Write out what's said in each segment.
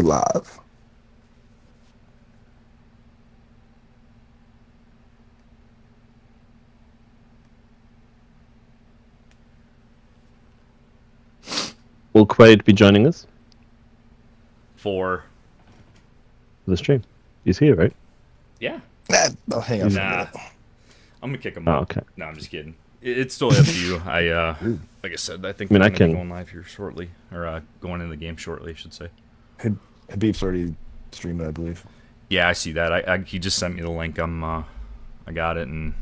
do it live. Will Quaid be joining us For the stream? He's here, right? yeah. Oh, hang on. Nah. I'm gonna kick him Oh, out. okay. No, I'm just kidding. It's still up to you. Like I said, I think I mean, we're I gonna be can- going live here shortly, or going in the game shortly, I should say. Habib's already streamed it, I believe. Yeah, I see that. He just sent me the link. I got it, and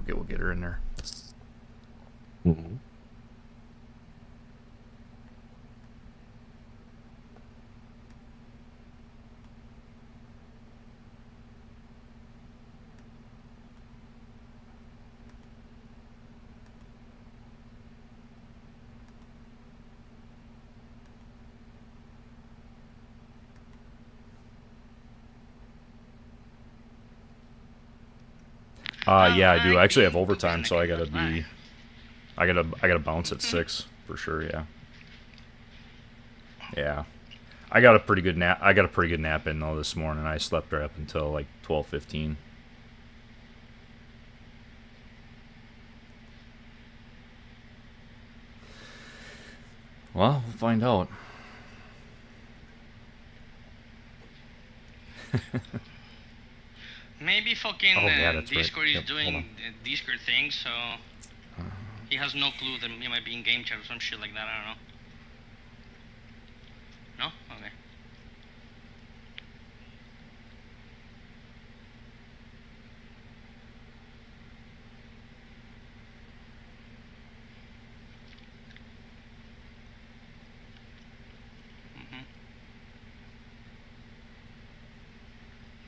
we'll get her in there. Mhm. Yeah, I do. I actually have overtime, so I gotta bounce at 6 for sure. Yeah. Yeah. I got a pretty good nap in though this morning. I slept right up until like 12:15. Well, we'll find out. Maybe fucking that's Discord right. is Yep, hold doing on. Discord things, so he has no clue that he might be in game chat or some shit like that. I don't know. No? Okay.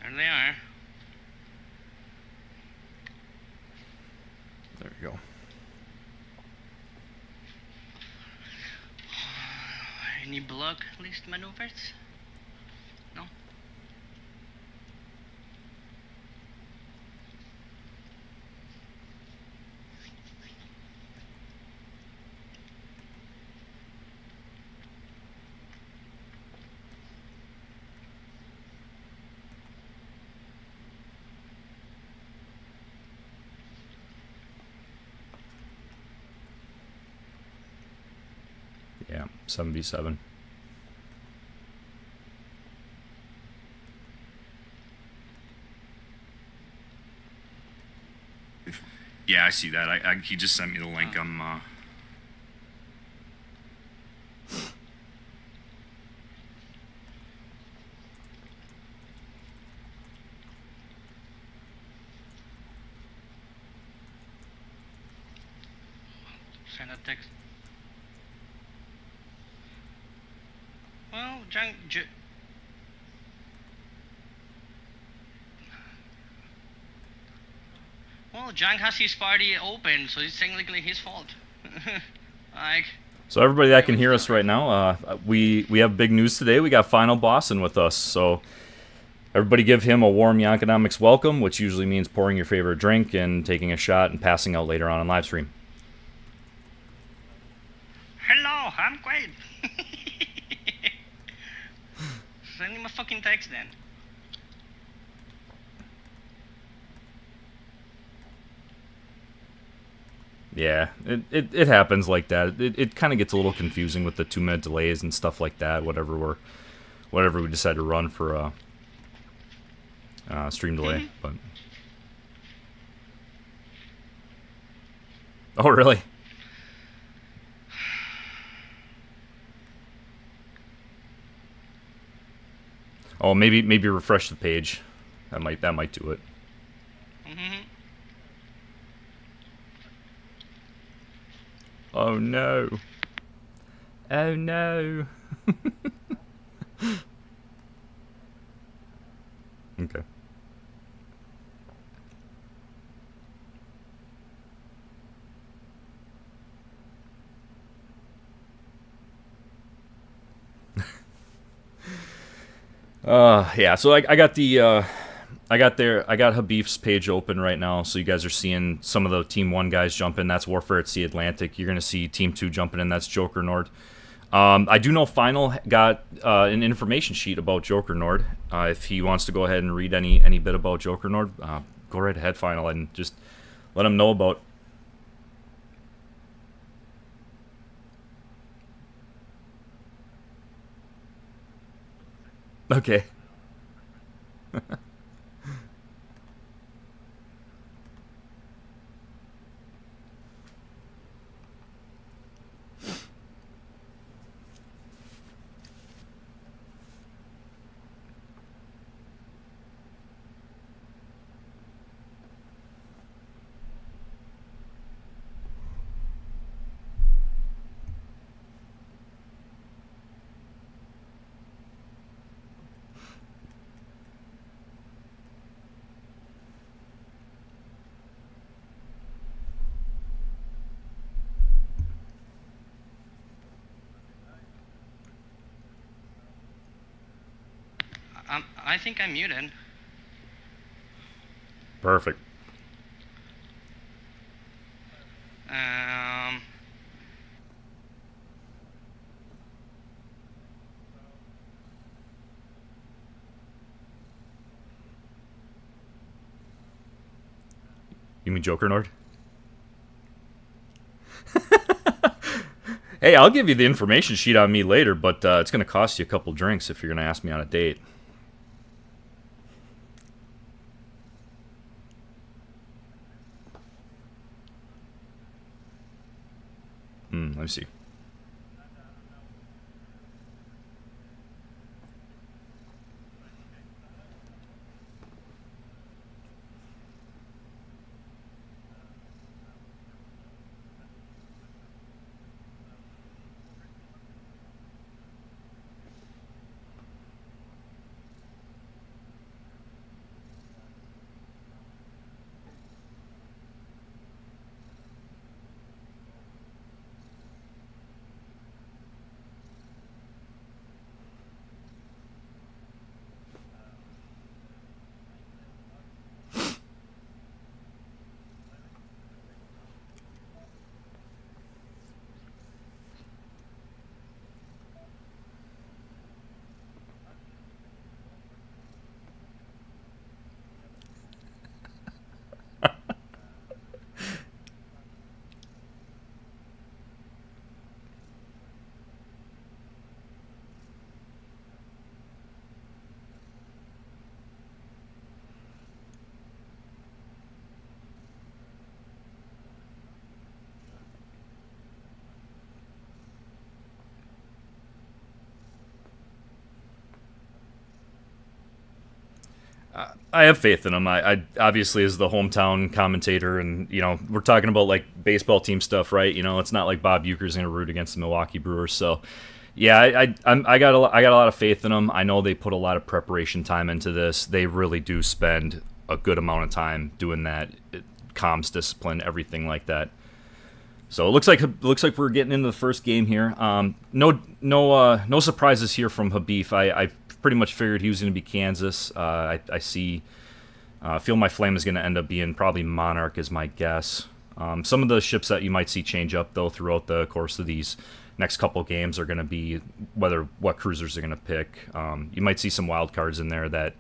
There they are. There we go. Any block list maneuvers? No? Yeah, 7v7. Yeah, I see that. He just sent me the link. Send a text. Well, Jank has his party open, so it's technically his fault. Like. So everybody that can hear us right now, we have big news today. We got Final Bossin with us. So everybody give him a warm Jankenomics welcome, which usually means pouring your favorite drink and taking a shot and passing out later on live stream. Hello, I'm great. Send him a fucking text then. Yeah, it happens like that. It kind of gets a little confusing with the 2-minute delays and stuff like that. Whatever we decide to run for stream delay, but oh really? Oh, maybe refresh the page. That might do it. Oh no. Oh no. Okay. Yeah, so I got Habib's page open right now, so you guys are seeing some of the Team 1 guys jump in. That's Warfare at Sea Atlantic. You're going to see Team 2 jumping in. That's Joker Nord. I do know Final got an information sheet about Joker Nord. If he wants to go ahead and read any bit about Joker Nord, go right ahead, Final, and just let him know about. Okay. I think I'm muted. Perfect. You mean Joker Nord? Hey, I'll give you the information sheet on me later, but it's going to cost you a couple drinks if you're going to ask me on a date. Let me see. I have faith in him. I obviously, as the hometown commentator, and we're talking about like baseball team stuff, right? It's not like Bob Uecker's going to root against the Milwaukee Brewers. So, yeah, I got a lot of faith in them. I know they put a lot of preparation time into this. They really do spend a good amount of time doing that, comms discipline, everything like that. So it looks like we're getting into the first game here. No surprises here from Habib. I pretty much figured he was going to be Kansas. I feel my flame is going to end up being probably Monarch is my guess. Some of the ships that you might see change up though throughout the course of these next couple games are going to be what cruisers they're going to pick. You might see some wild cards in there that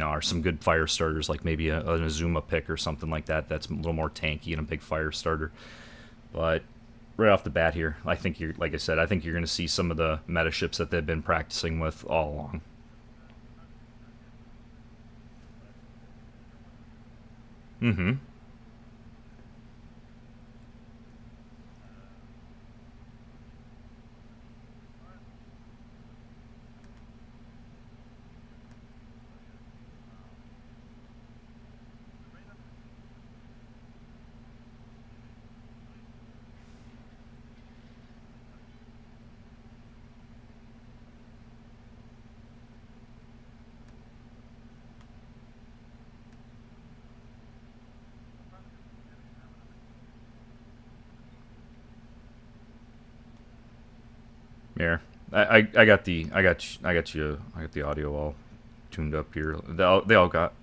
are some good fire starters, like maybe an Azuma pick or something like that. That's a little more tanky and a big fire starter. But right off the bat here, I think you're going to see some of the meta ships that they've been practicing with all along. Mm-hmm. Here, I got the audio all tuned up here. They all got.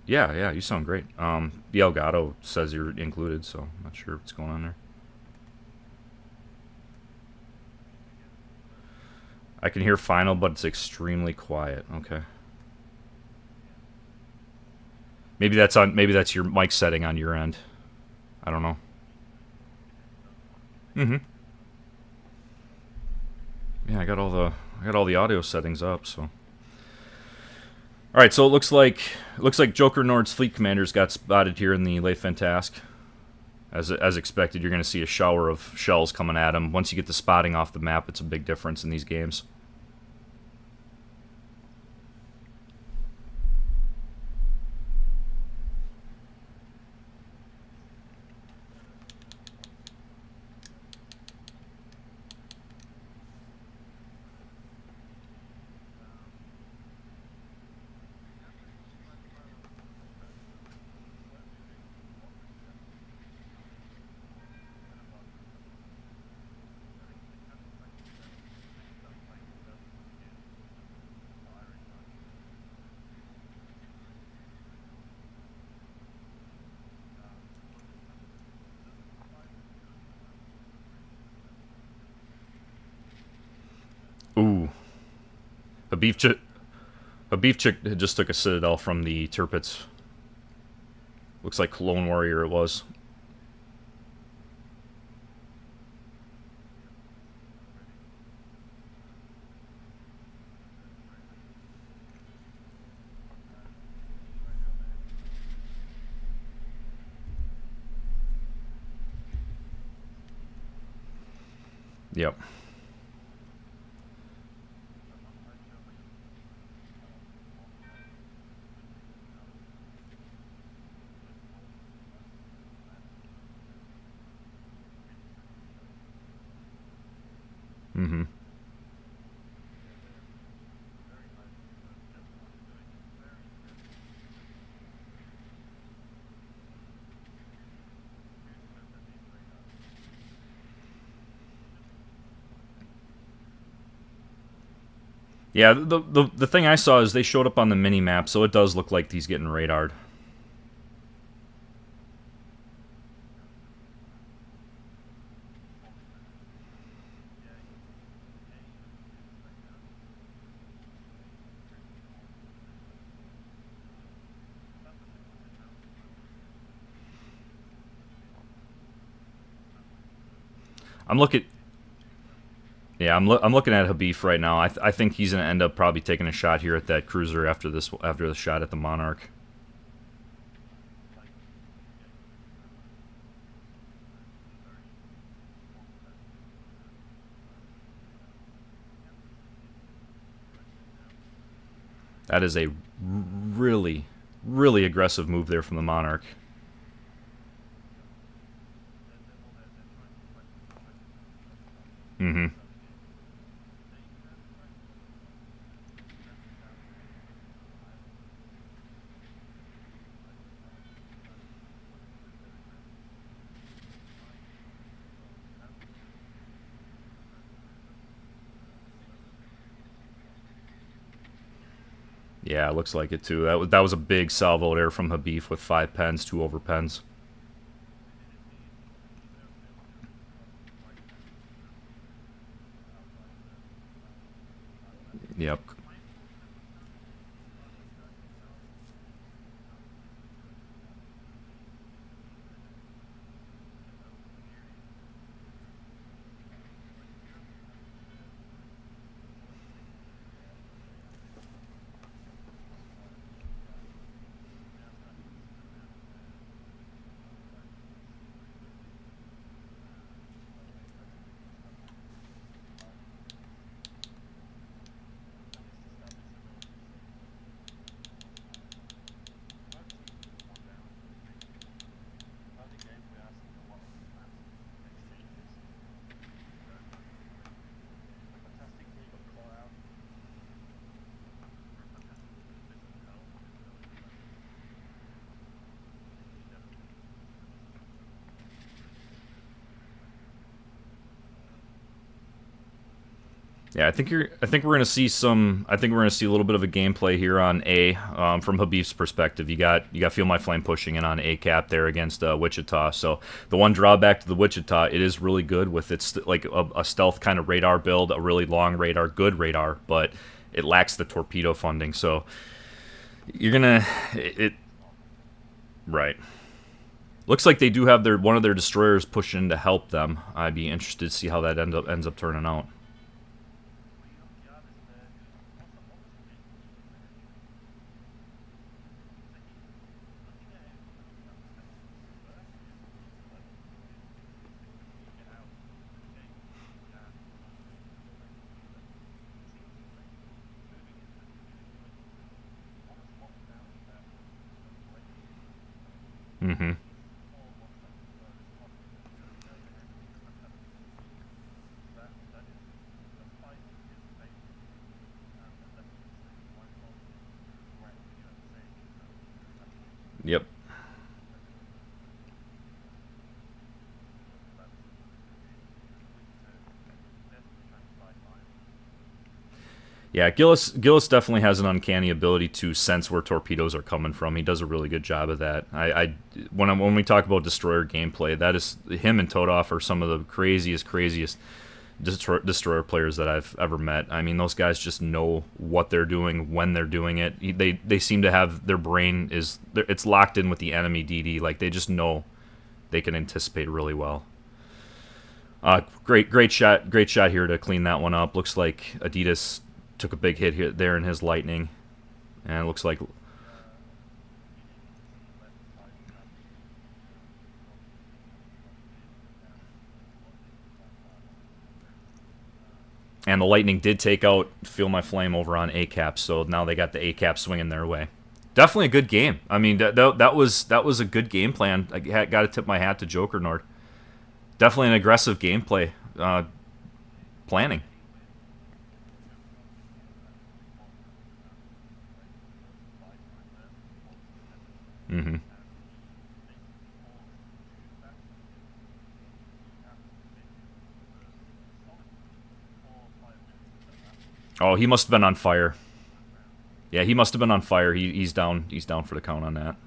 Yeah, you sound great. The Elgato says you're included, so I'm not sure what's going on there. I can hear final, but it's extremely quiet. Okay. Maybe that's your mic setting on your end. I don't know. Yeah, I got all the audio settings up, so. All right, so it looks like Joker Nord's fleet commanders got spotted here in the Le Fantasque. As expected, you're going to see a shower of shells coming at him. Once you get the spotting off the map, it's a big difference in these games. Ooh. A beef chick just took a citadel from the Tirpitz. Looks like Clone Warrior it was. Yep. Mm-hmm. Yeah, the thing I saw is they showed up on the mini map, so it does look like he's getting radared. I'm looking at Habif right now. I think he's gonna end up probably taking a shot here at that cruiser after the shot at the Monarch. That is a really, really aggressive move there from the Monarch. Mm-hmm. Yeah, it looks like it too. That was a big salvo there from Habif with 5 pens, 2 over pens. Yep. Yeah, I think we're gonna see some. I think we're gonna see a little bit of a gameplay here on A. From Habib's perspective, you got Feel My Flame pushing in on A cap there against Wichita. So the one drawback to the Wichita, it is really good with its like a stealth kind of radar build, a really long radar, good radar, but it lacks the torpedo funding. So you're gonna it right. Looks like they do have one of their destroyers pushing to help them. I'd be interested to see how that ends up turning out. Mm-hmm. Yep. Yeah, Gillis definitely has an uncanny ability to sense where torpedoes are coming from. He does a really good job of that. When we talk about destroyer gameplay, that is him and Todoff are some of the craziest destroyer players that I've ever met. I mean, those guys just know what they're doing when they're doing it. They seem to have their brain it's locked in with the enemy DD. Like they just know they can anticipate really well. Great shot here to clean that one up. Looks like Adidas took a big hit here there in his lightning, and it looks like. And the lightning did take out Feel My Flame over on A cap, so now they got the A cap swinging their way. Definitely a good game. I mean, that was a good game plan. I got to tip my hat to Joker Nord. Definitely an aggressive gameplay planning. Mm-hmm. Oh, he must have been on fire. Yeah, he must have been on fire. He's down. He's down for the count on that.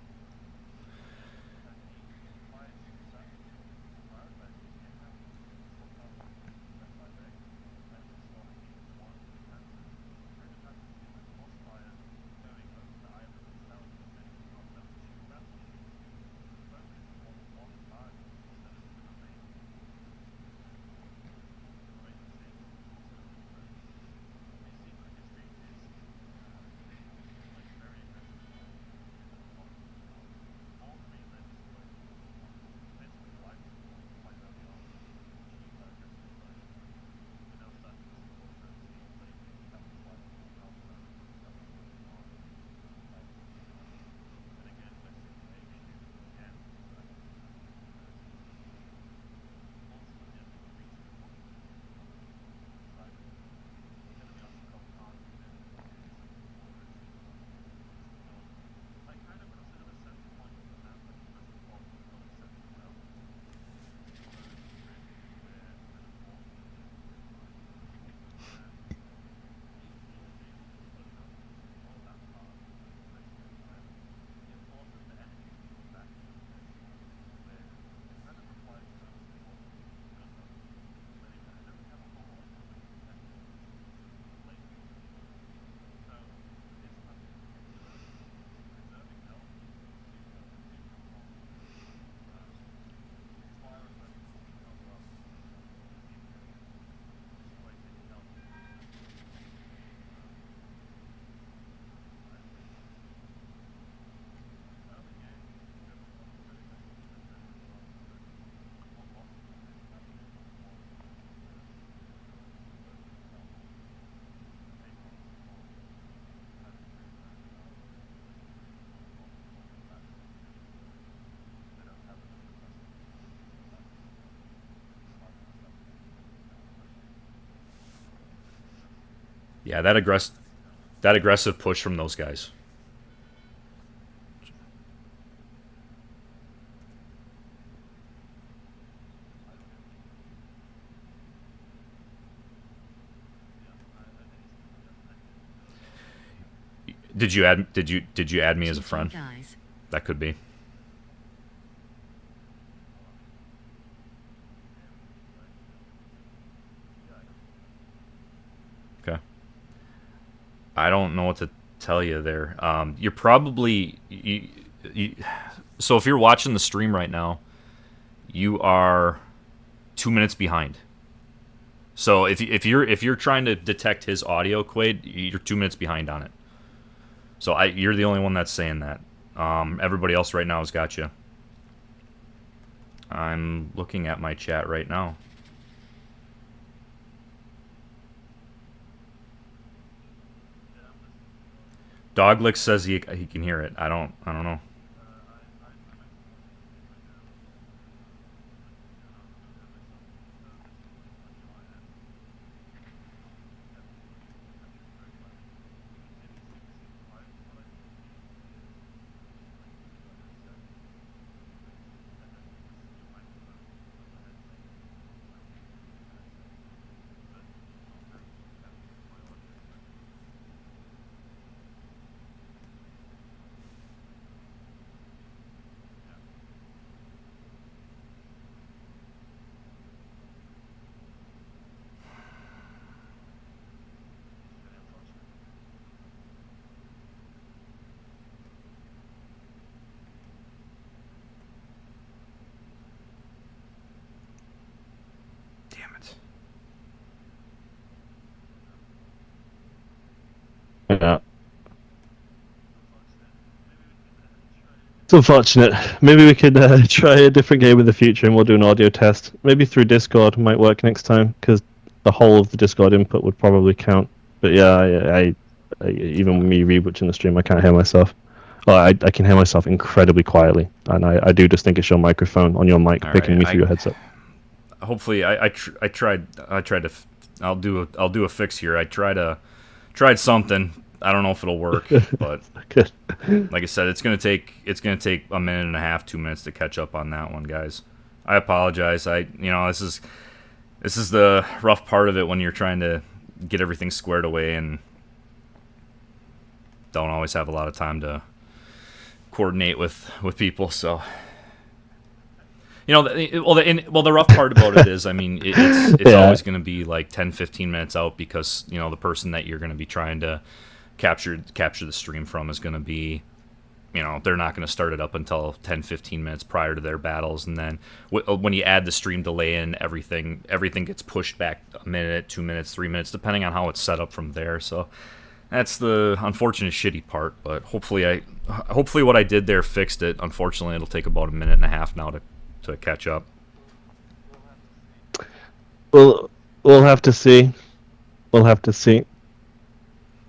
Yeah, that aggressive push from those guys. Did you add me as a friend? Guys. That could be. Okay. I don't know what to tell you there. You're probably so if you're watching the stream right now, you are 2 minutes behind. So if you're trying to detect his audio, Quaid, you're 2 minutes behind on it. So you're the only one that's saying that. Everybody else right now has got you. I'm looking at my chat right now. Doglick says he can hear it. I don't know. Yeah. It's unfortunate. Maybe we could try a different game in the future and we'll do an audio test. Maybe through Discord might work next time, because the whole of the Discord input would probably count. But yeah, I even with me rebooting the stream, I can't hear myself. Well, I can hear myself incredibly quietly, and I do just think it's your microphone on your mic picking me through your headset. Hopefully, I tried to. I'll do a fix here. Tried something. I don't know if it'll work, but like I said, it's gonna take a minute and a half, 2 minutes to catch up on that one, guys. I apologize. This is the rough part of it when you're trying to get everything squared away and don't always have a lot of time to coordinate with people. So the rough part about it is, I mean, it's always going to be like 10-15 minutes out, because the person that you're going to be trying to capture the stream from is going to be, they're not going to start it up until 10-15 minutes prior to their battles, and then when you add the stream delay in, everything gets pushed back a minute, 2 minutes, 3 minutes, depending on how it's set up from there. So that's the unfortunate shitty part, but hopefully what I did there fixed it. Unfortunately, it'll take about a minute and a half now to catch up. We'll have to see. We'll have to see.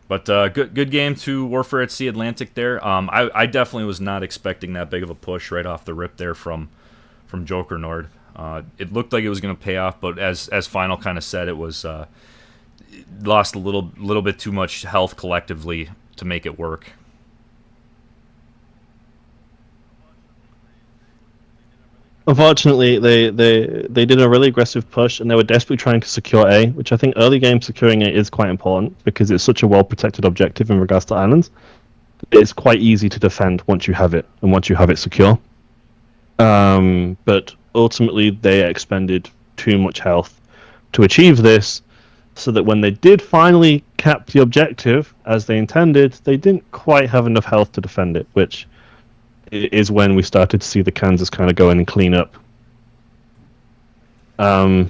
But good game to Warfare at Sea Atlantic there. I definitely was not expecting that big of a push right off the rip there from Joker Nord. It looked like it was going to pay off, but as Final kind of said, it was lost a little bit too much health collectively to make it work. Unfortunately, they did a really aggressive push, and they were desperately trying to secure A, which I think early game securing A is quite important, because it's such a well-protected objective in regards to islands. It's quite easy to defend once you have it, and once you have it secure. But ultimately, they expended too much health to achieve this, so that when they did finally cap the objective, as they intended, they didn't quite have enough health to defend it, which is when we started to see the Kansas kind of go in and clean up. I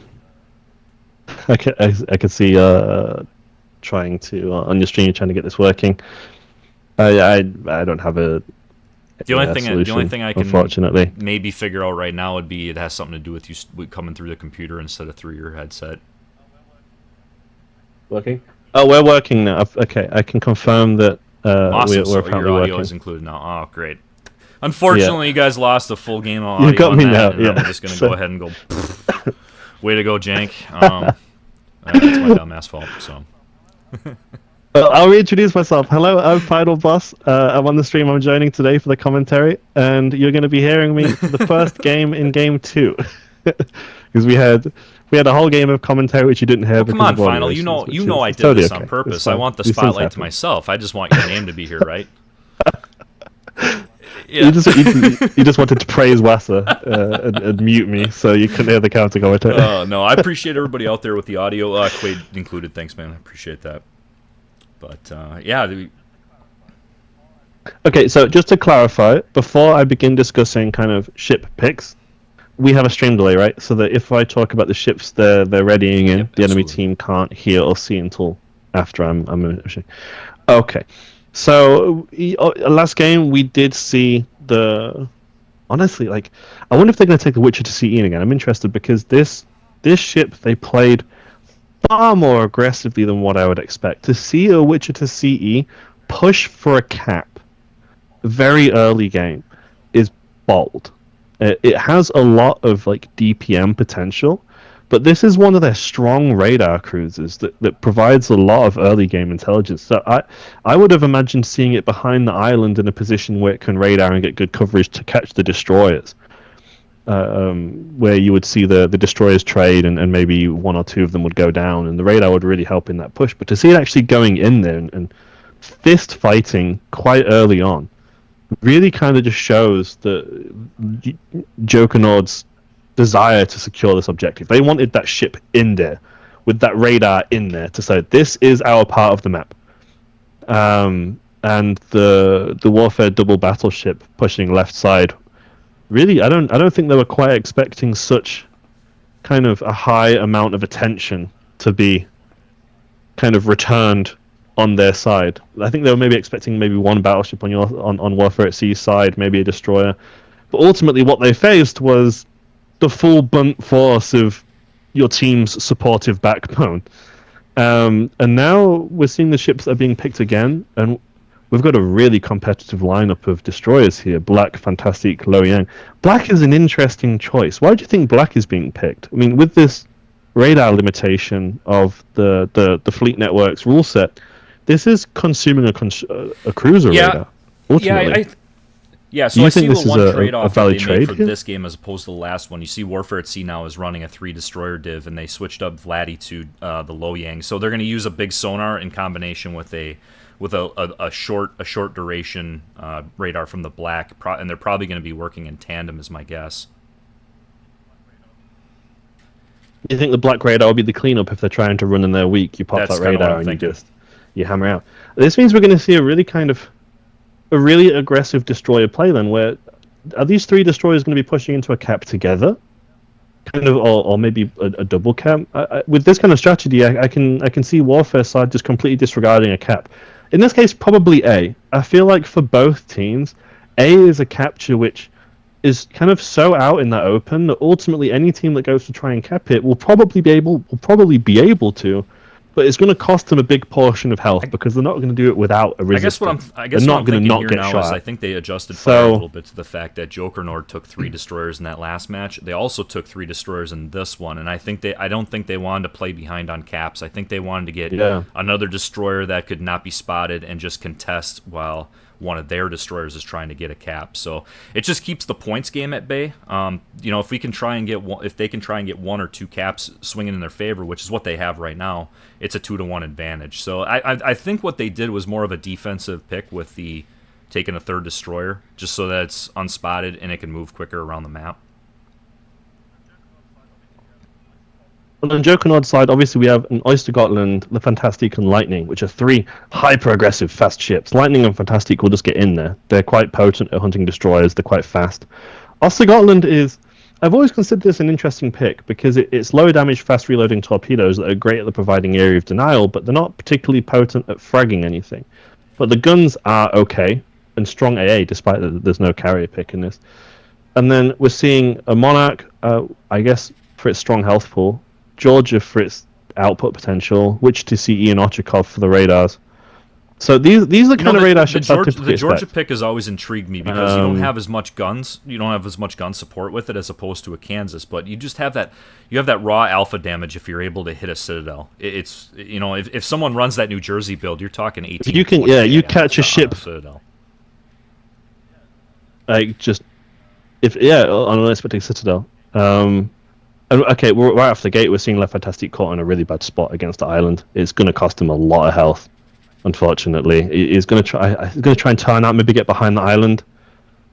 could see trying to on your stream, you're trying to get this working. I don't have a the only thing I can unfortunately maybe figure out right now would be it has something to do with you coming through the computer instead of through your headset. Working? Oh, we're working now. Okay, I can confirm that Awesome. we're apparently your audio working. is included now. Oh, great. Unfortunately, you guys lost a full game of audio. You got on me that, now. And Yeah. I'm just going to go ahead and go. Way to go, Jank. That's my dumb ass fault. So. Well, I'll reintroduce myself. Hello, I'm Final Boss. I'm on the stream. I'm joining today for the commentary, and you're going to be hearing me for the first game in Game 2, because we We had a whole game of commentary which you didn't hear. Well, because come on, of audio Final. You reasons, which know I is did totally this okay. on It's purpose. fine. I want the These things spotlight to happen. myself. I just want your name to be here, right? Yeah. You just wanted to praise WASA and mute me so you couldn't hear the counter commentary. No, I appreciate everybody out there with the audio. Quaid included. Thanks, man. I appreciate that. But yeah. Okay, so just to clarify, before I begin discussing kind of ship picks, we have a stream delay, right? So that if I talk about the ships they're readying in, Yep, the enemy absolutely. team can't hear or see until after I'm finishing. So last game we did see the. Honestly, like, I wonder if they're going to take the Witcher to CE again. I'm interested because this ship they played far more aggressively than what I would expect. To see a Witcher to CE push for a cap very early game is bold. It has a lot of like DPM potential, but this is one of their strong radar cruisers that provides a lot of early game intelligence. So I would have imagined seeing it behind the island in a position where it can radar and get good coverage to catch the destroyers. Where you would see the destroyers trade and maybe one or two of them would go down, and the radar would really help in that push. But to see it actually going in there and fist fighting quite early on really kind of just shows the Jankenomics' desire to secure this objective. They wanted that ship in there with that radar in there to say this is our part of the map. And the warfare double battleship pushing left side. Really, I don't think they were quite expecting such kind of a high amount of attention to be kind of returned on their side. I think they were maybe expecting maybe one battleship on Warfare at Sea side, maybe a destroyer. But ultimately what they faced was the full blunt force of your team's supportive backbone. And now we're seeing the ships that are being picked again, and we've got a really competitive lineup of destroyers here. Black, Fantastic, Lo Yang. Black is an interesting choice. Why do you think Black is being picked? I mean, with this radar limitation of the Fleet Network's rule set, this is consuming a cruiser radar. Ultimately. So you I think see this the is one a trade-off that valid they trade made for here? this game as opposed to the last one. You see Warfare at Sea now is running a 3-destroyer div, and they switched up Vladdy to the Lo Yang. So they're going to use a big sonar in combination with a short duration radar from the Black, and they're probably going to be working in tandem, is my guess. You think the Black radar will be the cleanup if they're trying to run in their weak? You pop That's that kinda what radar I'm and thinking. you hammer out. This means we're going to see a really aggressive destroyer play then, where are these 3 destroyers going to be pushing into a cap together, kind of, or maybe a double cap? With this kind of strategy, I can see Warfare side just completely disregarding a cap. In this case, probably A. I feel like for both teams, A is a capture which is kind of so out in the open that ultimately any team that goes to try and cap it will probably be able to, but it's going to cost them a big portion of health because they're not going to do it without a resistance. I guess they're what not I'm going to thinking not here get now shot. is I think they adjusted fire a little bit to the fact that Jankenomics took 3 destroyers in that last match. They also took 3 destroyers in this one, and I don't think they wanted to play behind on caps. I think they wanted to get another destroyer that could not be spotted and just contest while one of their destroyers is trying to get a cap. So it just keeps the points game at bay. If we can try and if they can try and get 1 or 2 caps swinging in their favor, which is what they have right now, it's a 2-to-1 advantage. So I think what they did was more of a defensive pick with the taking a 3rd destroyer, just so that it's unspotted and it can move quicker around the map. On the Jankenomics side, obviously we have an Oyster Gotland, the Fantastic, and Lightning, which are 3 hyper-aggressive fast ships. Lightning and Fantastic will just get in there. They're quite potent at hunting destroyers. They're quite fast. Oyster Gotland is... I've always considered this an interesting pick because it's low damage, fast reloading torpedoes that are great at the providing area of denial, but they're not particularly potent at fragging anything. But the guns are okay and strong AA, despite that there's no carrier pick in this. And then we're seeing a Monarch, I guess, for its strong health pool. Georgia for its output potential, Witch to CE and Ochakov for the radars. So these are the kind of radar ships I typically The Georgia expect. pick has always intrigued me because you don't have as much guns, you don't have as much gun support with it as opposed to a Kansas, but you just have that raw alpha damage if you're able to hit a Citadel. It's if someone runs that New Jersey build, you're talking 18. You can you catch a ship Citadel. like just on an unexpected Citadel. Okay, we're right off the gate. We're seeing Le Fantastique caught in a really bad spot against the island. It's going to cost him a lot of health. Unfortunately, he's going to try. He's going to try and turn out, maybe get behind the island,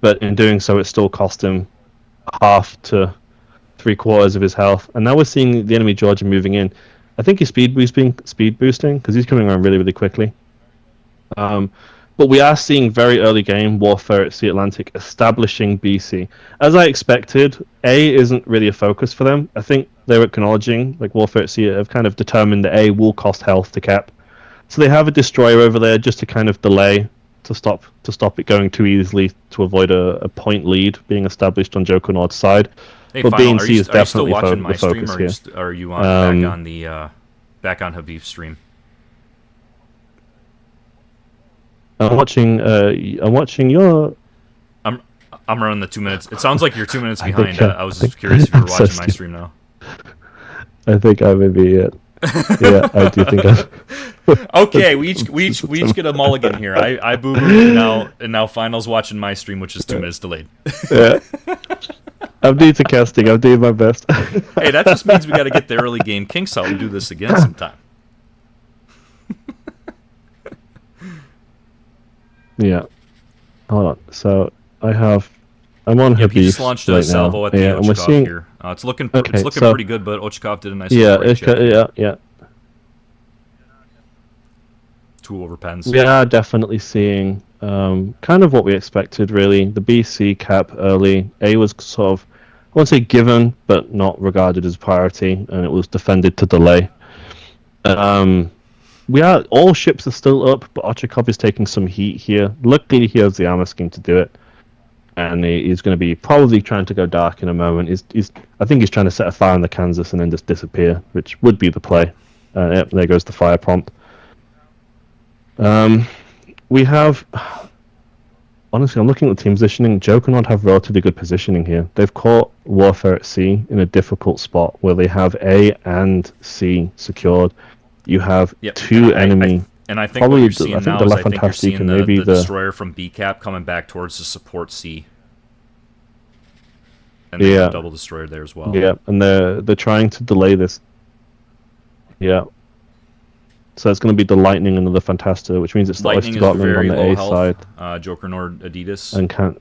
but in doing so, it still cost him half to 3/4 of his health. And now we're seeing the enemy Georgia moving in. I think he's speed boosting because he's coming around really, really quickly. But we are seeing very early game Warfare at Sea Atlantic establishing BC. As I expected, A isn't really a focus for them. I think they're acknowledging, like Warfare at Sea have kind of determined that A will cost health to cap. So they have a destroyer over there just to kind of delay, to stop it going too easily, to avoid a point lead being established on Joker Nord's side. Hey, but Final, BNC is are you still definitely watching my the stream, focus or here. are you back on the back on Habib's stream? I'm watching your. I'm running the 2 minutes. It sounds like you're 2 minutes I behind. think, I was just curious if you were I'm so watching my stupid. stream now. I think I may be it. Yeah, I do think I. Okay, we each get a mulligan here. I boo-booed, and now Final's watching my stream, which is 2 minutes delayed. Yeah. I'm new to casting. I'm doing my best. Hey, that just means we got to get the early game kinks out and do this again sometime. Yeah. Hold on. So I'm on Yep, he Habib just launched a right salvo now. at the Yeah, and we're Ochkov seeing. here. It's looking Okay, so- pretty good, but Ochkov did a nice Yeah, little break check. yeah. 2 over pens. We are definitely seeing kind of what we expected, really. The BC cap early. A was sort of, I won't say given, but not regarded as priority, and it was defended to delay. All ships are still up, but Ochakov is taking some heat here. Luckily, he has the armor scheme to do it, and he's going to be probably trying to go dark in a moment. I think he's trying to set a fire on the Kansas and then just disappear, which would be the play. Yep, there goes the fire prompt. We have, honestly, I'm looking at the team positioning. Jokernaut have relatively good positioning here. They've caught Warfare at Sea in a difficult spot where they have A and C secured. You have two enemy. And I think probably what you're seeing now is I think you're seeing the maybe destroyer from B cap coming back towards the support C. And then the double destroyer there as well. Yeah, and they're trying to delay this. Yeah. So it's going to be the Lightning and the Fantasta, which means it's the Lightning Scotland is very on the low A health. side. Joker Nord Adidas. And can't.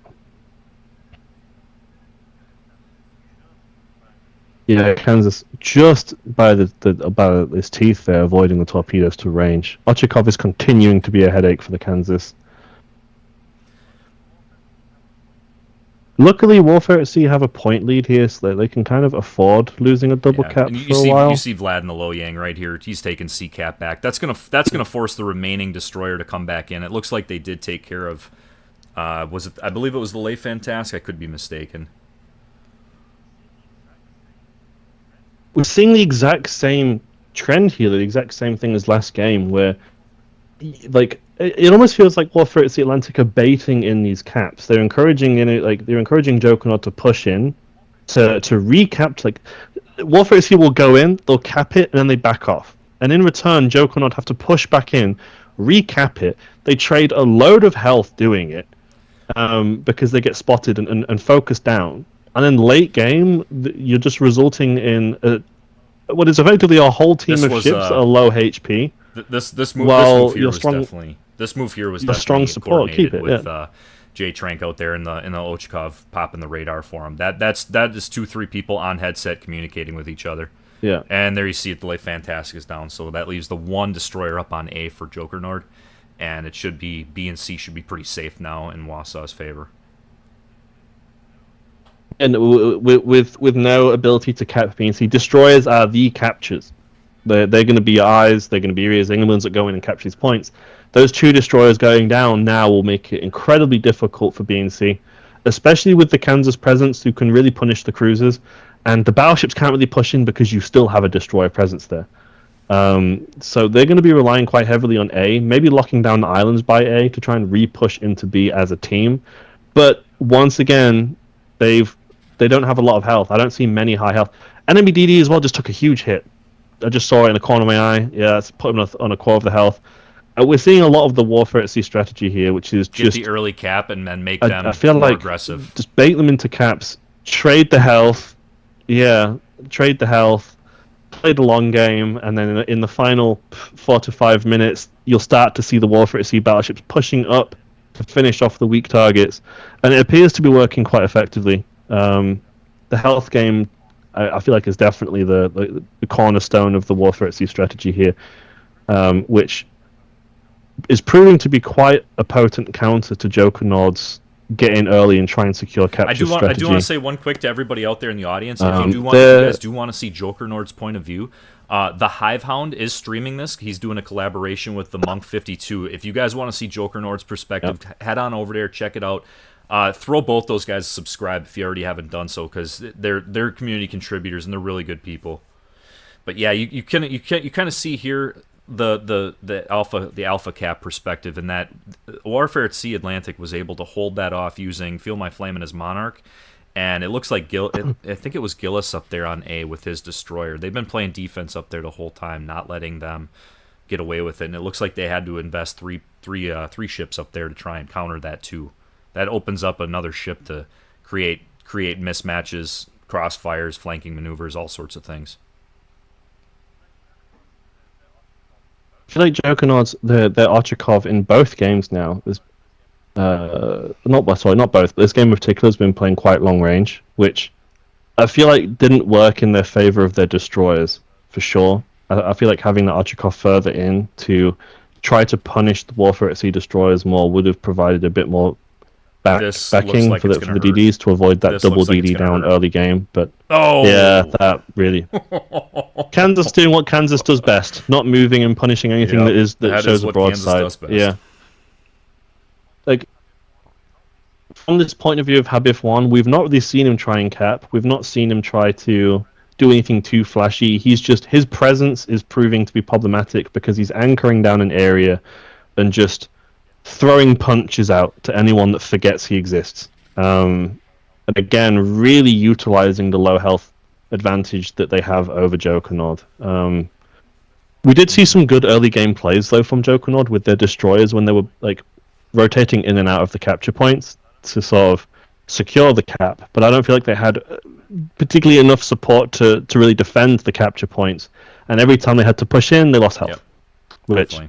Yeah, Kansas just by about his teeth there, avoiding the torpedoes to range. Ochakov is continuing to be a headache for the Kansas. Luckily, Warfare at Sea have a point lead here, so they can kind of afford losing a double cap and for a while. You see Vlad in the low yang right here. He's taking C cap back. That's gonna force the remaining destroyer to come back in. It looks like they did take care of. I believe it was the Le Fantastique. I could be mistaken. We're seeing the exact same trend here, the exact same thing as last game, where like it almost feels like Warfare at Sea Atlantic are baiting in these caps. They're encouraging Jokernaut to push in to recap. Like Warfare at Sea will go in, they'll cap it, and then they back off. And in return, Jokernaut have to push back in, recap it. They trade a load of health doing it because they get spotted and focused down. And then late game, you're just resulting in what is effectively a whole team of ships that are low HP. This move here was definitely strong support. Keep it with Jay Trank out there in the Ochkov popping the radar for him. That is 2-3 people on headset communicating with each other. Yeah. And there you see it. The Le Fantastique is down, so that leaves the one destroyer up on A for Joker Nord, and it should be B and C should be pretty safe now in Wasa's favor. And with no ability to cap B and C, destroyers are the captures. They're going to be your eyes, they're going to be your ears, they're the ones that go in and capture these points. Those two destroyers going down now will make it incredibly difficult for B and C, especially with the Kansas presence who can really punish the cruisers. And the battleships can't really push in because you still have a destroyer presence there. So they're going to be relying quite heavily on A, maybe locking down the islands by A to try and re-push into B as a team. But once again, they don't have a lot of health. I don't see many high health. Enemy DD as well just took a huge hit. I just saw it in the corner of my eye. Yeah, it's put him on a core of the health. We're seeing a lot of the Warfare at Sea strategy here, which is get the early cap and then make them I feel more like aggressive. Just bait them into caps, trade the health. Yeah, trade the health, play the long game, and then in the final 4 to 5 minutes, you'll start to see the Warfare at Sea battleships pushing up to finish off the weak targets, and it appears to be working quite effectively. The health game, I feel like, is definitely the cornerstone of the Warfare at Sea strategy here, which is proving to be quite a potent counter to Jokernaut's get in early and try and secure capture strategy. I do want to say one quick to everybody out there in the audience. If you guys do want to see Jokernaut's point of view, the Hivehound is streaming this. He's doing a collaboration with the Monk 52. If you guys want to see Jokernaut's perspective, head on over there, check it out. Throw both those guys a subscribe if you already haven't done so, because they're community contributors and they're really good people. But yeah, you kind of see here the alpha cap perspective, and that Warfare at Sea Atlantic was able to hold that off using Feel My Flame and his Monarch, and it looks like I think it was Gillis up there on A with his destroyer. They've been playing defense up there the whole time, not letting them get away with it, and it looks like they had to invest three ships up there to try and counter that too. That opens up another ship to create mismatches, crossfires, flanking maneuvers, all sorts of things. I feel like Jokernaut's their Ochakov in both games now. There's not both. But this game in particular has been playing quite long range, which I feel like didn't work in their favor of their destroyers for sure. I feel like having the Ochakov further in to try to punish the Warfare at Sea destroyers more would have provided a bit more backing for the DDs to avoid that double DD down early game. But yeah, that really Kansas doing what Kansas does best, not moving and punishing anything that shows a broadside. Yeah, like from this point of view of Habif 1, we've not really seen him try and cap. We've not seen him try to do anything too flashy. His presence is proving to be problematic because he's anchoring down an area and just throwing punches out to anyone that forgets he exists. And again, really utilizing the low health advantage that they have over Jokernaut. We did see some good early game plays though from Jokernaut with their destroyers when they were like rotating in and out of the capture points to sort of secure the cap, but I don't feel like they had particularly enough support to really defend the capture points, and every time they had to push in, they lost health, which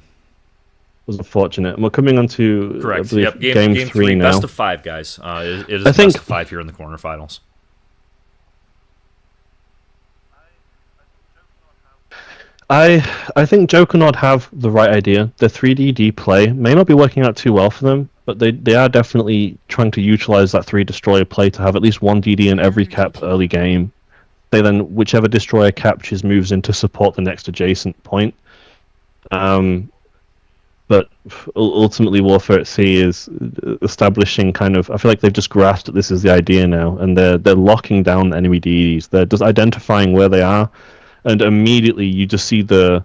was unfortunate. And we're coming on to correct. Game 3 now. Best of 5, guys. It is best of 5 here in the quarterfinals. I think Jokernaut have the right idea. The 3DD play may not be working out too well for them, but they are definitely trying to utilize that 3 destroyer play to have at least one DD in every cap early game. They then, whichever destroyer captures, moves in to support the next adjacent point. But ultimately, Warfare at Sea is establishing kind of. I feel like they've just grasped that this is the idea now, and they're locking down the enemy DDs. They're just identifying where they are, and immediately you just see the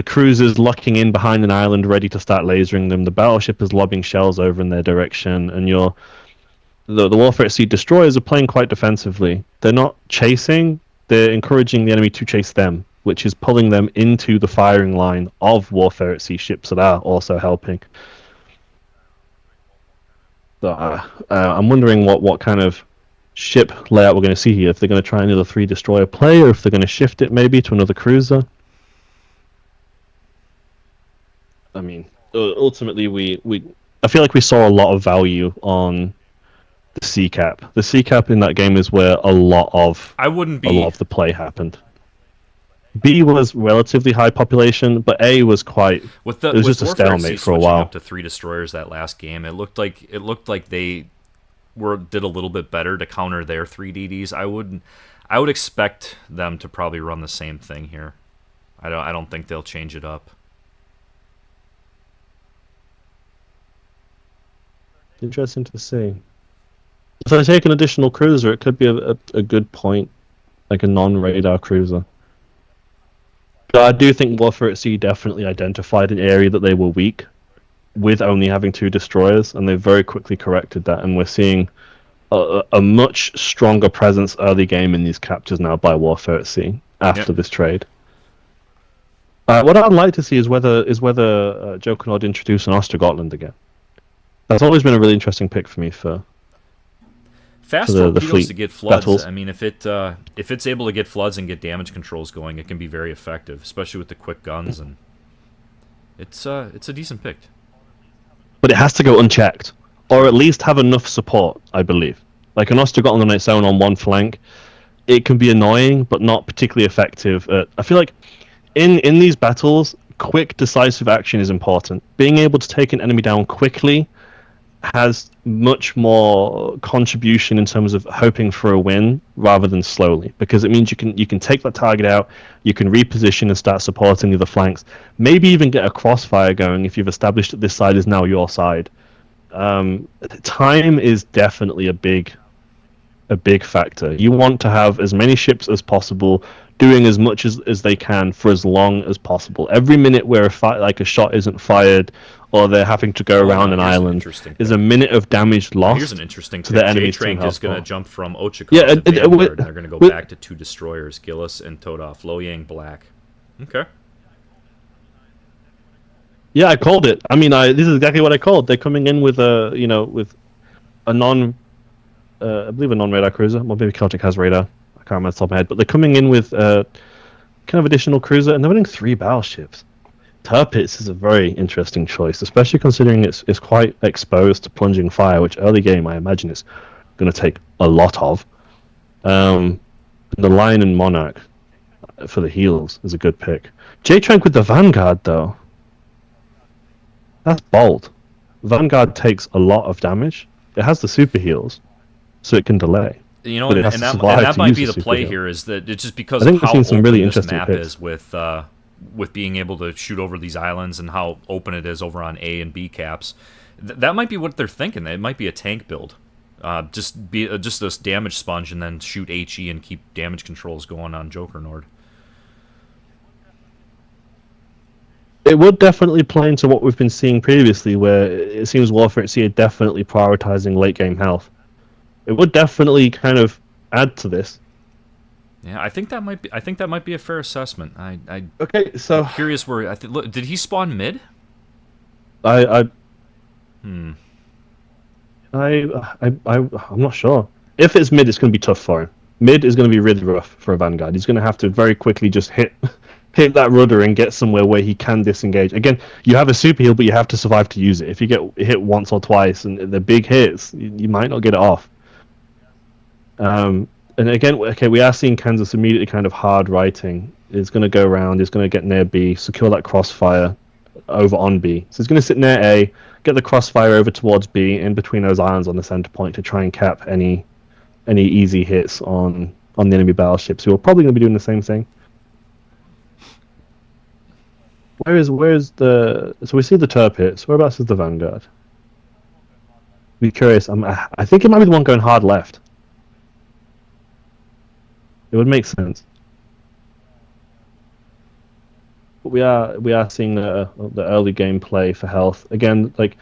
cruisers locking in behind an island, ready to start lasering them. The battleship is lobbing shells over in their direction, and the Warfare at Sea destroyers are playing quite defensively. They're not chasing; they're encouraging the enemy to chase them, which is pulling them into the firing line of Warfare at Sea ships that are also helping. So, I'm wondering what kind of ship layout we're going to see here. If they're going to try another 3 destroyer play, or if they're going to shift it maybe to another cruiser. I mean, ultimately, I feel like we saw a lot of value on the C cap. The C cap in that game is where a lot of the play happened. B was relatively high population, but A was quite. It was just a stalemate for a while. Up to 3 destroyers that last game, it looked like they did a little bit better to counter their 3 DDs. I would expect them to probably run the same thing here. I don't think they'll change it up. Interesting to see. If they take an additional cruiser, it could be a good point, like a non-radar cruiser. But I do think Warfare at Sea definitely identified an area that they were weak with only having 2 destroyers, and they very quickly corrected that, and we're seeing a much stronger presence early game in these captures now by Warfare at Sea after this trade. What I'd like to see is whether Jokernaut introduce an Ostergotland again. That's always been a really interesting pick for me for Fast for the torpedoes fleet to get floods. battles. I mean, if it's able to get floods and get damage controls going, it can be very effective, especially with the quick guns, and it's a decent pick. But it has to go unchecked, or at least have enough support, I believe. Like an Ostrogoth on its own on one flank, it can be annoying, but not particularly effective. I feel like in these battles, quick, decisive action is important. Being able to take an enemy down quickly has much more contribution in terms of hoping for a win rather than slowly, because it means you can take that target out, you can reposition and start supporting the other flanks, maybe even get a crossfire going if you've established that this side is now your side. Time is definitely a big factor. You want to have as many ships as possible doing as much as they can for as long as possible. Every minute where a shot isn't fired or they're having to go around an island is a minute of damage lost. Here's an interesting to the enemy's J-Trank is going to jump from Ochakov Yeah, to Vanguard, and they're going to go back to 2 destroyers, Gillis and Todov, Loyang Black. Okay. Yeah, I called it. I mean, this is exactly what I called. They're coming in with a I believe a non-radar cruiser. Well, maybe Celtic has radar. I can't remember off the top of my head. But they're coming in with kind of additional cruiser, and they're running 3 battleships. Tirpitz is a very interesting choice, especially considering it's quite exposed to plunging fire, which early game I imagine is going to take a lot of. The Lion and Monarch for the heals is a good pick. J-Trank with the Vanguard, though. That's bold. Vanguard takes a lot of damage. It has the super heals, so it can delay. You know, and that might be the play here, is that it's just because of how open this map is with being able to shoot over these islands and how open it is over on A and B caps. That might be what they're thinking. It might be a tank build. Just this damage sponge and then shoot HE and keep damage controls going on Joker Nord. It would definitely play into what we've been seeing previously, where it seems Warfare at Sea are definitely prioritizing late game health. It would definitely kind of add to this. Yeah, I think that might be a fair assessment. Okay, so I'm curious where did he spawn mid? I'm not sure. If it's mid, it's going to be tough for him. Mid is going to be really rough for a Vanguard. He's going to have to very quickly just hit that rudder and get somewhere where he can disengage. Again, you have a super heal, but you have to survive to use it. If you get hit once or twice and they're big hits, you might not get it off. And again, okay, we are seeing Kansas immediately kind of hard writing. It's going to go around, it's going to get near B, secure that crossfire over on B. So it's going to sit near A, get the crossfire over towards B, in between those islands on the center point to try and cap any easy hits on the enemy battleships, who are probably going to be doing the same thing. Where's the... So we see the Tirpitz. Whereabouts is the Vanguard? Be curious. I think it might be the one going hard left. It would make sense. But we are seeing the early gameplay for health. Again, like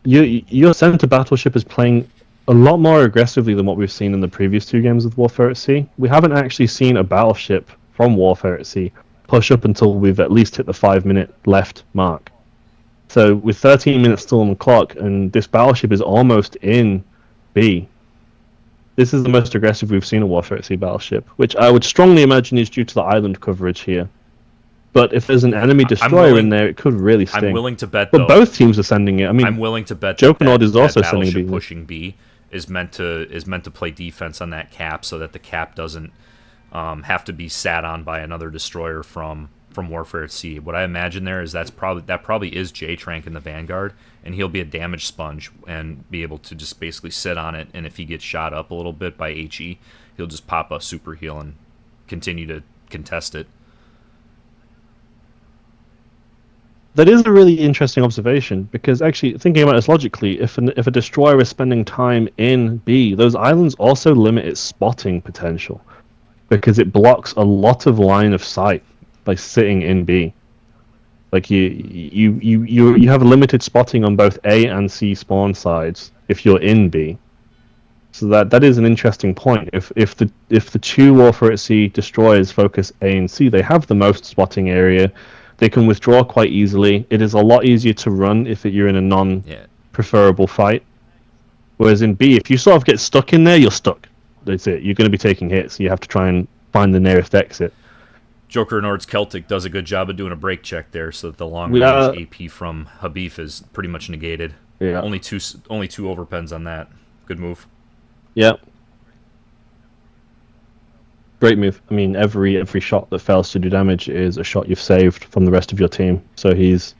your center battleship is playing a lot more aggressively than what we've seen in the previous 2 games of Warfare at Sea. We haven't actually seen a battleship from Warfare at Sea push up until we've at least hit the 5-minute left mark. So with 13 minutes still on the clock, and this battleship is almost in B, this is the most aggressive we've seen a Warfare at Sea battleship, which I would strongly imagine is due to the island coverage here. But if there's an enemy destroyer in there, it could really sting. I'm willing to bet, but both teams are sending it. I mean, I'm willing to bet Joker Nord is also sending battleship B. pushing B is meant to play defense on that cap, so that the cap doesn't have to be sat on by another destroyer from Warfare at Sea. What I imagine there is that probably is J-Trank in the Vanguard, and he'll be a damage sponge and be able to just basically sit on it, and if he gets shot up a little bit by HE, he'll just pop a super heal and continue to contest it. That is a really interesting observation, because actually, thinking about this logically, if a destroyer is spending time in B, those islands also limit its spotting potential, because it blocks a lot of line of sight by sitting in B. Like you have a limited spotting on both A and C spawn sides if you're in B. So that is an interesting point. If the 2 Warfare at Sea destroyers focus A and C, they have the most spotting area. They can withdraw quite easily. It is a lot easier to run if you're in a non-preferable fight. Whereas in B, if you sort of get stuck in there, you're stuck. That's it. You're going to be taking hits. You have to try and find the nearest exit. Joker Nord's Celtic does a good job of doing a break check there, so that the long range AP from Habib is pretty much negated. Yeah. Only two overpens on that. Good move. Yeah. Great move. I mean, every shot that fails to do damage is a shot you've saved from the rest of your team. So he's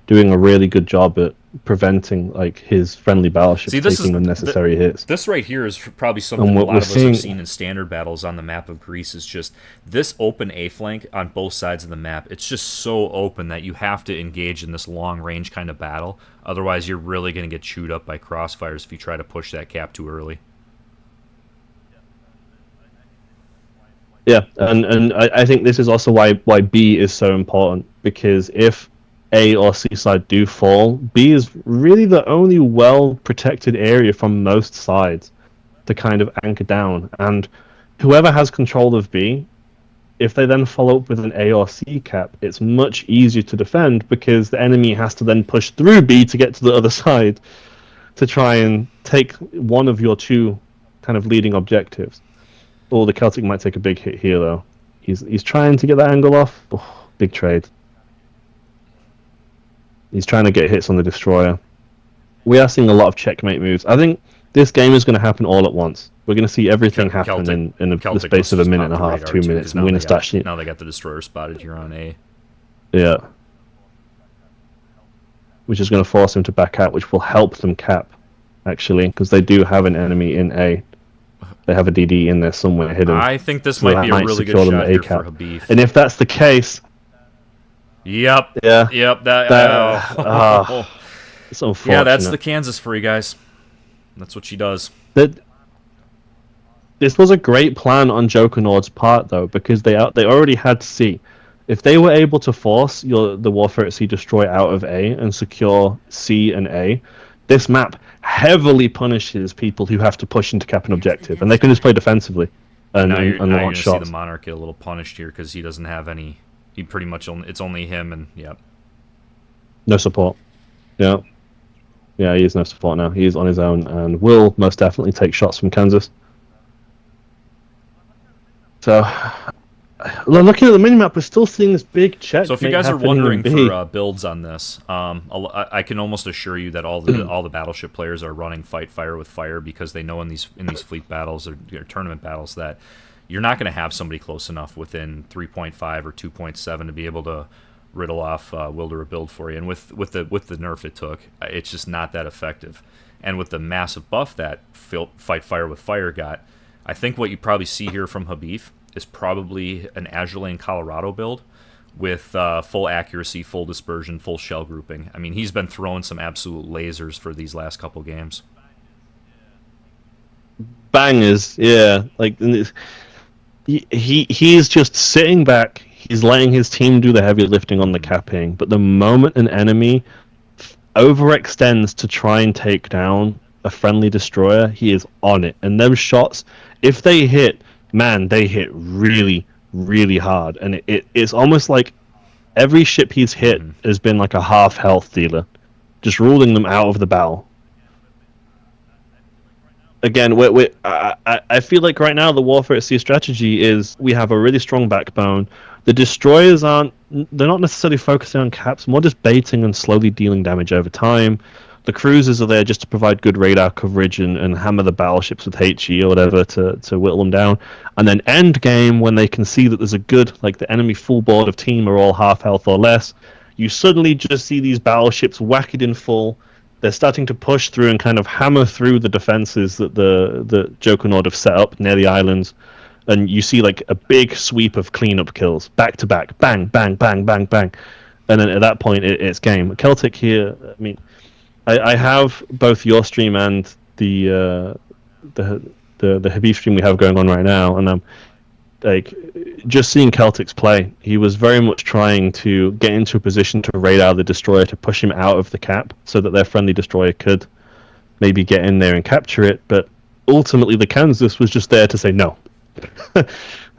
doing a really good job at preventing like his friendly battleships taking unnecessary hits. This right here is probably something a lot of us have seen in standard battles on the map of Greece. Is just this open A flank on both sides of the map. It's just so open that you have to engage in this long range kind of battle. Otherwise, you're really going to get chewed up by crossfires if you try to push that cap too early. Yeah, and I think this is also why B is so important, because if A or C side do fall, B is really the only well-protected area from most sides to kind of anchor down. And whoever has control of B, if they then follow up with an A or C cap, it's much easier to defend because the enemy has to then push through B to get to the other side to try and take one of your two kind of leading objectives. Oh, the Celtic might take a big hit here, though. He's trying to get that angle off. Oh, big trade. He's trying to get hits on the destroyer. We are seeing a lot of checkmate moves. I think this game is going to happen all at once. We're going to see everything happen in the space of a minute and a half, 2 minutes, and we're going to start. Now they got the destroyer spotted here on A. Yeah. Which is going to force him to back out, which will help them cap, actually, because they do have an enemy in A. They have a DD in there somewhere hidden. I think this might be a really good shot here for Habib. And if that's the case... Yep. Yeah. Yep. It's unfortunate. Yeah, that's the Kansas for you guys. That's what she does. This was a great plan on Joker Nord's part, though, because they already had C. If they were able to force the Warfare at Sea destroy out of A and secure C and A, this map heavily punishes people who have to push into cap an objective, and they can just play defensively and launch shots. See the Monarch get a little punished here because he doesn't have any. He pretty much it's only him and no support. Yeah, he has no support now. He's on his own and will most definitely take shots from Kansas. So, looking at the minimap, we're still seeing this big check. So if you guys are wondering for builds on this, I can almost assure you that all the battleship players are running fight fire with fire because they know in these fleet battles or tournament battles that you're not going to have somebody close enough within 3.5 or 2.7 to be able to riddle off Wilder a build for you. And with the nerf it took, it's just not that effective. And with the massive buff that fight fire with fire got, I think what you probably see here from Habib is probably an Azure Lane Colorado build with full accuracy, full dispersion, full shell grouping. I mean, he's been throwing some absolute lasers for these last couple games. Bangers, yeah. Like he's just sitting back. He's letting his team do the heavy lifting on the capping. But the moment an enemy overextends to try and take down a friendly destroyer, he is on it. And those shots, if they hit, man, they hit really, really hard. And it's almost like every ship he's hit has been like a half health dealer, just ruling them out of the battle. Again, I feel like right now the Warfare at Sea strategy is we have a really strong backbone. The destroyers they're not necessarily focusing on caps, more just baiting and slowly dealing damage over time. The cruisers are there just to provide good radar coverage and hammer the battleships with HE or whatever to whittle them down. And then end game, when they can see that there's a good, like the enemy full board of team are all half health or less, you suddenly just see these battleships whack it in full. They're starting to push through and kind of hammer through the defenses that the Joker Nord have set up near the islands. And you see like a big sweep of cleanup kills, back to back, bang, bang, bang, bang, bang. And then at that point, it's game. Celtic here, I mean, I have both your stream and the Habib stream we have going on right now, and I'm like just seeing Celtic's play. He was very much trying to get into a position to radar the destroyer to push him out of the cap, so that their friendly destroyer could maybe get in there and capture it. But ultimately, the Kansas was just there to say no.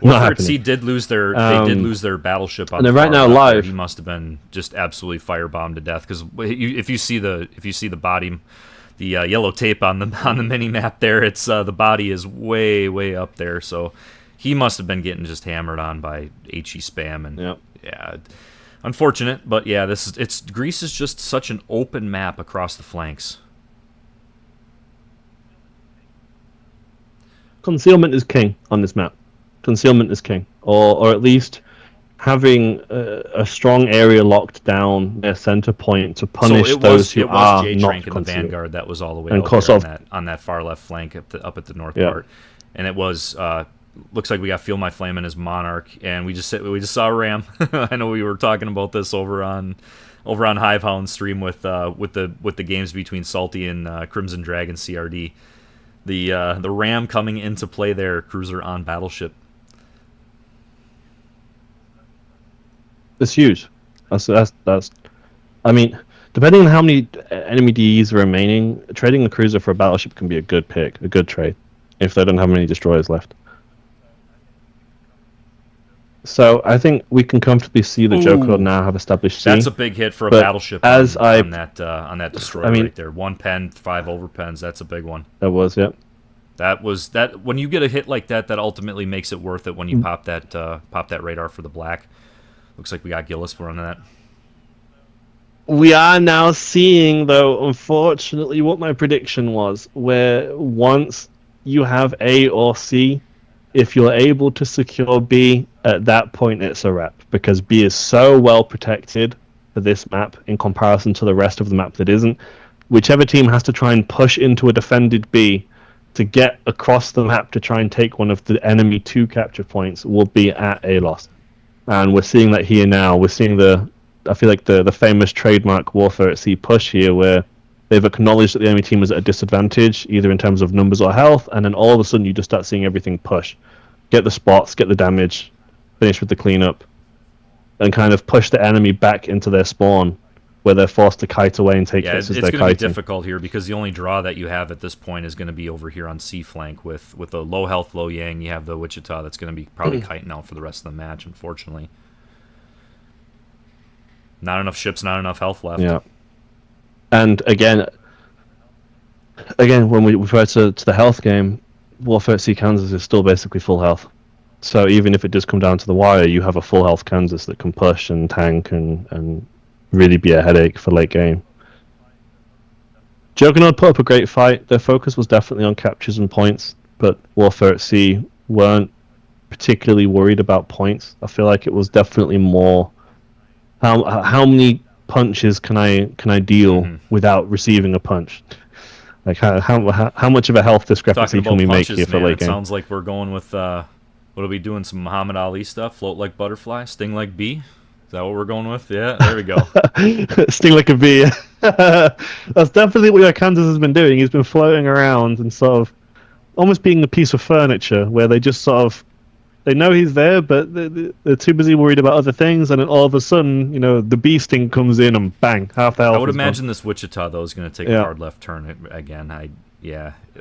Warfare at Sea did lose their battleship on and right now live. He must have been just absolutely firebombed to death because if you see the yellow tape on the mini map there. It's the body is way up there, so he must have been getting just hammered on by HE spam, and yeah, unfortunate. But yeah, Greece is just such an open map across the flanks. Concealment is king on this map. Concealment is king, or at least having a strong area locked down their center point to punish those who are not J-Trank in the vanguard that was all the way and out there on that far left flank up at the north part, and it was looks like we got Feel My Flame in his Monarch, and we just saw a ram. I know we were talking about this over on Hivehound stream with the games between Salty and Crimson Dragon CRD. The ram coming into play there, cruiser on battleship. It's huge. That's. I mean, depending on how many enemy DEs are remaining, trading a cruiser for a battleship can be a good pick, a good trade, if they don't have many destroyers left. So I think we can comfortably see the Joker now have established C. That's a big hit for a battleship on that destroyer right there. 1 pen, 5 overpens. That's a big one. That was, yeah. That was that. When you get a hit like that, that ultimately makes it worth it. When you pop that radar for the black. Looks like we got Gillis for on that. We are now seeing, though, unfortunately, what my prediction was, where once you have A or C, if you're able to secure B, at that point it's a wrap, because B is so well protected for this map in comparison to the rest of the map that isn't. Whichever team has to try and push into a defended B to get across the map to try and take one of the enemy 2 capture points will be at a loss. And we're seeing that here now. We're seeing I feel like the famous trademark Warfare at Sea push here, where they've acknowledged that the enemy team is at a disadvantage, either in terms of numbers or health, and then all of a sudden you just start seeing everything push. Get the spots, get the damage, finish with the cleanup, and kind of push the enemy back into their spawn, where they're forced to kite away and take hits as they're kiting. It's going to be difficult here, because the only draw that you have at this point is going to be over here on C flank with a low health, low Yang. You have the Wichita that's going to be probably kiting out for the rest of the match, unfortunately. Not enough ships, not enough health left. Yeah. And again, when we refer to the health game, Warfare at Sea Kansas is still basically full health. So even if it does come down to the wire, you have a full health Kansas that can push and tank and really be a headache for late game. Juggernaut put up a great fight. Their focus was definitely on captures and points, but Warfare at Sea weren't particularly worried about points. I feel like it was definitely more how many punches can I deal without receiving a punch? Like how much of a health discrepancy can we make here for late game? It sounds like we're going with what are we doing? Some Muhammad Ali stuff. Float like butterfly, sting like bee. Is that what we're going with? Yeah, there we go. Sting like a bee. That's definitely what Kansas has been doing. He's been floating around and sort of almost being a piece of furniture, where they just sort of they know he's there, but they're too busy worried about other things, and then all of a sudden, the bee sting comes in and bang, half the health. I would imagine gone. This Wichita though is going to take a hard left turn again.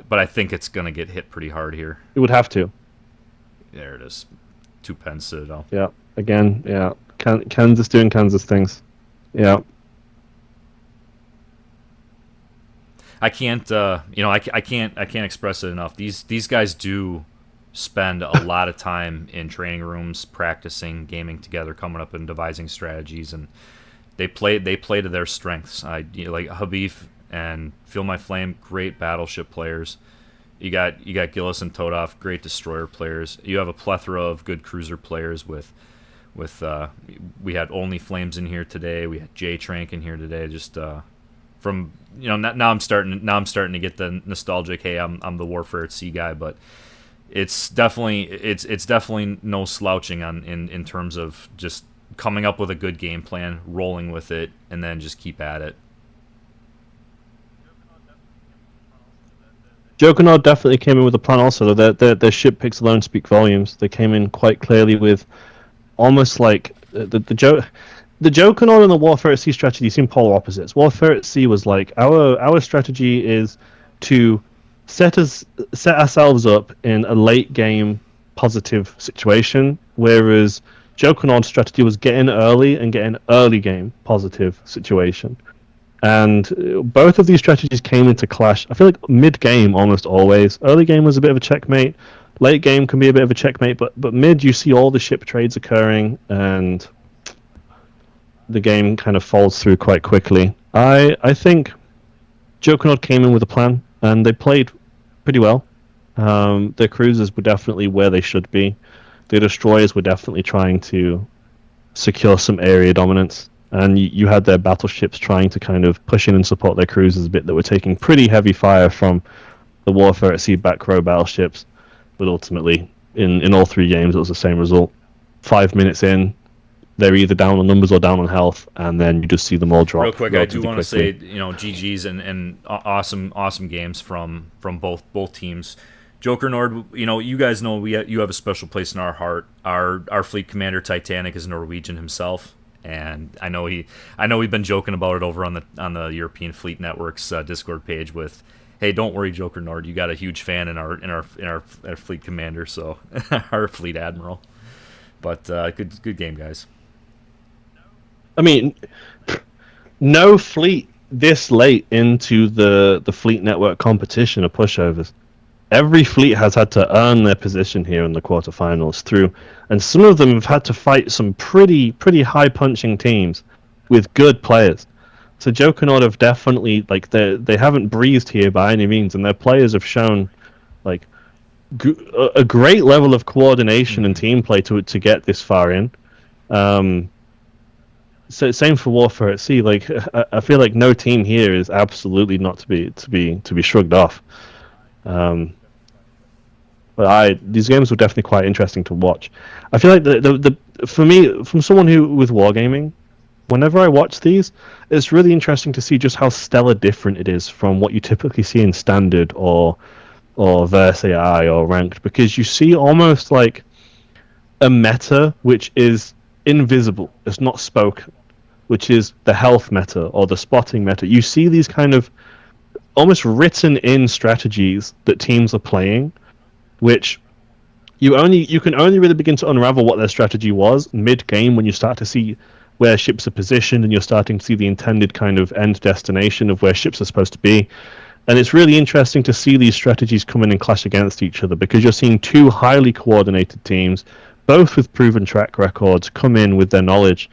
But I think it's going to get hit pretty hard here. It would have to. There it is, 2 pen Citadel. Yeah, again, yeah. Kansas doing Kansas things. Yeah. I can't, I can't express it enough. These guys do spend a lot of time in training rooms, practicing, gaming together, coming up and devising strategies, and they play to their strengths. Like Habib and Feel My Flame, great battleship players. You got Gillis and Todov, great destroyer players. You have a plethora of good cruiser players with we had Only Flames in here today. We had J-Trank in here today. Just from now I'm starting to get the nostalgic. Hey, I'm the Warfare at Sea guy, but it's definitely no slouching in terms of just coming up with a good game plan, rolling with it, and then just keep at it. Juggernaut definitely came in with a plan also. Their ship picks alone speak volumes. They came in quite clearly with almost like the Juggernaut and the Warfare at Sea strategy seem polar opposites. Warfare at Sea was like, our strategy is to set ourselves up in a late game positive situation, whereas Juggernaut's strategy was get in early and get an early game positive situation. And both of these strategies came into clash. I feel like mid-game almost always. Early game was a bit of a checkmate. Late game can be a bit of a checkmate, but mid you see all the ship trades occurring, and the game kind of falls through quite quickly. I think Jokernaut came in with a plan, and they played pretty well. Their cruisers were definitely where they should be. Their destroyers were definitely trying to secure some area dominance, and you had their battleships trying to kind of push in and support their cruisers a bit that were taking pretty heavy fire from the Warfare at Sea back row battleships. But ultimately, in all 3 games, it was the same result. 5 minutes in, they're either down on numbers or down on health, and then you just see them all drop. Real quick, I do want to say, GG's and awesome games from both teams. Joker Nord, you guys know you have a special place in our heart. Our fleet commander Titanic is Norwegian himself, and I know we've been joking about it over on the European Fleet Network's Discord page with, hey, don't worry, Joker Nord, you got a huge fan in our fleet commander, so our fleet admiral. But good game, guys. I mean, no fleet this late into the Fleet Network competition are pushovers. Every fleet has had to earn their position here in the quarterfinals through, and some of them have had to fight some pretty high punching teams with good players. So Jokernaut have definitely, like, they haven't breezed here by any means, and their players have shown like a great level of coordination and team play to get this far in. So same for Warfare at Sea. Like, I feel like no team here is absolutely not to be shrugged off. But these games were definitely quite interesting to watch. I feel like the for me, from someone who with wargaming, whenever I watch these, it's really interesting to see just how stellar different it is from what you typically see in standard or Verse AI or ranked, because you see almost like a meta which is invisible, it's not spoken, which is the health meta or the spotting meta. You see these kind of almost written in strategies that teams are playing, which you can only really begin to unravel what their strategy was mid-game, when you start to see where ships are positioned and you're starting to see the intended kind of end destination of where ships are supposed to be. And it's really interesting to see these strategies come in and clash against each other, because you're seeing 2 highly coordinated teams, both with proven track records, come in with their knowledge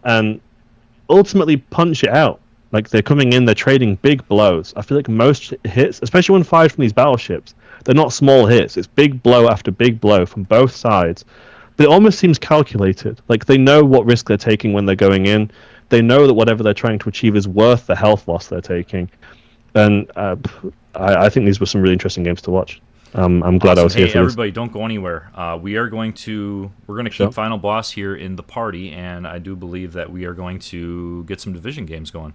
and ultimately punch it out. Like, they're coming in, they're trading big blows. I feel like most hits, especially when fired from these battleships, they're not small hits. It's big blow after big blow from both sides. But it almost seems calculated. Like, they know what risk they're taking when they're going in. They know that whatever they're trying to achieve is worth the health loss they're taking. And I think these were some really interesting games to watch. I'm glad I was here for this. Everybody, don't go anywhere. We're going to keep Final Boss here in the party, and I do believe that we are going to get some division games going.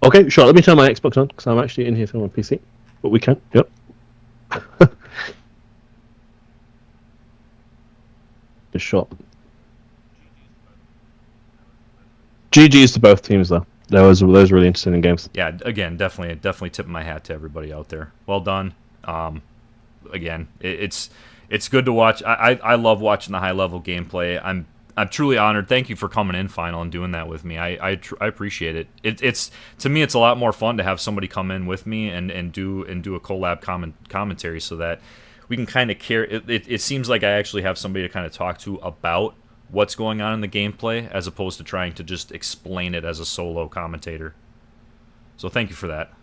Okay, sure. Let me turn my Xbox on, because I'm actually in here from my PC. But we can. Yep. Just shot. GG's to both teams, though. Those were really interesting games. Yeah, again, definitely tipping my hat to everybody out there. Well done. Again, it's good to watch. I love watching the high level gameplay. I'm truly honored. Thank you for coming in, Final, and doing that with me. I appreciate it. It's to me, it's a lot more fun to have somebody come in with me and do a collab commentary, so that we can kind of care. It seems like I actually have somebody to kind of talk to about what's going on in the gameplay, as opposed to trying to just explain it as a solo commentator. So thank you for that.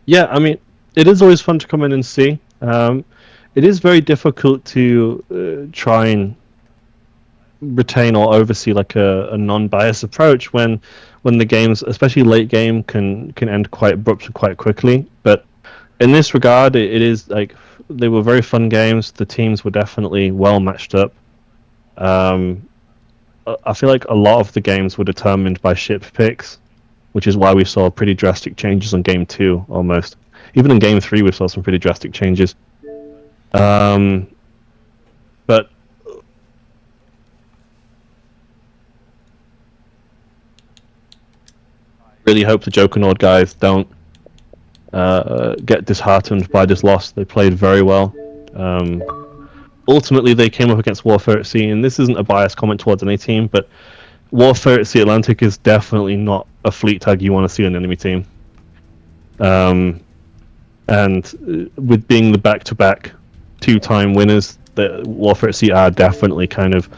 Yeah, I mean, it is always fun to come in and see. It is very difficult to try and retain or oversee like a non-biased approach when the games, especially late game, can end quite abruptly, quite quickly. But in this regard, it is like, they were very fun games. The teams were definitely well matched up. I feel like a lot of the games were determined by ship picks, which is why we saw pretty drastic changes on game 2 almost. Even in game 3 we saw some pretty drastic changes. But really hope the Jokernaut guys don't get disheartened by this loss. They played very well. ultimately they came up against Warfare at Sea, and this isn't a biased comment towards any team, but Warfare at Sea Atlantic is definitely not a fleet tag you want to see on an enemy team. And with being the back-to-back two-time winners, the Warfare at Sea are definitely kind of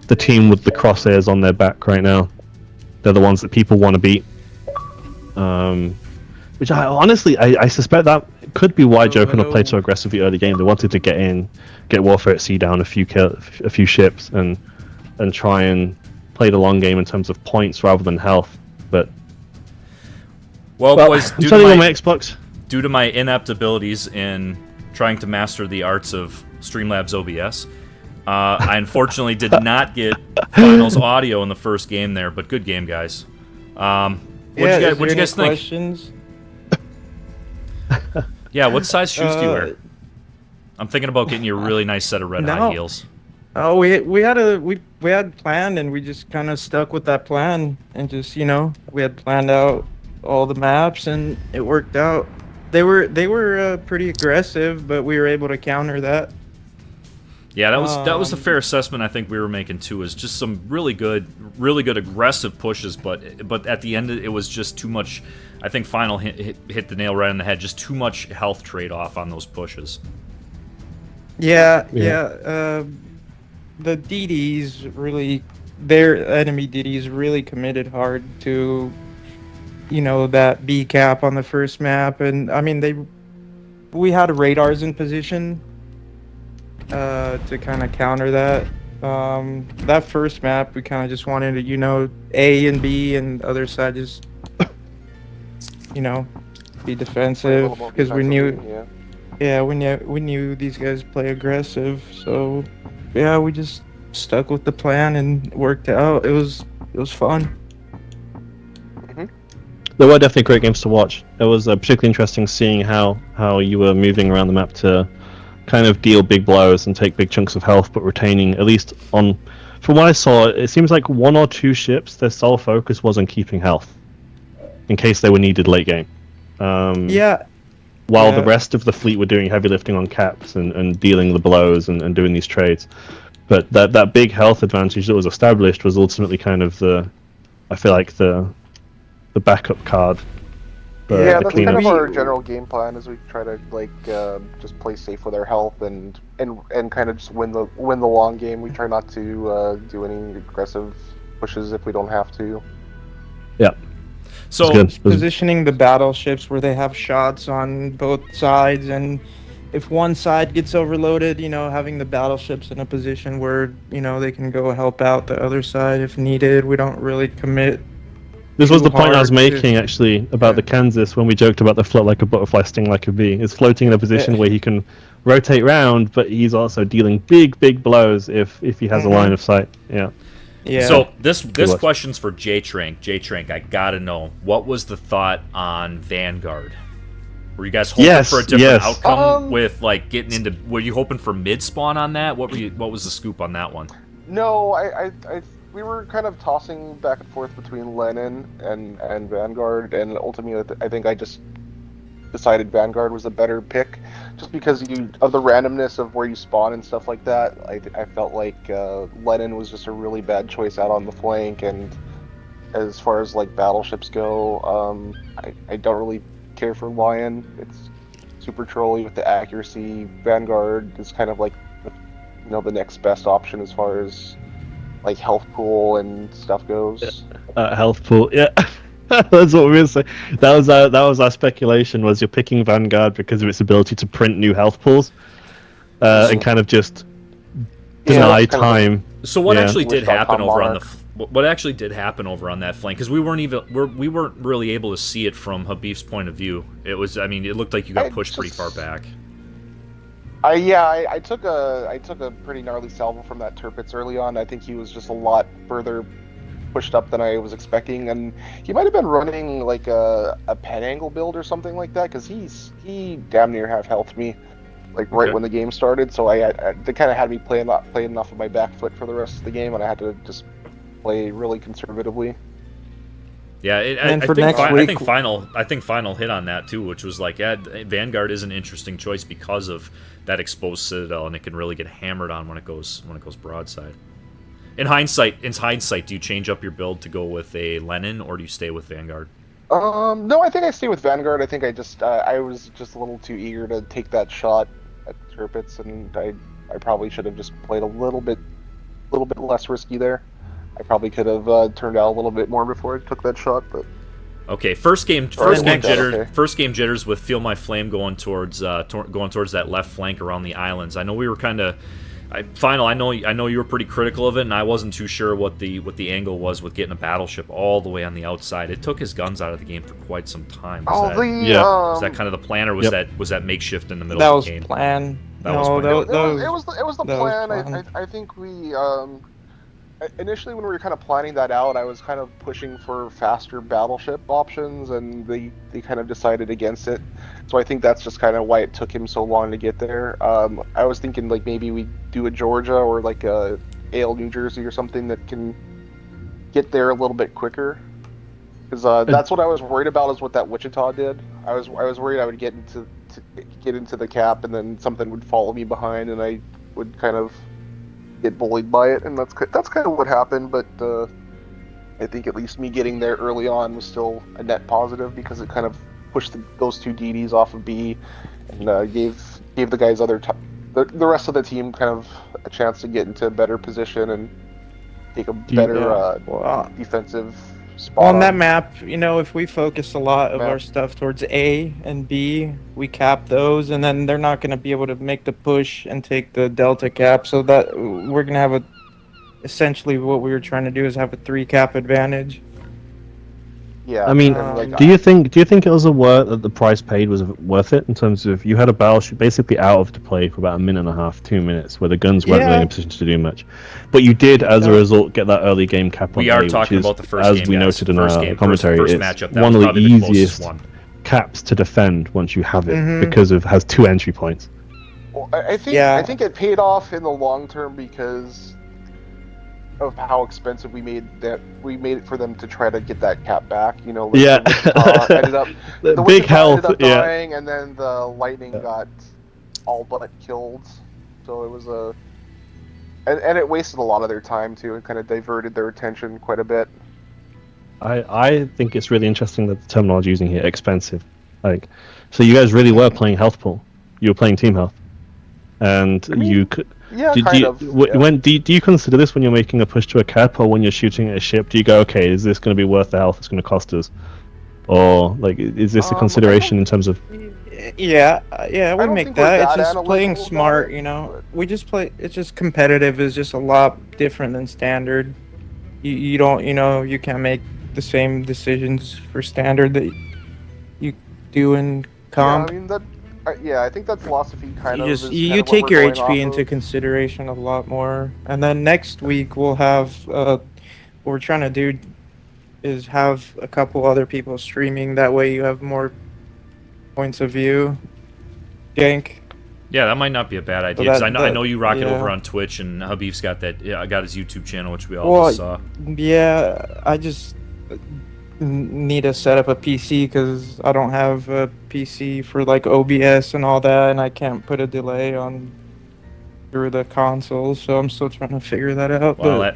the team with the crosshairs on their back right now. They're the ones that people want to beat. Which I honestly, I suspect that could be why Joe couldn't play so aggressively early game. They wanted to get Warfare at Sea down a few ships and try and play the long game in terms of points rather than health. But well boys, I'm turning on my Xbox. Due to my inept abilities in trying to master the arts of Streamlabs OBS, I unfortunately did not get finals audio in the first game there, but good game, guys. What'd you guys think? Questions? Yeah, what size shoes do you wear? I'm thinking about getting you a really nice set of red high heels. Oh, we had planned, and we just kind of stuck with that plan, and just we had planned out all the maps, and it worked out. They were pretty aggressive, but we were able to counter that. Yeah, that was a fair assessment. I think we were making too. Is just some really good aggressive pushes, but at the end it was just too much. I think Final hit the nail right on the head. Just too much health trade off on those pushes. Yeah. The DDs really, their enemy DDs really committed hard to, that B cap on the first map, and I mean we had radars in position to kind of counter that. That first map, we kind of just wanted to, A and B, and the other side just, be defensive, because we knew, we knew these guys play aggressive. So, yeah, we just stuck with the plan and worked out. It was fun. There were definitely great games to watch. It was particularly interesting seeing how you were moving around the map to kind of deal big blows and take big chunks of health, but retaining, at least from what I saw, it seems like one or two ships, their sole focus was on keeping health in case they were needed late game. While the rest of the fleet were doing heavy lifting on caps and dealing the blows and doing these trades. But that big health advantage that was established was ultimately kind of the backup card. That's kind of our general game plan, is we try to just play safe with our health and kind of just win the long game. We try not to do any aggressive pushes if we don't have to. Yeah. So positioning the battleships where they have shots on both sides, and if one side gets overloaded, having the battleships in a position where they can go help out the other side if needed. We don't really commit. This was the point I was making, actually, about the Kansas, when we joked about the float like a butterfly, sting like a bee. It's floating in a position where he can rotate round, but he's also dealing big blows if he has a line of sight. Yeah. So this question's for J-Trank. J-Trank, I gotta know, what was the thought on Vanguard? Were you guys hoping for a different outcome with getting into? Were you hoping for mid spawn on that? What was the scoop on that one? No, we were kind of tossing back and forth between Lenin and Vanguard, and ultimately I think I just decided Vanguard was a better pick, just because of the randomness of where you spawn and stuff like that. I felt like Lenin was just a really bad choice out on the flank, and as far as battleships go, I don't really care for Lion. It's super trolly with the accuracy. Vanguard is kind of the next best option as far as health pool and stuff goes. Health pool, yeah. That's what we were going to say. That was our speculation, was you're picking Vanguard because of its ability to print new health pools and kind of just deny time. So what actually did happen over on what actually did happen over on that flank? Because we weren't really able to see it from Habib's point of view. It looked like you got pushed pretty far back. I took a pretty gnarly salvo from that Tirpitz early on. I think he was just a lot further pushed up than I was expecting, and he might have been running a pen angle build or something like that, because he damn near half healthed me right when the game started. So they kind of had me playing off of my back foot for the rest of the game, and I had to just play really conservatively. Yeah, And I for think next I week- think final hit on that too, which was like, yeah, Vanguard is an interesting choice because of that exposed citadel, and it can really get hammered on when it goes broadside. In hindsight, do you change up your build to go with a Lenin, or do you stay with Vanguard? No, I think I stay with Vanguard. I think I was just a little too eager to take that shot at Tirpitz, and I probably should have just played a little bit less risky there. I probably could have turned out a little bit more before I took that shot, but Okay, first game next- jitters. okay. First game jitters with Feel My Flame going towards that left flank around the islands. I know we were kind of. Final, I know you were pretty critical of it, and I wasn't too sure what the angle was with getting a battleship all the way on the outside. It took his guns out of the game for quite some time. Was that kind of the plan, or was that makeshift in the middle That of was the game? plan. That was No, plan. that it was the that was plan. plan. I think we initially, when we were kind of planning that out, I was kind of pushing for faster battleship options, and they kind of decided against it. So I think that's just kind of why it took him so long to get there. I was thinking like maybe we do a Georgia or like a Ale, New Jersey or something that can get there a little bit quicker. Because that's what I was worried about, is what that Wichita did. I was worried I would get into the cap, and then something would follow me behind, and I would kind of get bullied by it, and that's kind of what happened. But I think at least me getting there early on was still a net positive, because it kind of pushed those two DDs off of B, and gave the guys the rest of the team kind of a chance to get into a better position and take a better defensive spot. On that map, if we focus a lot of our stuff towards A and B, we cap those, and then they're not going to be able to make the push and take the Delta cap. So that we're going to have essentially what we were trying to do is have a 3 cap advantage. Yeah. I mean, do you think it was that the price paid was worth it, in terms of you had a battleship basically out of play for about a minute and a half, 2 minutes, where the guns weren't really in a position to do much, but you did as a result get that early game cap on We are A, talking which is, about the first as game, we guys. noted in First our game, commentary, first it's matchup. That one was of the probably closest easiest one. caps to defend once you have it, Mhm. because it has 2 entry points. Well, I think it paid off in the long term because of how expensive we made it for them to try to get that cap back. Like Yeah. the Big Wichita health, ended up yeah. dying, and then the Lightning got all but killed. So it was and it wasted a lot of their time too. It kind of diverted their attention quite a bit. I think it's really interesting that the terminology using here, expensive. So you guys really were playing health pool. You were playing team health, and you could. Yeah, do you consider this when you're making a push to a cap, or when you're shooting at a ship? Do you go, okay, is this going to be worth the health it's going to cost us, or is this a consideration in terms of? Yeah, we don't make think we're that. It's that just playing analytical smart, about it, We just play. It's just competitive is just a lot different than standard. You don't, you can't make the same decisions for standard that you do in comp. I think that philosophy kind of. You take your HP into consideration a lot more, and then next week we'll have what we're trying to do is have a couple other people streaming. That way you have more points of view. Jank. Yeah, that might not be a bad idea. So 'Cause I know you rock it over on Twitch, and Habib's got that. Yeah, I got his YouTube channel, which we all just saw. Yeah, I just need to set up a PC because I don't have a PC for like OBS and all that, and I can't put a delay on through the console, so I'm still trying to figure that out. Well,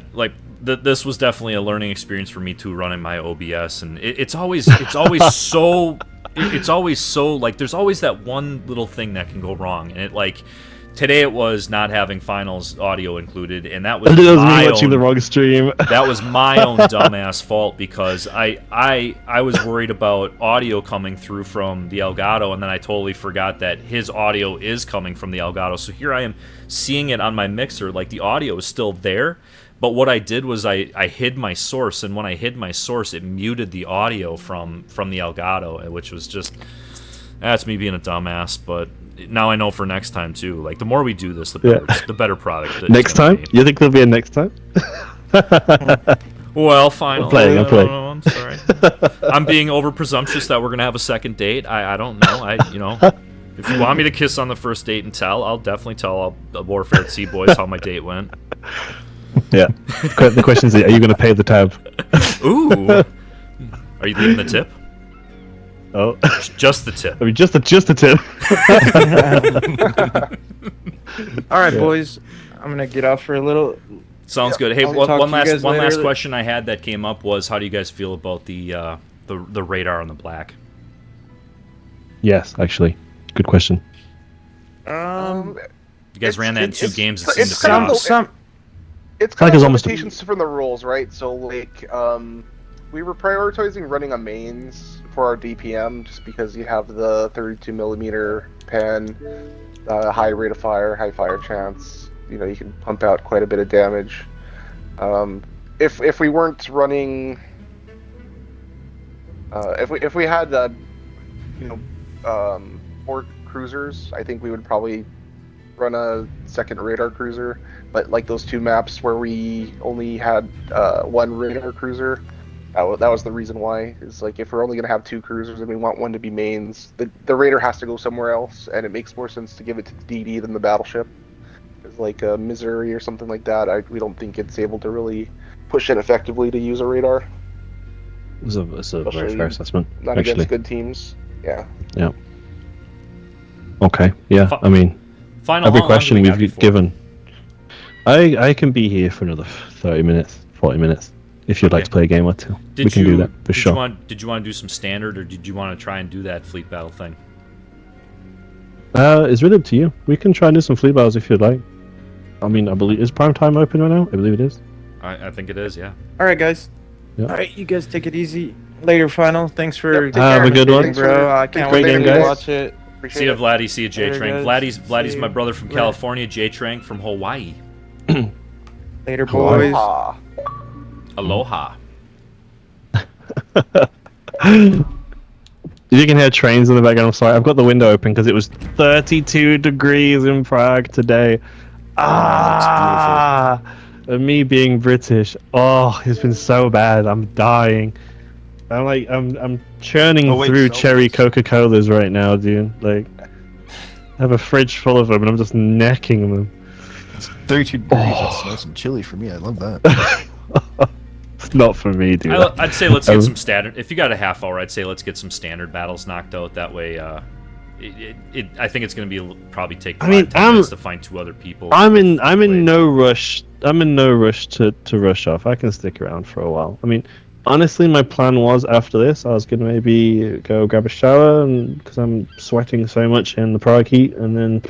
this was definitely a learning experience for me too, running my OBS, and it's always so. It's always so, like, there's always that one little thing that can go wrong, and today it was not having finals audio included, and that was watching the wrong stream. That was my own dumbass fault, because I was worried about audio coming through from the Elgato, and then I totally forgot that his audio is coming from the Elgato. So here I am seeing it on my mixer, like the audio is still there. But what I did was I hid my source, and when I hid my source, it muted the audio from the Elgato, which was just, that's me being a dumbass. But now I know for next time too. Like, the more we do this, the better product. Next time? Be. You think there'll be a next time? Well, fine. I'm playing. I'm sorry. I'm being over presumptuous that we're gonna have a second date. I don't know. If you want me to kiss on the first date and tell, I'll definitely tell all the Warfare at Sea boys how my date went. Yeah. The question is, are you going to pay the tab? Ooh. Are you leaving the tip? Oh, Just the tip. I mean, just a tip. All right, Yeah. boys. I'm gonna get off for a little. Sounds good. Hey, I'll one talk to you last guys later. question I had that came up was, how do you guys feel about the radar on the black? Yes, actually, good question. You guys ran that in 2 games. It it's seemed to pay kind of off. some. It's like kind it's of almost limitations from the rules, right? So like, we were prioritizing running a mains for our DPM just because you have the 32 millimeter pen, high rate of fire, high fire chance. You know, you can pump out quite a bit of damage. If we weren't running, if we had more cruisers, I think we would probably run a second radar cruiser. But like those 2 maps where we only had 1 radar cruiser, that was the reason why. Is like, if we're only gonna have 2 cruisers and we want one to be mains, the radar has to go somewhere else, and it makes more sense to give it to the DD than the battleship. It's like Missouri or something like that. We don't think it's able to really push it effectively to use a radar. It's a very Especially fair assessment, Not actually. against good teams. Yeah. Yeah. Okay. Yeah. I mean, Final. every how long do question we got we've before? given. I can be here for another 30 minutes, 40 minutes. If you'd like Okay. to play a game or 2, Did we can you do that for did sure. Did you want to do some standard, or did you want to try and do that fleet battle thing? It's really up to you. We can try and do some fleet battles if you'd like. I mean, I believe, is prime time open right now? I believe it is. I think it is. Yeah. All right, guys. Yeah. All right, you guys take it easy. Later, final. Thanks for Yep, take Have care. a good one. Thanks bro. for- I thanks can't for wait Great to game, guys. watch it. Appreciate See you, it. Vladdy. See you, J Later, Trank. guys. Vladdy's See my you. brother from Later. California. J Trank from Hawaii. Later, Hawaii. boys. Ah. Aloha. If you can hear trains in the background, I'm sorry. I've got the window open because it was 32 degrees in Prague today. And me being British, it's been so bad. I'm dying. I'm churning Oh, wait, through Celsius. cherry Coca-Colas right now, dude. Like, I have a fridge full of them and I'm just necking them. It's 32 degrees. That's nice and chilly for me. I love that. It's not for me, dude. I'd say let's get some standard. If you got a half hour, I'd say let's get some standard battles knocked out. That way, I think it's going to be probably take 10 minutes to find 2 other people. I'm in no rush. I'm in no rush to rush off. I can stick around for a while. I mean, honestly, my plan was after this, I was gonna maybe go grab a shower, and because I'm sweating so much in the Prague heat, and then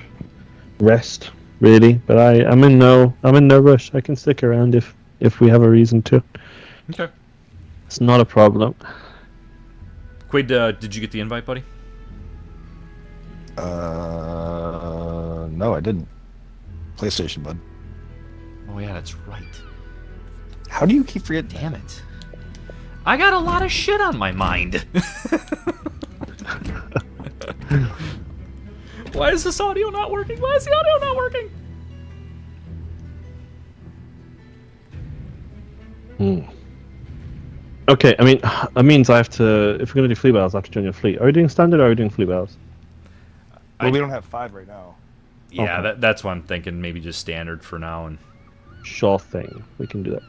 rest really. But I'm in no rush. I can stick around if we have a reason to. Okay. It's not a problem. Quaid, did you get the invite, buddy? No, I didn't. PlayStation, bud. Oh yeah, that's right. How do you keep forgetting? Damn it. I got a lot of shit on my mind. Why is this audio not working? Why is the audio not working? Okay, I mean, that means I have to. If we're gonna do fleet battles, I have to join your fleet. Are we doing standard or are we doing fleet battles? Well, we don't have 5 right now. Yeah, Okay. that's why I'm thinking maybe just standard for now. And Sure thing. We can do that.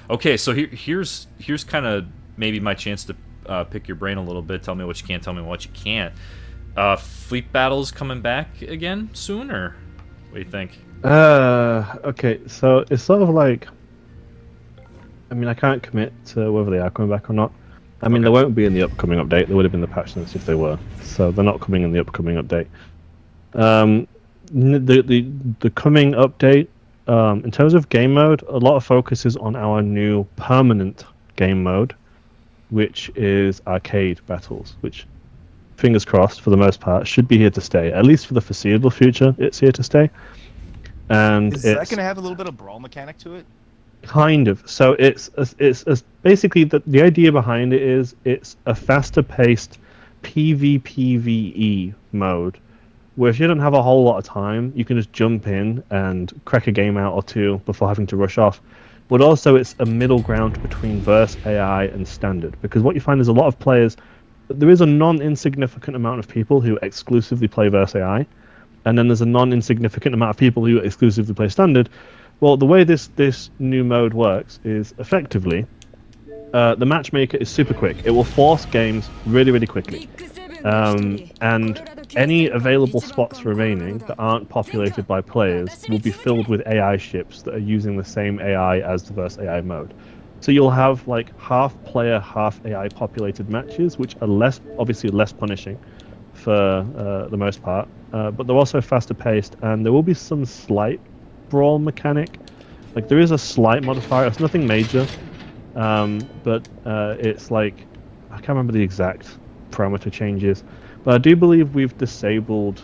okay, so here's kind of maybe my chance to pick your brain a little bit. Tell me what you can, tell me what you can't. Fleet battles coming back again soon, or what do you think? Okay, so it's sort of like, I mean, I can't commit to whether they are coming back or not. I mean, Okay. they won't be in the upcoming update. They would have been the patch notes if they were. So they're not coming in the upcoming update. The coming update, in terms of game mode, a lot of focus is on our new permanent game mode, which is arcade battles, which, fingers crossed, for the most part, should be here to stay. At least for the foreseeable future, it's here to stay. And Is that it's going to have a little bit of brawl mechanic to it? kind of. So it's basically the idea behind it is it's a faster paced PvPvE mode, where if you don't have a whole lot of time, you can just jump in and crack a game out or 2 before having to rush off. But also it's a middle ground between verse AI and standard, because what you find is a lot of players, there is a non-insignificant amount of people who exclusively play verse AI, and then there's a non-insignificant amount of people who exclusively play standard. Well, the way this new mode works is effectively the matchmaker is super quick. It will force games really, really quickly. And any available spots remaining that aren't populated by players will be filled with AI ships that are using the same AI as the versus AI mode. So you'll have like half player, half AI populated matches, which are obviously less punishing for the most part, but they're also faster paced, and there will be some slight brawl mechanic. Like there is a slight modifier. It's nothing major, but it's like I can't remember the exact parameter changes, but I do believe we've disabled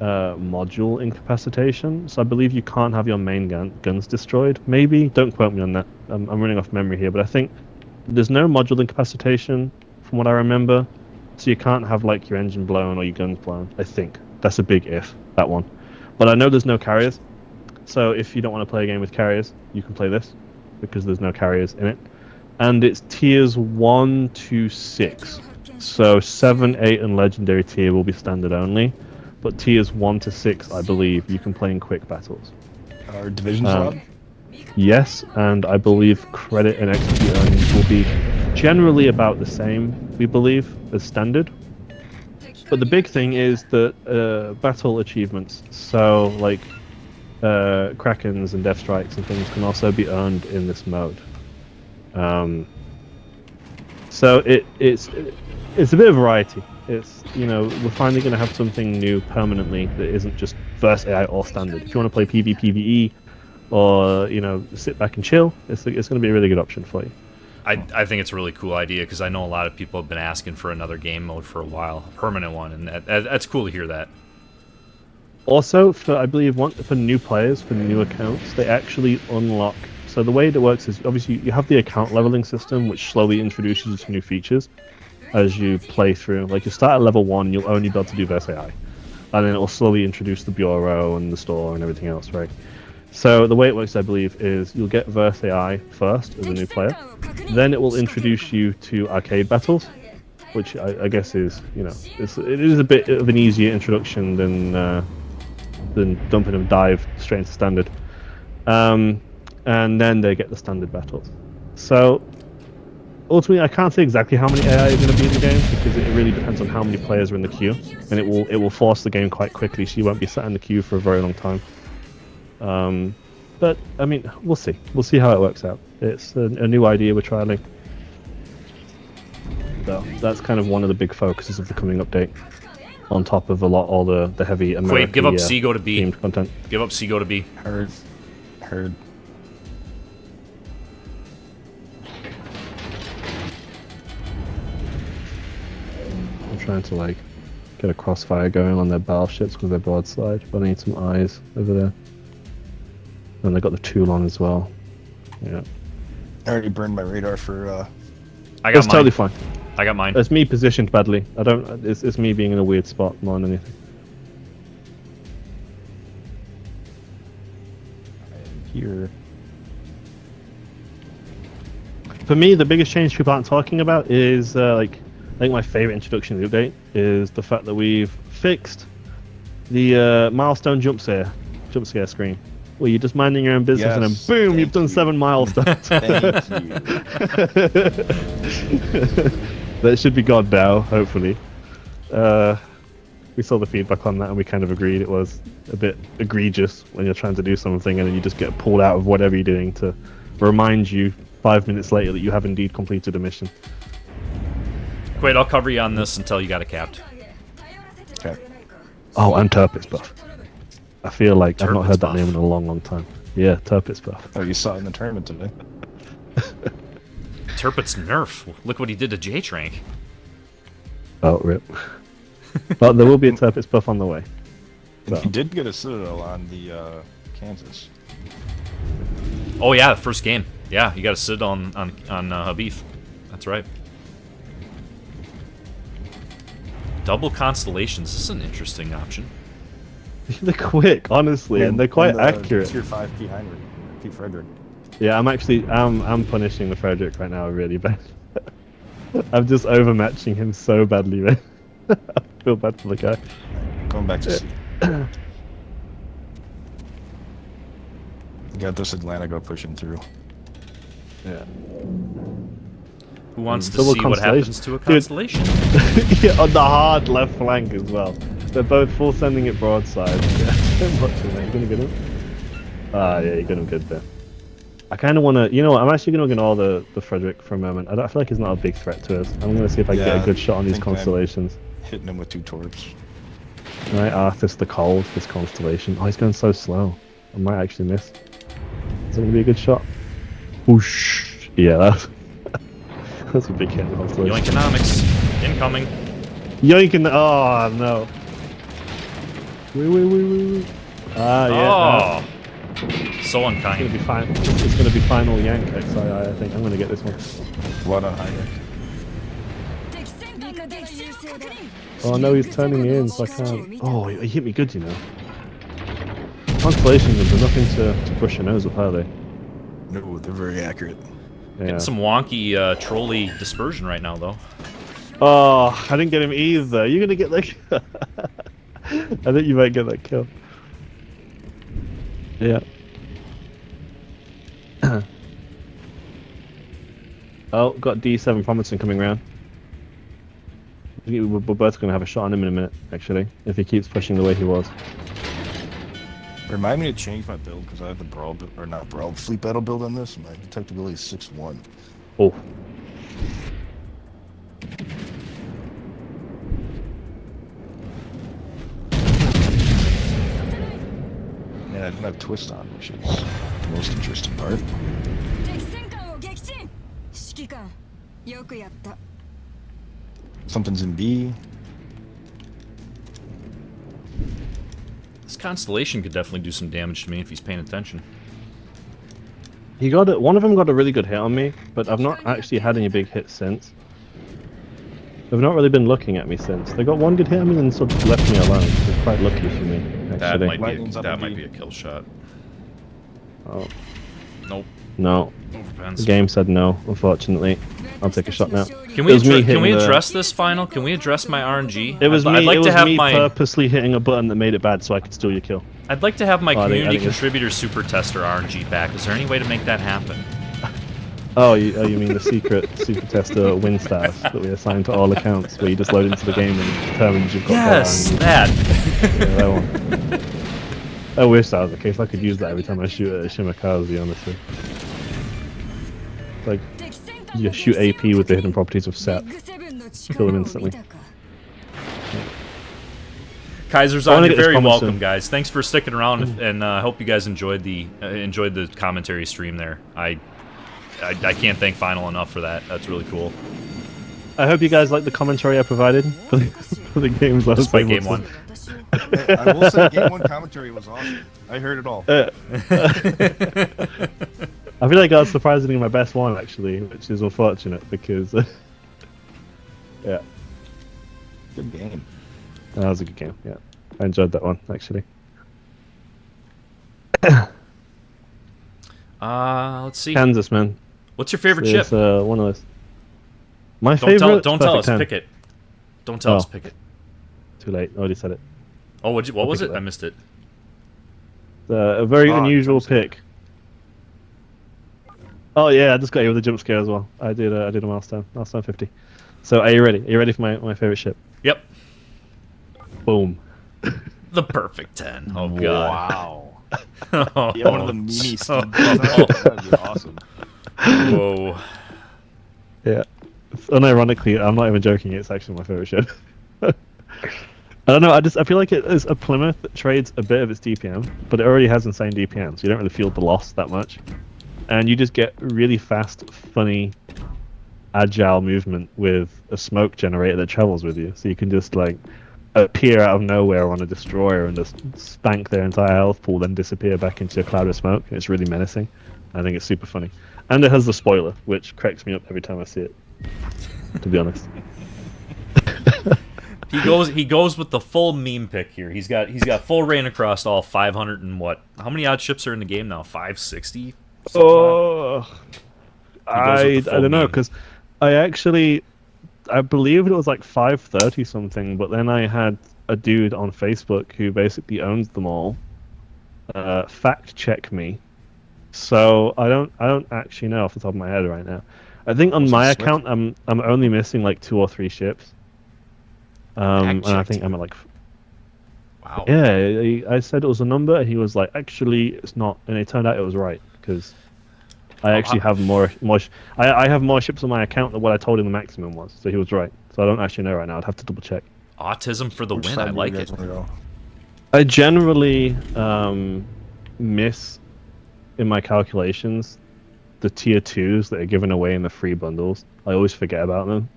module incapacitation, so I believe you can't have your main guns destroyed. Maybe, don't quote me on that. I'm running off memory here, but I think there's no module incapacitation from what I remember, so you can't have like your engine blown or your guns blown. I think that's a big if, that one. But I know there's no carriers, so if you don't want to play a game with carriers, you can play this because there's no carriers in it, and it's tiers 1 to 6. So 7, 8, and legendary tier will be standard only, but tiers 1 to 6, I believe, you can play in quick battles. Our divisions allowed? Yes, and I believe credit and XP earnings will be generally about the same, we believe, as standard. But the big thing is that battle achievements, so like Krakens and Death Strikes and things, can also be earned in this mode. So it's a bit of variety. It's, you know, we're finally going to have something new permanently that isn't just versus AI or standard. If you want to play PvPvE or, you know, sit back and chill, it's going to be a really good option for you. I think it's a really cool idea because I know a lot of people have been asking for another game mode for a while, a permanent one, and that's cool to hear that. Also, I believe for new players, for new accounts, they actually unlock. So the way it works is, obviously, you have the account leveling system, which slowly introduces you to new features as you play through. Like, you start at level 1, you'll only be able to do versus AI. And then it will slowly introduce the bureau and the store and everything else, right? So the way it works, I believe, is you'll get versus AI first as a new player. Then it will introduce you to arcade battles, which I guess is, you know, it is a bit of an easier introduction than dumping them dive straight into standard. And then they get the standard battles. So ultimately, I can't say exactly how many AI are going to be in the game because it really depends on how many players are in the queue, and it will force the game quite quickly, so you won't be sat in the queue for a very long time. But I mean, we'll see. We'll see how it works out. It's a new idea we're trialing. So that's kind of one of the big focuses of the coming update. On top of all the heavy American Wait, give up C, go to B. themed content. Give up C, go to B. Heard. I'm trying to like get a crossfire going on their battleships with their broadside, but I need some eyes over there. And they got the Toulon as well. Yeah. I already burned my radar for. I got That's mine. totally fine. I got mine. It's me positioned badly. I don't. It's me being in a weird spot more than anything. Here. For me, the biggest change people aren't talking about is I think my favorite introduction to the update is the fact that we've fixed the milestone jump scare screen, where you're just minding your own business and then boom, you've done 7 milestones. Thank you. That should be gone now, hopefully. We saw the feedback on that and we kind of agreed it was a bit egregious when you're trying to do something and then you just get pulled out of whatever you're doing to remind you 5 minutes later that you have indeed completed a mission. Wait, I'll cover you on this until you got it capped. Okay. Oh, and Turpitz buff. I feel like I've not Turpitz heard that buff. name in a long, long time. Yeah, Turpitz buff. Oh, you saw it in the tournament today. Turpitz nerf. Look what he did to J-Trank. Oh, rip. But there will be a Turpitz buff on the way. And So. he did get a Citadel on the Kansas. Oh yeah, first game. Yeah, you got to sit on Habif. That's right. Double constellations. This is an interesting option. They're quick, honestly, and they're quite accurate. Tier 5 P. Heinrich, P. Frederick. Yeah, I'm punishing the Frederick right now really bad. I'm just overmatching him so badly, man. I feel bad for the guy. Going back to C. Got this Atlanta go pushing through. Yeah. Who wants to Double see what happens to a Dude. constellation? Yeah, on the hard left flank as well. They're both full sending it broadside. Yeah, watch him, mate. You gonna get him? Ah, yeah, you got him good there. I kind of want to, you know what, I'm actually going to ignore the Frederick for a moment. I feel like he's not a big threat to us. I'm going to see if I can get a good shot on these constellations. Hitting him with 2 torps. Right, Arthas the Cold, this constellation. Oh, he's going so slow. I might actually miss. Is it going to be a good shot? Whoosh. Yeah, that's a big hit constellation. Jankenomics incoming. Yoinking! Oh, no. Wait. Ah, yeah. Oh. So unkind. It's gonna be fine. It's gonna be final Yank XII, I think. I'm gonna get this one. What on high deck. Oh no, he's turning in, so I can't. Oh, he hit me good, you know. Constellations are nothing to brush your nose with, are they? No, they're very accurate. Yeah. Getting some wonky trolley dispersion right now, though. Oh, I didn't get him either. You're gonna get like. I think you might get that kill. Yeah. Oh, got D7 Promising coming round. We're both going to have a shot on him in a minute, actually, if he keeps pushing the way he was. Remind me to change my build because I have the Brawl, or not Brawl, Fleet Battle build on this, and my detectability is 6-1. Oh. Yeah, I didn't have Twist on, which is the most interesting part. Something's in B. This constellation could definitely do some damage to me if he's paying attention. He got it. One of them got a really good hit on me, but I've not actually had any big hits since. They've not really been looking at me since. They got one good hit on me and sort of left me alone. It's quite lucky for me, actually. That might be a kill shot. Oh. Nope. No. Overpens. The game said no, unfortunately. I'll take a shot now. Can we Can we address this final? Can we address my RNG? It was me. I'd like it was to have me my purposely hitting a button that made it bad, so I could steal your kill. I'd like to have my I community think contributor super tester RNG back. Is there any way to make that happen? Oh, you mean the secret super tester win stars that we assign to all accounts, where you just load into the game and determines you've got Yes, RNG. that. Yeah, that one. I wish that was the case. I could use that every time I shoot at a Shimakaze, honestly. Like, you shoot AP with the hidden properties of Sep. Kill him instantly. Kaiser's I on, wanna you're get this very promise welcome, soon. guys. Thanks for sticking around, and I hope you guys enjoyed the commentary stream there. I can't thank Final enough for that. That's really cool. I hope you guys like the commentary I provided for the games last Despite time. game one. Hey, I will say, Game 1 commentary was awesome. I heard it all. I feel like I was surprisingly my best one, actually, which is unfortunate because, yeah, Good game. that was a good game. Yeah, I enjoyed that one actually. Let's see. Kansas, man. What's your favorite It's ship? one of those. My Don't favorite. tell us. Pick it. Don't tell us. Pick it. Too late. I already said it. Oh, what was pick it? it I missed it. A very Oh, unusual jump scare. pick. Oh yeah, I just got you with a jump scare as well. I did a milestone 50. So are you ready? Are you ready for my favorite ship? Yep. Boom. The perfect 10. Oh god. Wow. Oh, Yeah, one of the mini steeds. oh. That'd be awesome. Whoa. Yeah. Unironically, I'm not even joking. It's actually my favorite ship. I don't know. I feel like it's a Plymouth that trades a bit of its DPM, but it already has insane DPM, so you don't really feel the loss that much, and you just get really fast, funny, agile movement with a smoke generator that travels with you. So you can just like appear out of nowhere on a destroyer and just spank their entire health pool, then disappear back into a cloud of smoke. It's really menacing. I think it's super funny, and it has the spoiler, which cracks me up every time I see it. To be honest. He goes with the full meme pick here. He's got full rain across all 500 and what? How many odd ships are in the game now? 560? Oh, I don't know, meme. because I believe it was like 530 something, but then I had a dude on Facebook who basically owns them all fact check me. So I don't actually know off the top of my head right now. I think on Was it my Smith? account, I'm only missing like 2 or 3 ships. And I checked. think I'm at like Wow. yeah. I said it was a number, and he was like, actually, it's not, and it turned out it was right because I actually have I have more ships on my account than what I told him the maximum was. So he was right. So I don't actually know right now. I'd have to double check. Autism for the Which win. side I do you like guys it. wanna go? I generally miss in my calculations the tier 2s that are given away in the free bundles. I always forget about them.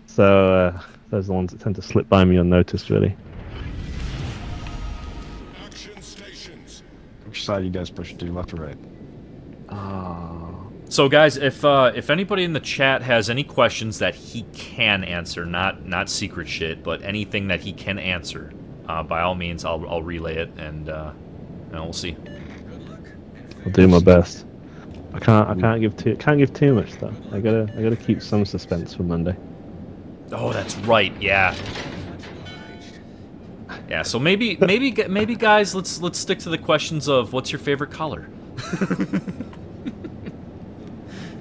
So those are the ones that tend to slip by me unnoticed, really. Which side you guys push to, left or right? So guys, if anybody in the chat has any questions that he can answer, not secret shit, but anything that he can answer, by all means, I'll relay it, and we'll see. I'll do my best. I can't give too much though. I gotta keep some suspense for Monday. Oh, that's right. Yeah. Yeah. So maybe guys, let's stick to the questions of what's your favorite color.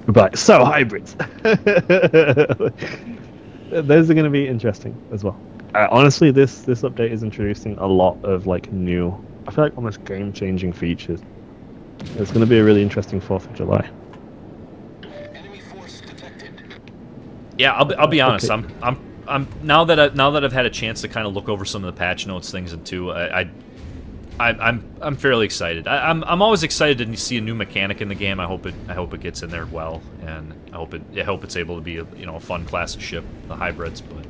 Right, so hybrids. Those are going to be interesting as well. Honestly, this update is introducing a lot of like new, I feel like almost game-changing features. It's going to be a really interesting 4th of July. Yeah, I'll be honest. Okay. I'm now that I've had a chance to kind of look over some of the patch notes things and too, I'm fairly excited. I'm always excited to see a new mechanic in the game. I hope it gets in there well, and I hope it's able to be a fun class of ship, the hybrids. But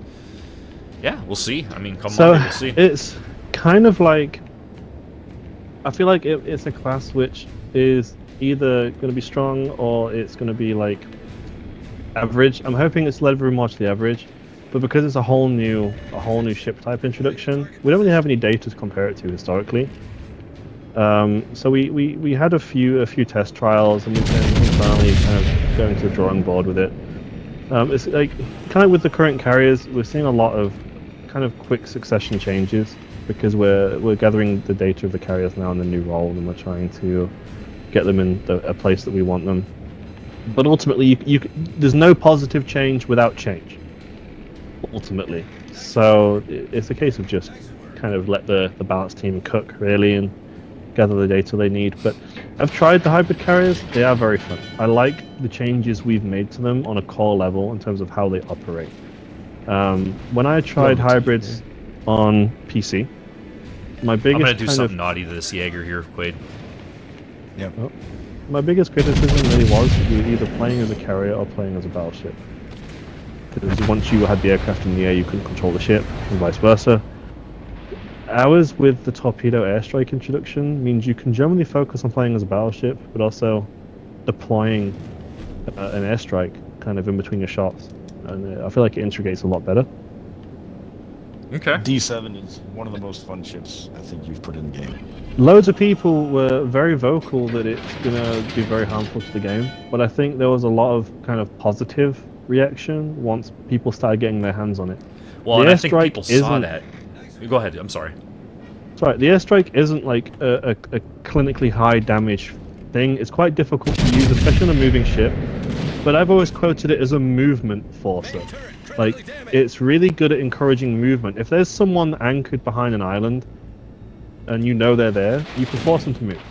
yeah, we'll see. I mean, come Monday, we'll see. It's kind of like, I feel like it's a class which is either going to be strong or it's going to be like average. I'm hoping it's led very much the average. But because it's a whole new ship type introduction, we don't really have any data to compare it to historically. So we had a few test trials, and we've been finally kind of going to the drawing board with it. It's like kind of with the current carriers, we're seeing a lot of kind of quick succession changes because we're gathering the data of the carriers now in the new role, and we're trying to get them in a place that we want them. But ultimately, there's no positive change without change. Ultimately, so it's a case of just kind of let the balance team cook really and gather the data they need. But I've tried the hybrid carriers; they are very fun. I like the changes we've made to them on a core level in terms of how they operate. When I tried hybrids on PC, my biggest I'm gonna do something naughty to this Jaeger here, Quaid. Yep. My biggest criticism really was you were either playing as a carrier or playing as a battleship. Because once you had the aircraft in the air, you couldn't control the ship, and vice versa. Ours, with the torpedo airstrike introduction, means you can generally focus on playing as a battleship, but also deploying an airstrike kind of in between your shots. And I feel like it integrates a lot better. Okay. D7 is one of the most fun ships I think you've put in the game. Loads of people were very vocal that it's going to be very harmful to the game, but I think there was a lot of kind of positive reaction once people started getting their hands on it. Well, and I think people saw that. Go ahead. I'm sorry. Sorry, the airstrike isn't like a clinically high damage thing. It's quite difficult to use, especially on a moving ship. But I've always quoted it as a movement forcer. Like, it's really good at encouraging movement. If there's someone anchored behind an island, and you know they're there, you can force them to move.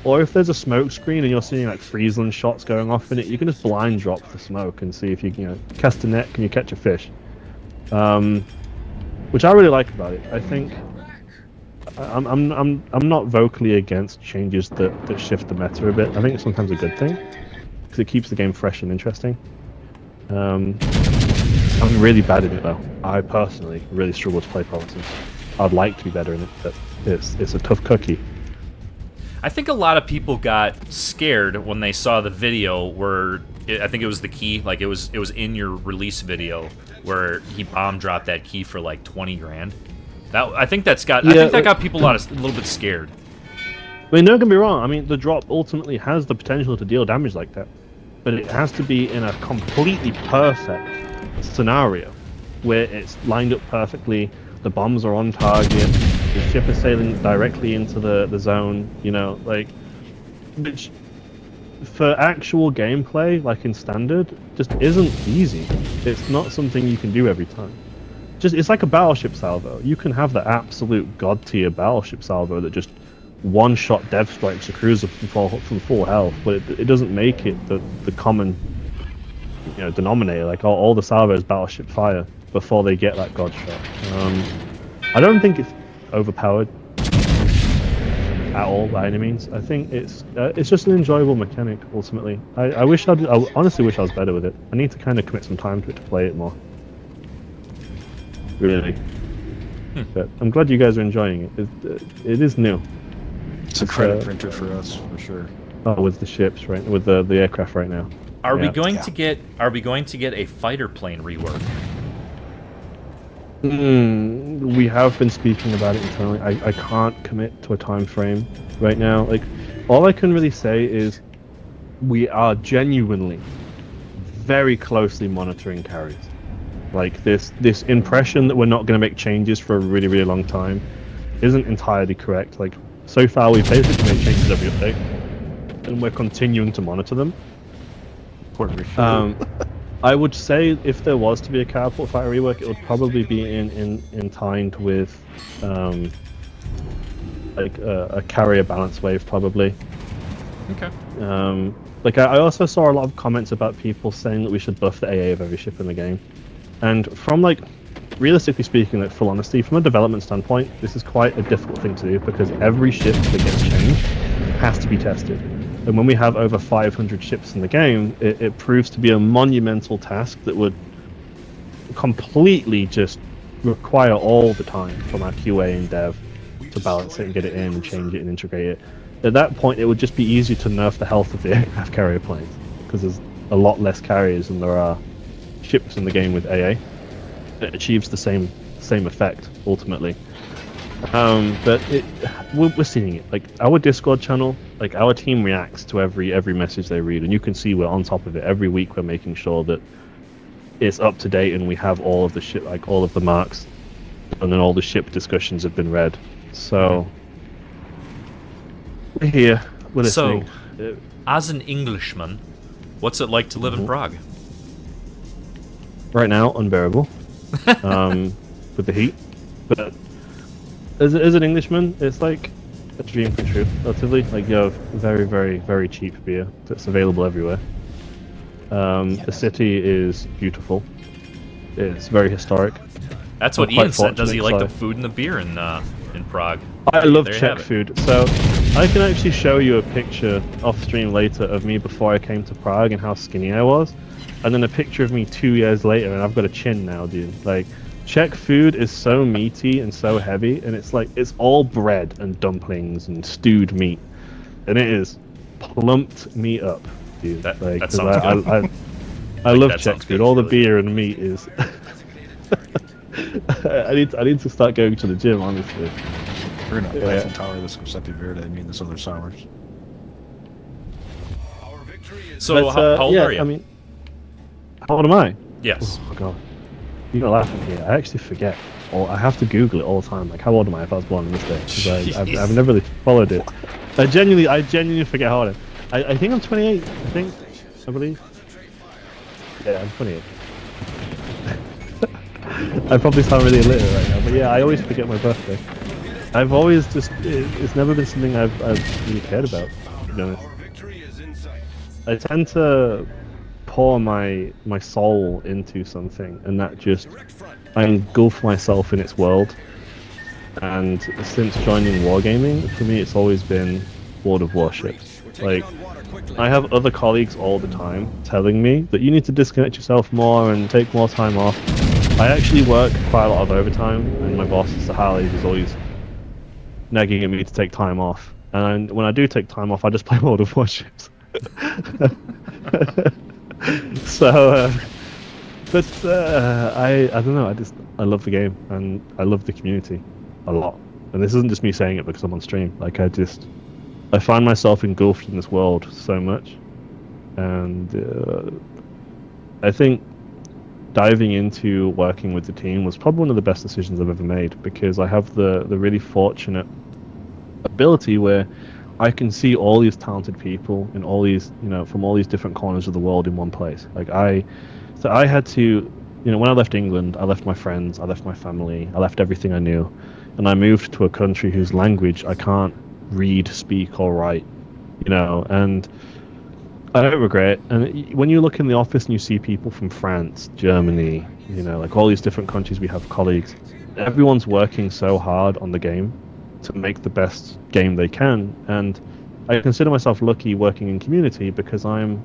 Or if there's a smoke screen and you're seeing like Friesland shots going off in it, you can just blind drop the smoke and see if you can, cast a net, can you catch a fish? Which I really like about it. I think I'm not vocally against changes that shift the meta a bit. I think it's sometimes a good thing because it keeps the game fresh and interesting. I'm really bad at it though. I personally really struggle to play politics. I'd like to be better in it, but it's a tough cookie. I think a lot of people got scared when they saw the video where I think it was the key, like it was in your release video where he bomb dropped that key for like 20 grand. I think that got people a little bit scared. I mean, don't get me wrong. I mean, the drop ultimately has the potential to deal damage like that, but it has to be in a completely perfect scenario where it's lined up perfectly. The bombs are on target. The ship is sailing directly into the zone. You know, like, which for actual gameplay, like in standard, just isn't easy. It's not something you can do every time. It's like a battleship salvo. You can have the absolute god tier battleship salvo that just one-shot dev strikes a cruiser from full health, but it doesn't make it the common denominator. Like all the salvos battleship fire before they get that god shot. I don't think it's overpowered at all by any means. I think it's just an enjoyable mechanic ultimately. I honestly wish I was better with it. I need to kind of commit some time to it to play it more. Really. But I'm glad you guys are enjoying it. It is new. It's a credit printer for us, for sure. Oh, with the ships, right? With the aircraft right now. Are we going to get a fighter plane rework? We have been speaking about it internally. I can't commit to a time frame right now. Like, all I can really say is we are genuinely very closely monitoring carriers. Like, this impression that we're not going to make changes for a really, really long time isn't entirely correct. Like, so far we've basically made changes every update, and we're continuing to monitor them. I would say if there was to be a catapult fighter rework, it would probably be timed with like a carrier balance wave, probably. Okay. Like I also saw a lot of comments about people saying that we should buff the AA of every ship in the game, and from like realistically speaking, like full honesty, from a development standpoint, this is quite a difficult thing to do because every ship that gets changed has to be tested. And when we have over 500 ships in the game, it proves to be a monumental task that would completely just require all the time from our QA and dev to balance it and get it in and change it and integrate it. At that point, it would just be easier to nerf the health of the aircraft carrier planes because there's a lot less carriers than there are ships in the game with AA. It achieves the same effect ultimately. But we're seeing it. Like our Discord channel, like our team reacts to every message they read, and you can see we're on top of it every week. We're making sure that it's up to date, and we have all of the ship, like all of the marks, and then all the ship discussions have been read. So we're here. We're listening. So, as an Englishman, what's it like to live in Prague? Right now, unbearable. With the heat, but as an Englishman, it's like a dream come true, relatively. Like, you have very, very, very cheap beer that's available everywhere. The city is beautiful. It's very historic. That's what Ian said. Does he like the food and the beer in Prague? I love Czech food. So I can actually show you a picture off stream later of me before I came to Prague and how skinny I was, and then a picture of me 2 years later, and I've got a chin now, dude. Like, Czech food is so meaty and so heavy, and it's like it's all bread and dumplings and stewed meat, and it is plumped me up, dude. That sounds good. I love Czech food. All the beer and meat is. I need to start going to the gym, honestly. We're gonna Eiffel Tower this Giuseppe Verde. I mean, this other summers. So how old are you? I mean, how old am I? Yes. Oh my god. You're not laughing here. I actually forget. Or I have to Google it all the time. Like, how old am I if I was born on this day? Because I've never really followed it. I genuinely forget how old I am. I think I'm 28. I believe. Yeah, I'm 28. I probably sound really illiterate right now, but yeah, I always forget my birthday. I've always it's never been something I've really cared about, to be honest. I tend to pour my soul into something, and that just I engulf myself in its world. And since joining wargaming, for me it's always been World of Warships. Like, I have other colleagues all the time telling me that you need to disconnect yourself more and take more time off. I actually work quite a lot of overtime, and my boss, Sahali, is always nagging at me to take time off. And when I do take time off, I just play World of Warships. So, I don't know. I love the game, and I love the community a lot. And this isn't just me saying it because I'm on stream. Like, I find myself engulfed in this world so much, and I think diving into working with the team was probably one of the best decisions I've ever made, because I have the really fortunate ability where I can see all these talented people in all these, from all these different corners of the world in one place. So I had to, when I left England, I left my friends, I left my family, I left everything I knew, and I moved to a country whose language I can't read, speak, or write, and I don't regret it. And when you look in the office and you see people from France, Germany, like all these different countries, we have colleagues, everyone's working so hard on the game to make the best game they can, and I consider myself lucky working in community because I'm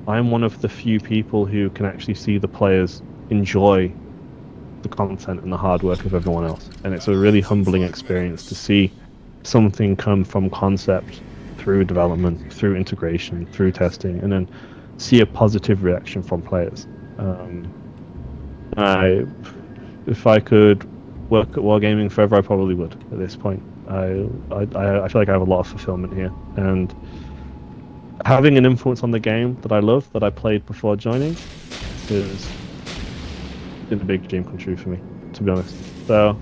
one of the few people who can actually see the players enjoy the content and the hard work of everyone else, and it's a really humbling experience to see something come from concept through development, through integration, through testing, and then see a positive reaction from players. If I could work at Wargaming forever, I probably would at this point. I feel like I have a lot of fulfillment here, and having an influence on the game that I love, that I played before joining, is been a big dream come true for me, to be honest. So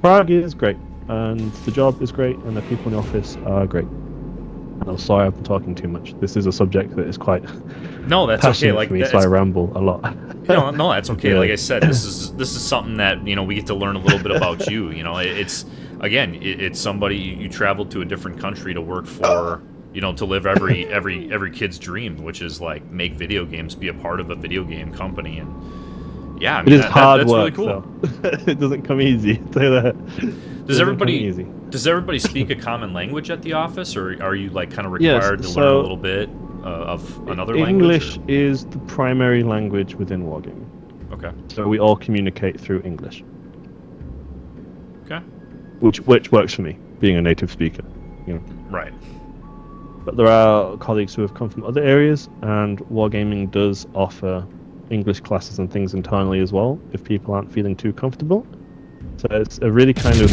Prague is great, and the job is great, and the people in the office are great. And I'm sorry I've been talking too much. This is a subject that is quite no, that's okay. Like for me, so I ramble a lot. No, that's okay. Yeah. Like I said, this is something that we get to learn a little bit about you. It's somebody you traveled to a different country to work for. To live every kid's dream, which is like make video games, be a part of a video game company, and yeah, I mean, it is hard that's work. Really cool. So. It doesn't come easy. I'll tell you that. Does everybody speak a common language at the office, or are you like kind of required to learn a little bit of another language? English is the primary language within Wargaming. Okay. So we all communicate through English. Okay. Which works for me, being a native speaker. Right. But there are colleagues who have come from other areas, and Wargaming does offer English classes and things internally as well, if people aren't feeling too comfortable. So it's a really kind of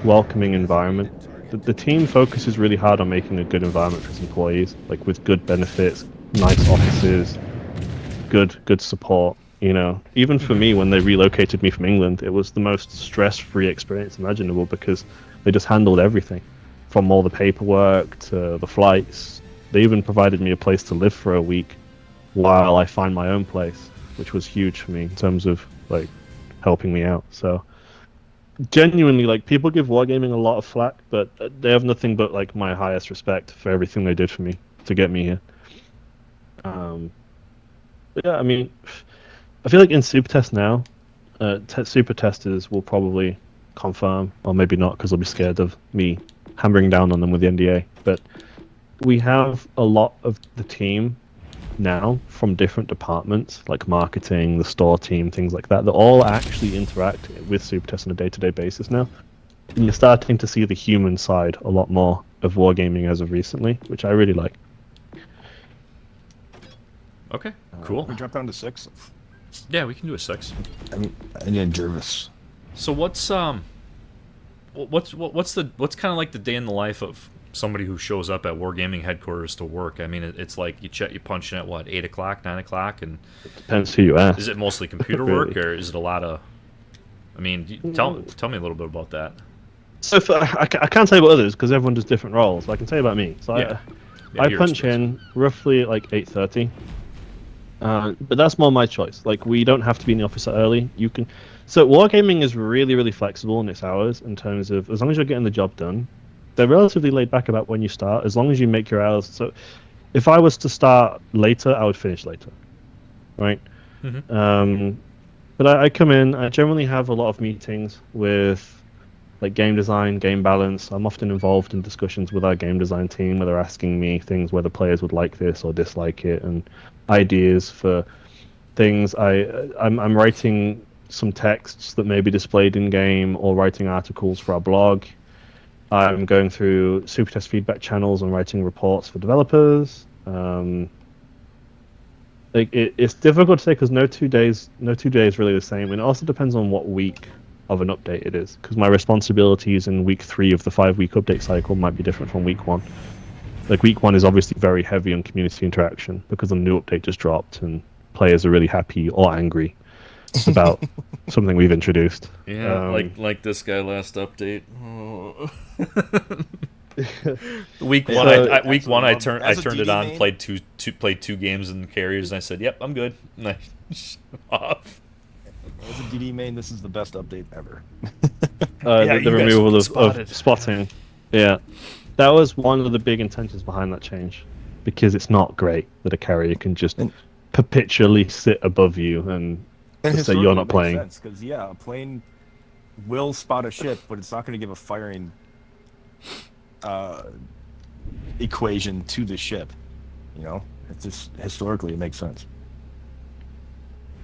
welcoming environment. The team focuses really hard on making a good environment for its employees, like with good benefits, nice offices, good support. Even for me, when they relocated me from England, it was the most stress-free experience imaginable because they just handled everything. From all the paperwork to the flights. They even provided me a place to live for a week while I find my own place, which was huge for me in terms of like helping me out. So genuinely, like, people give Wargaming a lot of flack, but they have nothing but like my highest respect for everything they did for me to get me here. But yeah, I mean, I feel like in Super Test now, Super Testers will probably confirm, or maybe not, because they'll be scared of me hammering down on them with the NDA. But we have a lot of the team now from different departments, like marketing, the store team, things like that. They all actually interact with Super Test on a day-to-day basis now. And you're starting to see the human side a lot more of Wargaming as of recently, which I really like. Okay, cool. We drop down to 6. Yeah, we can do a 6. I need Jervis. So what's kind of like the day in the life of somebody who shows up at Wargaming headquarters to work? I mean, it's like you punch in at what, 8 o'clock, 9 o'clock, and it depends who you ask. Is it mostly computer really. work, or is it a lot of? I mean, tell me a little bit about that. So I can't say about others because everyone does different roles. I can say about me. So I punch in roughly at like 8:30. But that's more my choice. Like, we don't have to be in the office that early. You can. So Wargaming is really, really flexible in its hours in terms of, as long as you're getting the job done, they're relatively laid back about when you start, as long as you make your hours. So if I was to start later, I would finish later, right? Mm-hmm. But I come in, I generally have a lot of meetings with like game design, game balance. I'm often involved in discussions with our game design team where they're asking me things, whether players would like this or dislike it, and ideas for things. I'm writing some texts that may be displayed in game, or writing articles for our blog. I'm going through Super Test feedback channels and writing reports for developers. It's difficult to say because no two days is really the same, and it also depends on what week of an update it is, because my responsibilities in week 3 of the 5-week update cycle might be different from week 1. Like, week 1 is obviously very heavy on community interaction because a new update just dropped and players are really happy or angry about something we've introduced. Yeah, like this guy last update. Week Yeah. one, So- week one, I Absolutely. turned I As a turned it DD on, main- played two games in carriers, and I said, "Yep, I'm good." And I shut off. As a DD main, this is the best update ever. Yeah, the you guys removal will of, be spotted. spotting. Yeah, that was one of the big intentions behind that change, because it's not great that a carrier can just And- perpetually sit above you and just say you're not playing. Because yeah, a plane will spot a ship, but it's not going to give a firing equation to the ship. You know, it's just historically it makes sense.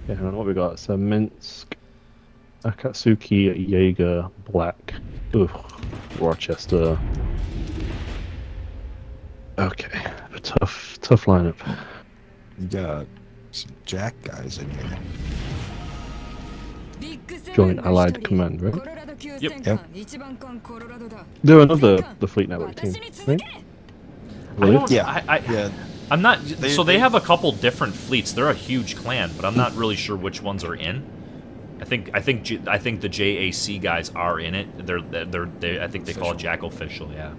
Yeah, hang on, what we got? So Minsk, Akatsuki, Jaeger, Black, ugh, Rochester. Okay, a tough lineup. You got some Jack guys in here. Joint Allied Command, right? Yep. They're another the Fleet Network team, right? I don't, Yeah. yeah. I'm not. So they they- have a couple different fleets. They're a huge clan, but I'm not really sure which ones are in. I think the JAC guys are in it. I think they call it Jack Official. Yeah.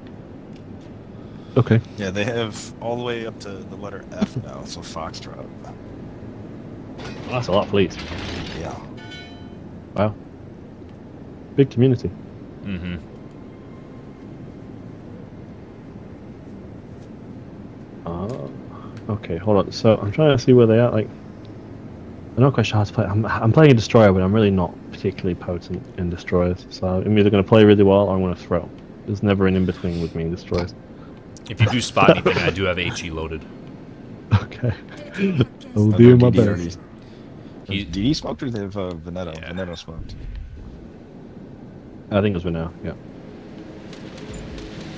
Okay. Yeah, they have all the way up to the letter F now, so Foxtrot. Well, that's a lot of fleets. Yeah. Wow. Big community. Mm-hmm. Okay, hold on. So I'm trying to see where they are. Like, I'm not quite sure how to play. I'm playing a destroyer, but I'm really not particularly potent in destroyers. So I'm either going to play really well or I'm going to throw. There's never an in between with me in destroyers. If you do spot anything, I do have HE loaded. Okay. I'll do my DD best. already- He- DD smoked or they have Veneto? Yeah. Veneto smoked. I think it was Renault, yeah.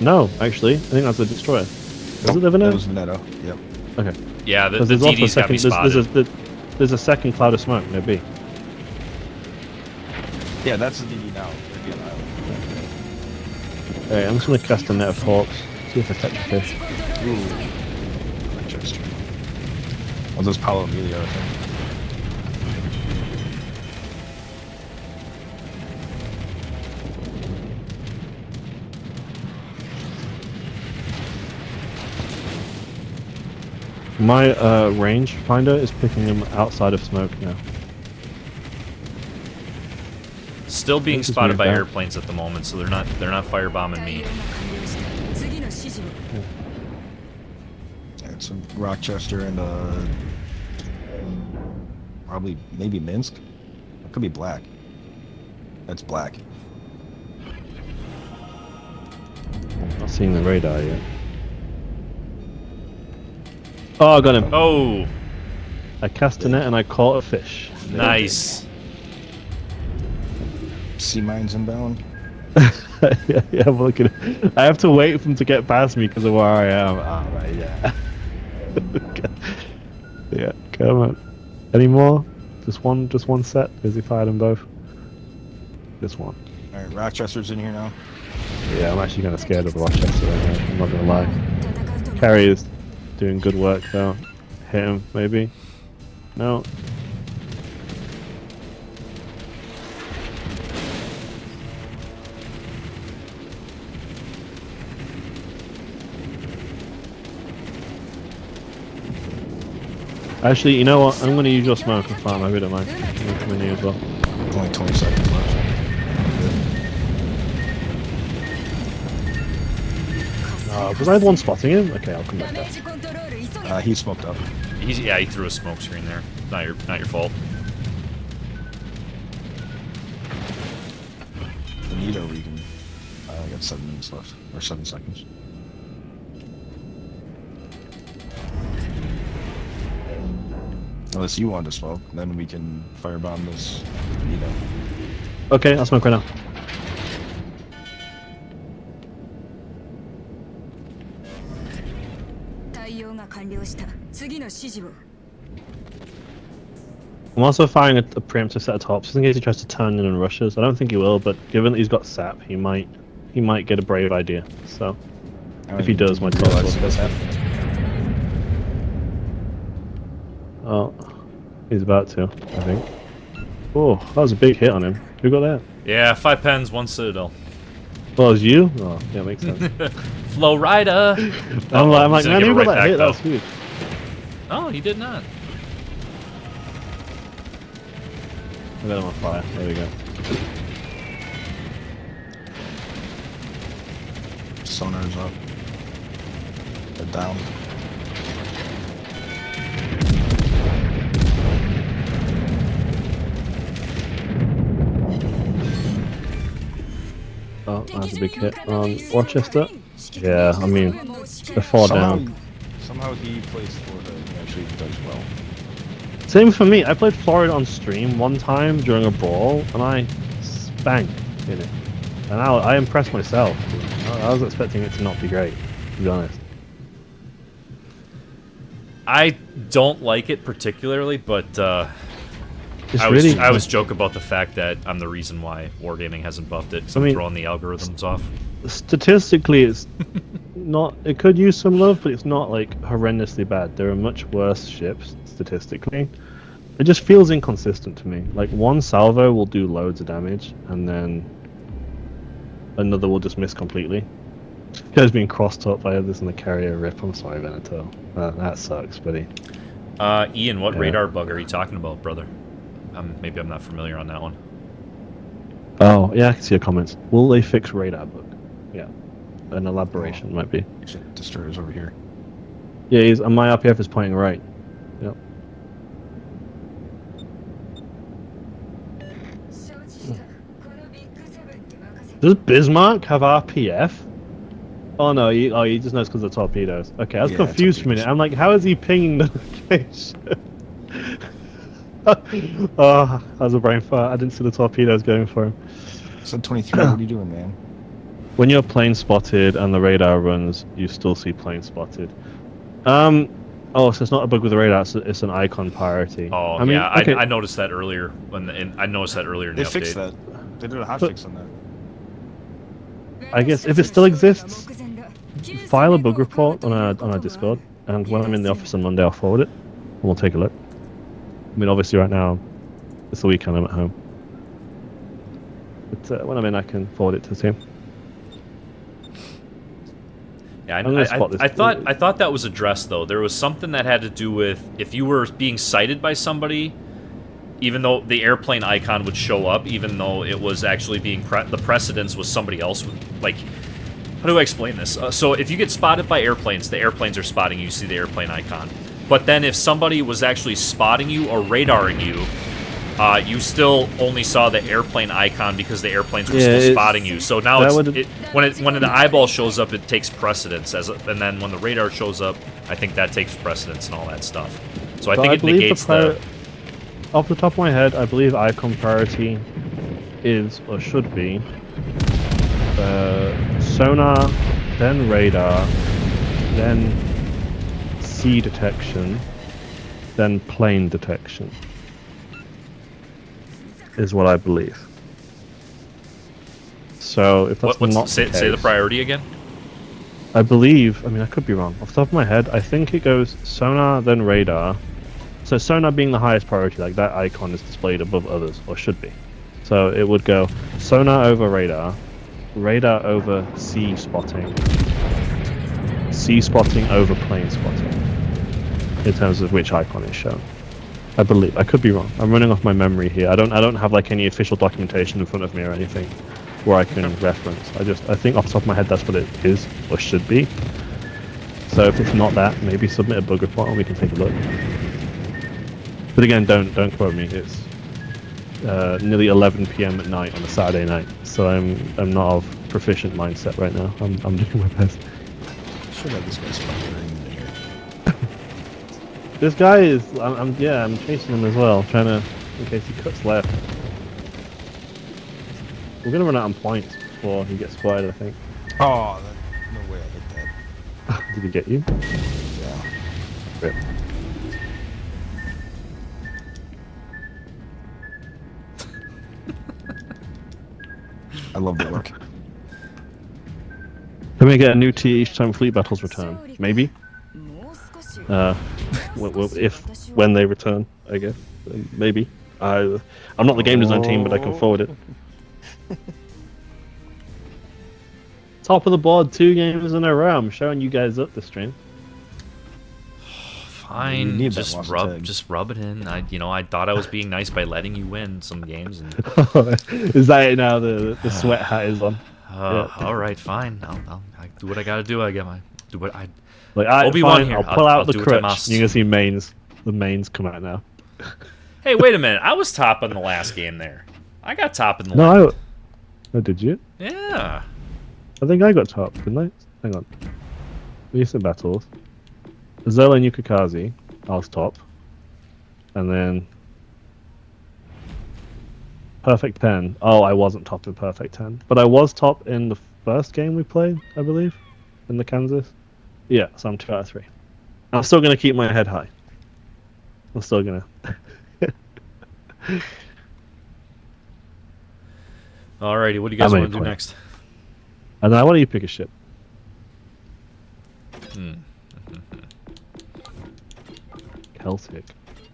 No, actually, I think that's a destroyer. Is it the That Veneto? was Veneto. Yep. Okay. Yeah, the 'Cause there's also a DD's got me second. spotted. There's a second cloud of smoke, maybe. Yeah, that's the DD now. They'd be on island. Alright, I'm just going to cast a net of hawks. See if I catch a fish. Manchester. Oh, those Paulo Emilio, I think. My range finder is picking them outside of smoke now. Still being This is spotted weird, by though. airplanes at the moment, so they're not firebombing me. Yeah, it's Rochester and probably maybe Minsk. It could be Black. That's Black. Not seeing the radar yet. Oh, I got him. Oh, I cast a net and I caught a fish. nice. Sea mines inbound. yeah, I'm looking. I have to wait for him to get past me because of where I am. Ah, right, yeah. Yeah, come on. Any more? Just one set? Has he fired them both? Just one. All right, Rochester's in here now. Yeah, I'm actually kind of scared of the Rochester right now. I'm not gonna lie. Carrie is doing good work though. Hit him, maybe. No. Actually, you know what? I'm gonna use your smoke and farm. I really don't mind. I'm gonna come in here as well. Only 20 seconds left. Was I the one spotting him? Okay, I'll come back there. He smoked up. He threw a smoke screen there. Not your fault. Benito, we can. I got 7 minutes left, or 7 seconds. Unless you want to smoke, then we can firebomb this Benito. Okay, I'll smoke right now. I'm also firing a preemptive set of tops just in case he tries to turn in and rushes. I don't think he will, but given that he's got sap, he might get a brave idea. So if he does, my top will go. Oh, he's about to, I think. Oh, that was a big hit on him. Who got that? Yeah, 5 pens, 1 citadel. Well, as you? Oh, yeah, makes sense. Flow Rider. I'm like, he's gonna man, give you it got right that hit. back, That was huge. Oh, he did not. I got him on fire. There we go. Sonar's up. They're down. Oh, that's a big hit on Rochester. Yeah, I mean, they're far down. Somehow he plays Florida and he actually does well. Same for me. I played Florida on stream one time during a brawl, and I spanked in it. And I impressed myself. I was expecting it to not be great, to be honest. I don't like it particularly, but It's I really, always joke about the fact that I'm the reason why Wargaming hasn't buffed it. So I I'm mean, throwing the algorithms off. statistically, it's not. It could use some love, but it's not like horrendously bad. There are much worse ships statistically. It just feels inconsistent to me. Like one salvo will do loads of damage, and then another will just miss completely. Guy's being crossed up by others in the carrier. Rip. I'm sorry, Veneto. That sucks, buddy. Ian, what Yeah. radar bug are you talking about, brother? Maybe I'm not familiar on that one. Oh, yeah, I can see your comments. Will they fix radar bug? Yeah, an elaboration might be. Destroyer's over here. Yeah, and my RPF is pointing right. Yep. Does Bismarck have RPF? Oh no, he just knows because of torpedoes. Okay, I was Yeah, confused for a minute. torpedoes. I'm like, how is he pinging the location? Oh, that was a brain fart. I didn't see the torpedoes going for him. Said 23. What are you doing, man? When you're plane spotted and the radar runs, you still see plane spotted. Oh, so it's not a bug with the radar; it's an icon priority. Oh, I mean, yeah, okay. I noticed that earlier. I noticed that earlier in They the fixed update. that. They did a But- hotfix on that. I guess if it still exists, file a bug report on our Discord, and when I'm in the office on Monday, I'll forward it, and we'll take a look. I mean, obviously, right now it's the weekend; I'm at home. But when I'm in, I can forward it to the team. Yeah, I'm gonna spot this. I thought that was addressed though. There was something that had to do with if you were being sighted by somebody, even though the airplane icon would show up, even though it was actually being the precedence was somebody else. Like, how do I explain this? So if you get spotted by airplanes, the airplanes are spotting you. You see the airplane icon. But then if somebody was actually spotting you or radaring you, you still only saw the airplane icon because the airplanes were still spotting you. So now when the eyeball shows up, it takes precedence, and then when the radar shows up, I think that takes precedence and all that stuff. So I think it negates the. Off the top of my head, I believe icon priority is or should be sonar, then radar, then sea detection, then plane detection. Is what I believe. So if that's not say the priority again? I believe. I mean, I could be wrong. Off the top of my head, I think it goes sonar, then radar. So sonar being the highest priority, like that icon is displayed above others, or should be. So it would go sonar over radar, radar over sea spotting, sea spotting over plane spotting, in terms of which icon is shown. I believe. I could be wrong. I'm running off my memory here. I don't have like any official documentation in front of me or anything where I can reference. I think off the top of my head that's what it is or should be. So if it's not that, maybe submit a bug report and we can take a look. But again, don't quote me. It's nearly 11 p.m. at night on a Saturday night, so I'm not of proficient mindset right now. I'm doing my best. Should have this guy spotted right in here. This guy is. I'm chasing him as well, trying to in case he cuts left. We're gonna run out of points before he gets spotted, I think. Oh, no way I hit that. Did he get you? Yeah. Rip. I love the look. Can we get a new T each time fleet battles return? Maybe. When they return, I guess. Maybe. I'm not the game design team, but I can forward it. Top of the board 2 games in a row. I'm showing you guys up the stream. Fine, need that just WASA tag. rub it in. I thought I was being nice by letting you win some games. And Is that it now? The sweat hat is on. Yeah. all right, fine. I'll do what I gotta do. I get my do what I. Like Obi-Wan fine, here. I'll pull out I'll the do what I crutch. must. You're gonna see mains. The mains come out now. Hey, wait a minute. I was top in the last game there. I got top in the No, oh, did you? Yeah. I think I got top, didn't I? Hang on. Recent battles. Zola and Yukikaze, I was top. And then Perfect 10. Oh, I wasn't top in Perfect 10. But I was top in the first game we played, I believe. In the Kansas. Yeah, so I'm 2 out of 3. I'm still going to keep my head high. I'm still going to. Alrighty, what do you guys How want to many do points? next? And then I want you to pick a ship. Celtic.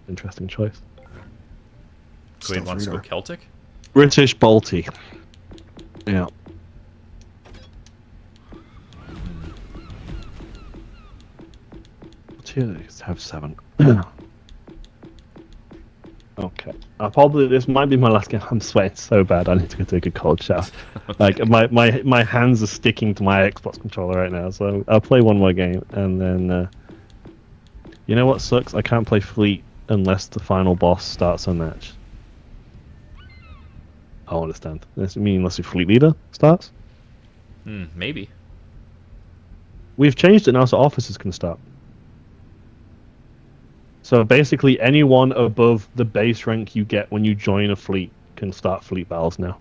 Interesting choice. Quaid wants to go Celtic? British Balti. Yeah. Let's have 7. Okay. This might be my last game. I'm sweating so bad. I need to go take a cold shower. Like my hands are sticking to my Xbox controller right now. So I'll play one more game and then. You know what sucks? I can't play Fleet unless the final boss starts a match. I understand. Does it mean unless your Fleet Leader starts? Maybe. We've changed it now so officers can start. So basically anyone above the base rank you get when you join a fleet can start fleet battles now.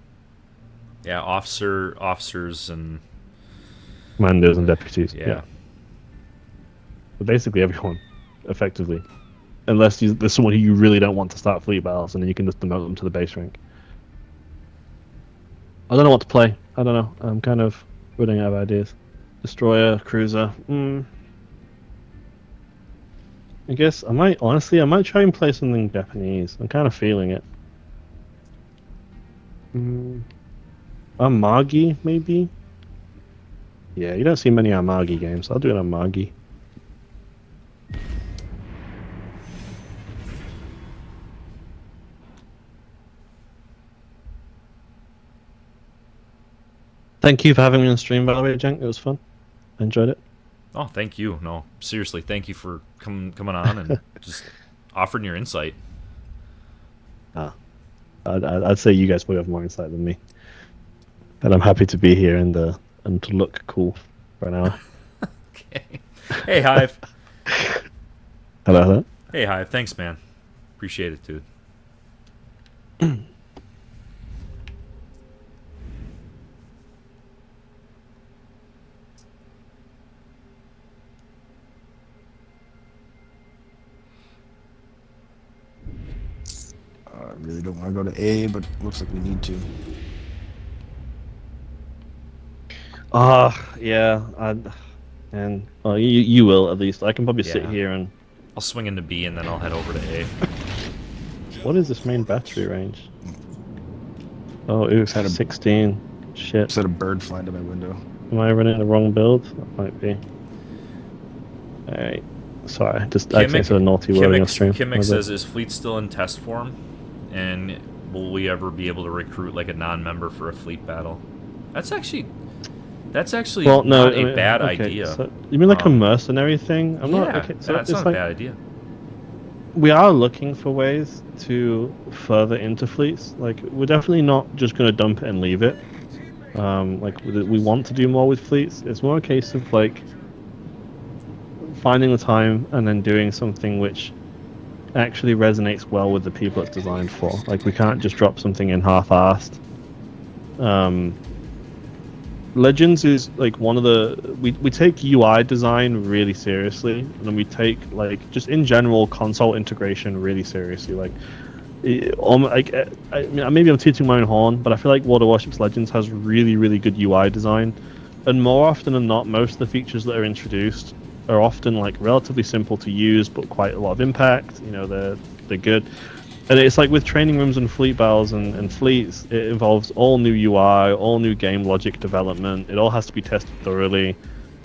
Yeah, officers and Commanders and deputies. yeah. But basically everyone, effectively. Unless there's someone who you really don't want to start fleet battles, and then you can just demote them to the base rank. I don't know what to play. I don't know. I'm kind of running out of ideas. Destroyer, cruiser. I guess I might try and play something Japanese. I'm kind of feeling it. Amagi, maybe? Yeah, you don't see many Amagi games. I'll do an Amagi. Thank you for having me on stream, by the way, Jank. It was fun. I enjoyed it. Oh, thank you. No, seriously, thank you for coming on and just offering your insight. I'd say you guys probably have more insight than me. And I'm happy to be here and to look cool for an hour. Okay. Hey, Hive. Hello. Hey, Hive. Thanks, man. Appreciate it, dude. I really don't want to go to A, but looks like we need to. Yeah. You will, at least. I can probably sit Yeah. here and... I'll swing into B and then I'll head over to A. What is this main battery range? Oh, oof, Had a- 16. Shit. Just had a bird flying to my window. Am I running the wrong build? That might be. Alright. Sorry, just actually said a naughty word on your stream. Kimmick says, is Fleet still in test form? And will we ever be able to recruit like a non-member for a fleet battle? That's actually Well, no, not a bad okay, idea. So, you mean like a mercenary thing? I'm not. Yeah, Okay, so that's it's not like, a bad idea. we are looking for ways to further into fleets. Like, we're definitely not just going to dump it and leave it. Like, we want to do more with fleets. It's more a case of like finding the time and then doing something which actually resonates well with the people it's designed for. Like, we can't just drop something in half-assed. Legends is like one of the we take UI design really seriously, and then we take like just in general console integration really seriously. Like, I mean, maybe I'm tooting my own horn, but I feel like World of Warships Legends has really good UI design, and more often than not, most of the features that are introduced are often like relatively simple to use, but quite a lot of impact. You know, they're good. And it's like with training rooms and fleet battles and fleets, it involves all new UI, all new game logic development. It all has to be tested thoroughly.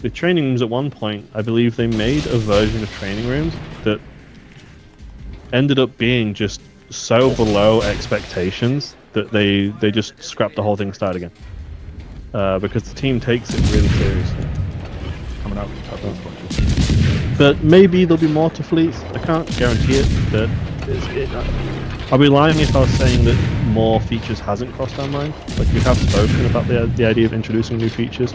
With training rooms at one point, I believe they made a version of training rooms that ended up being just so below expectations that they just scrapped the whole thing and started again. Because the team takes it really seriously. Coming out. But maybe there'll be more to fleets. I can't guarantee it, but I'll be lying if I was saying that more features hasn't crossed our mind. Like, we have spoken about the idea of introducing new features.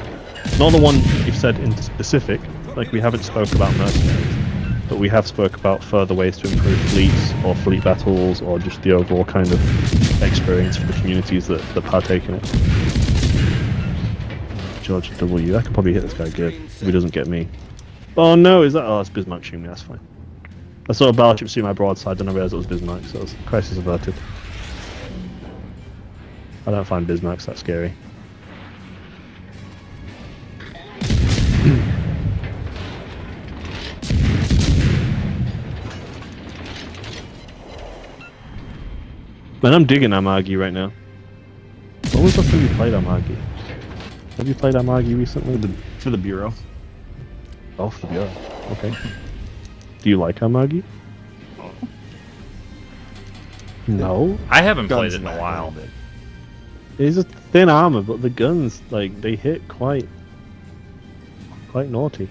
Not the one you've said in specific, like we haven't spoke about mercenaries, but we have spoke about further ways to improve fleets or fleet battles or just the overall kind of experience for the communities that partake in it. George W. I could probably hit this guy good if he doesn't get me. Oh no, is that? Oh, it's Bismarck shooting me, that's fine. I saw a battleship shoot my broadside, then I realised it was Bismarck, so it was crisis averted. I don't find Bismarcks that scary. Man, I'm digging Amagi right now. When was the last time you played Amagi? Have you played Amagi recently? For the Bureau. Oh, for the Bureau. Okay. Do you like Amagi? No? I haven't played Guns it in a lag while. little bit. It's a thin armor, but the guns, like, they hit quite naughty.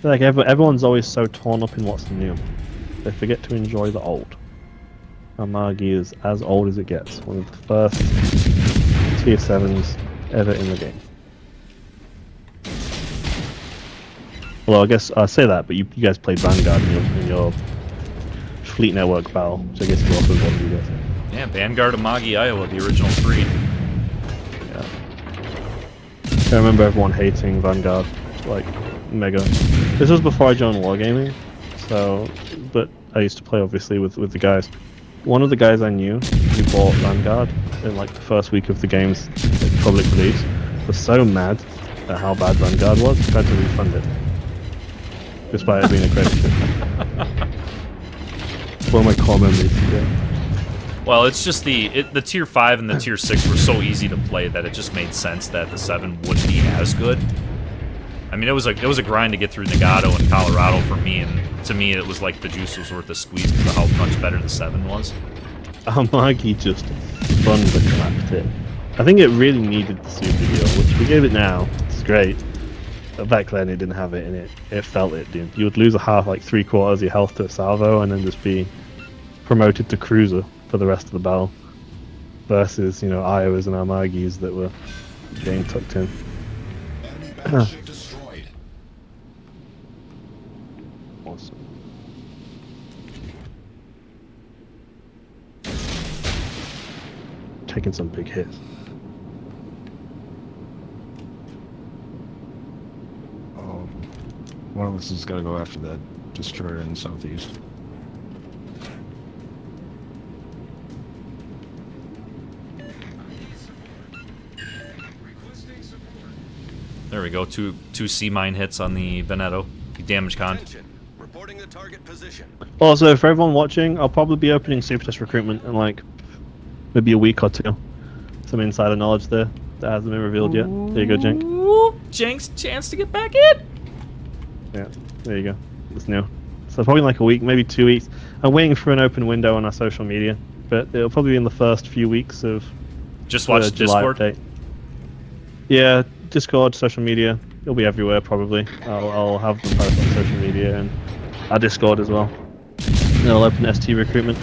Like, everyone's always so torn up in what's new. They forget to enjoy the old. Amagi is as old as it gets. One of the first tier 7s ever in the game. Well, I guess I say that, but you guys played Vanguard in your Fleet Network battle, which I guess is also one of you guys. Yeah, Vanguard Amagi, Iowa, the original 3. Yeah. I remember everyone hating Vanguard, like, mega. This was before I joined Wargaming, so, but I used to play obviously with the guys. One of the guys I knew who bought Vanguard in like the first week of the game's public release was so mad at how bad Vanguard was, he tried to refund it. Despite it being a credit chip. One of my core memories, yeah. Well, it's just the tier 5 and the tier 6 were so easy to play that it just made sense that the 7 wouldn't be as good. I mean, it was a grind to get through Nagato and Colorado for me, and to me, it was like the juice was worth the squeeze because of how much better the 7 was. Amagi just thunderclapped it. I think it really needed the super heal, which we gave it now. It's great. But back then, it didn't have it in it. It felt it, dude. You would lose a half, like 3/4 of your health to a salvo, and then just be promoted to cruiser for the rest of the battle. Versus, you know, Iowas and Amagis that were getting tucked in. Awesome. Taking some big hits. Oh, one of us has got to go after that destroyer in the southeast. There we go, two C-mine hits on the Veneto. Damage con. Reporting the target position. Also, for everyone watching, I'll probably be opening Super Test recruitment in like maybe a week or two. Some insider knowledge there that hasn't been revealed yet. There you go, Jank. Ooh, Jank's chance to get back in. Yeah, there you go. It's new. So probably like a week, maybe 2 weeks. I'm waiting for an open window on our social media, but it'll probably be in the first few weeks of Just watch the July Discord. update. Yeah, Discord, social media. It'll be everywhere probably. I'll have them post on social media and our Discord as well. And I'll open ST recruitment.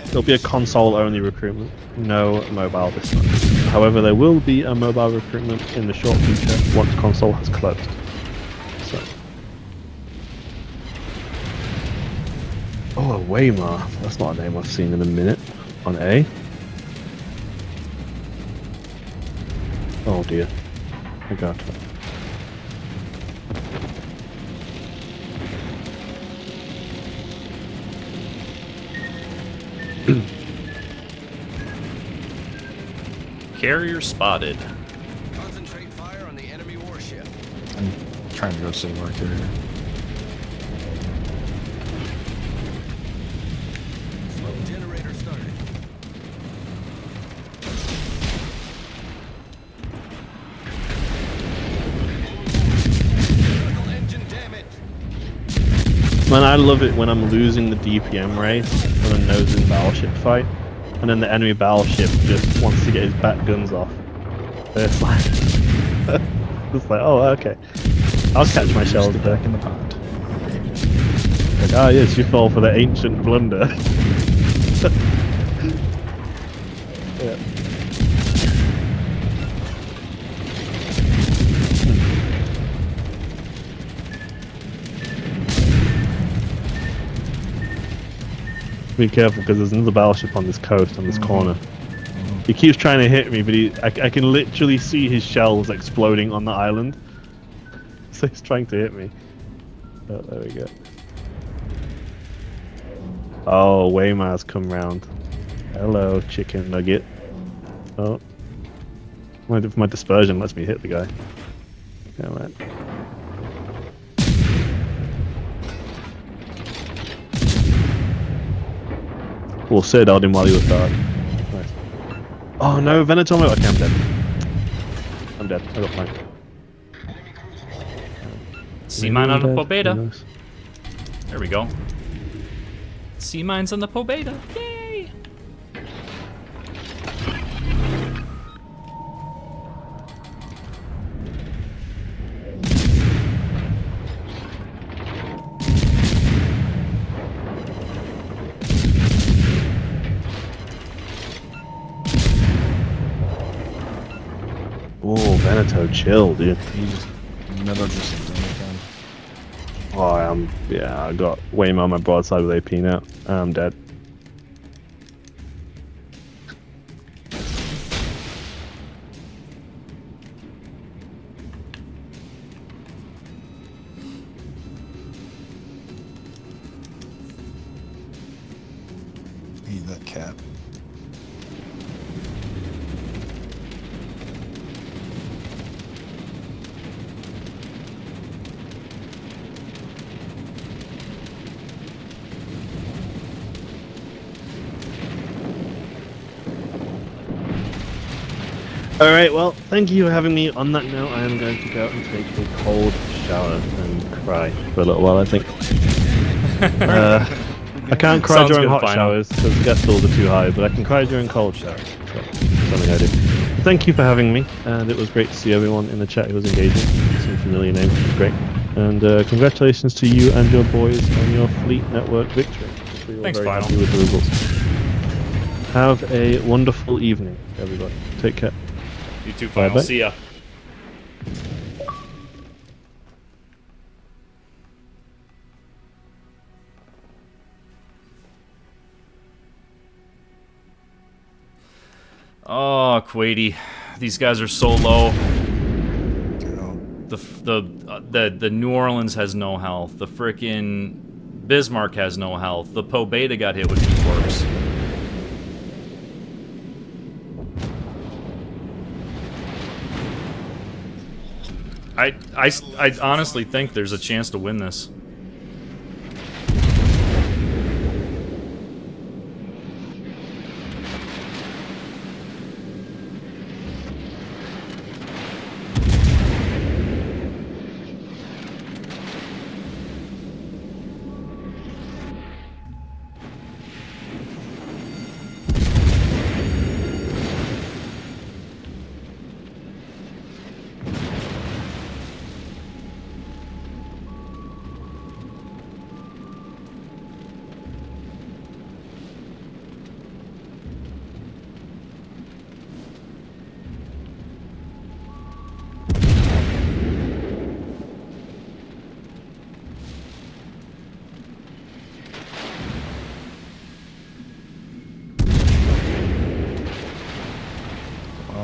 There'll be a console-only recruitment, no mobile this time. However, there will be a mobile recruitment in the short future once console has closed. So. Oh, a Weimar. That's not a name I've seen in a minute. On A. Oh dear. I got it. Carrier spotted. Concentrate fire on the enemy warship. I'm trying to go save our carrier. Man, I love it when I'm losing the DPM race on a nosing battleship fight, and then the enemy battleship just wants to get his back guns off. It's like, it's like, oh, okay, I'll catch my shells Get there. back in the pond. Like, ah, yes, you fall for the ancient blunder. Yeah. Be careful because there's another battleship on this coast, on this corner. He keeps trying to hit me, but I can literally see his shells exploding on the island. So he's trying to hit me. Oh, there we go. Oh, Waymar's come round. Hello, chicken nugget. Oh. My dispersion lets me hit the guy. Come on. We'll sit out him while he was dark. Nice. Oh no, Venatomo! Okay, I'm dead. I'm dead. I got flanked. Sea mine on the Pobeda. Nice. There we go. Sea mines on the Pobeda. Yay! Oh, Veneto, chill, dude. He just never just anything. Oh, yeah, I got Waymar on my broadside with AP now. I'm dead. Eat that cat. Alright, well, thank you for having me. On that note, I am going to go and take a cold shower and cry for a little while, I think. I can't cry Sounds during good, hot Final. showers because the gas bills are too high, but I can cry during cold showers. So, something I do. Thank you for having me, and it was great to see everyone in the chat who was engaging. Some familiar names, which was great. And congratulations to you and your boys on your Fleet Network victory. We were Thanks, very Final. happy with the results. Have a wonderful evening, everybody. Take care. You too, Final. Bye-bye. See ya. Oh, Quady, these guys are so low. The New Orleans has no health. The frickin' Bismarck has no health. The Pobeda got hit with 2 corps. I honestly think there's a chance to win this.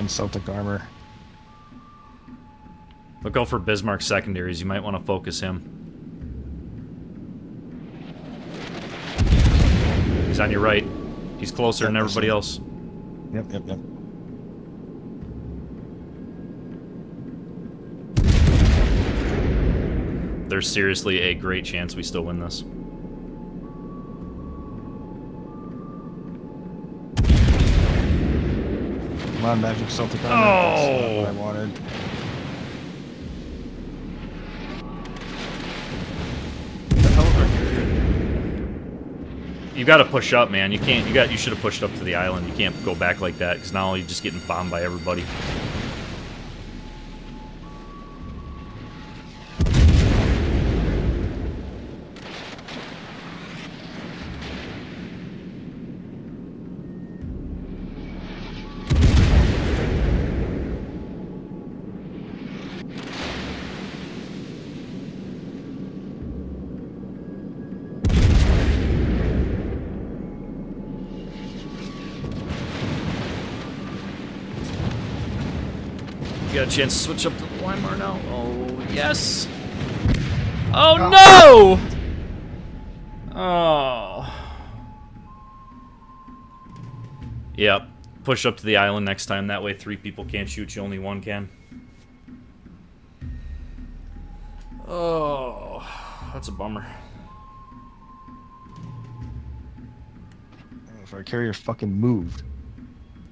Celtic armor. Look out for Bismarck secondaries. You might want to focus him. He's on your right. He's closer than everybody else. Yep. There's seriously a great chance we still win this. Come on, Magic Celtic armor. Oh! That's not what I wanted. What the hell is our carrier You got to push up, man. You can't. You should have pushed up to the island. You can't go back like that because now you're just getting bombed by everybody. Got a chance to switch up to the Weimar now. Oh, yes. Oh, no! Oh. Yep. Push up to the island next time. That way 3 people can't shoot you. Only 1 can. Oh. That's a bummer. If our carrier fucking moved.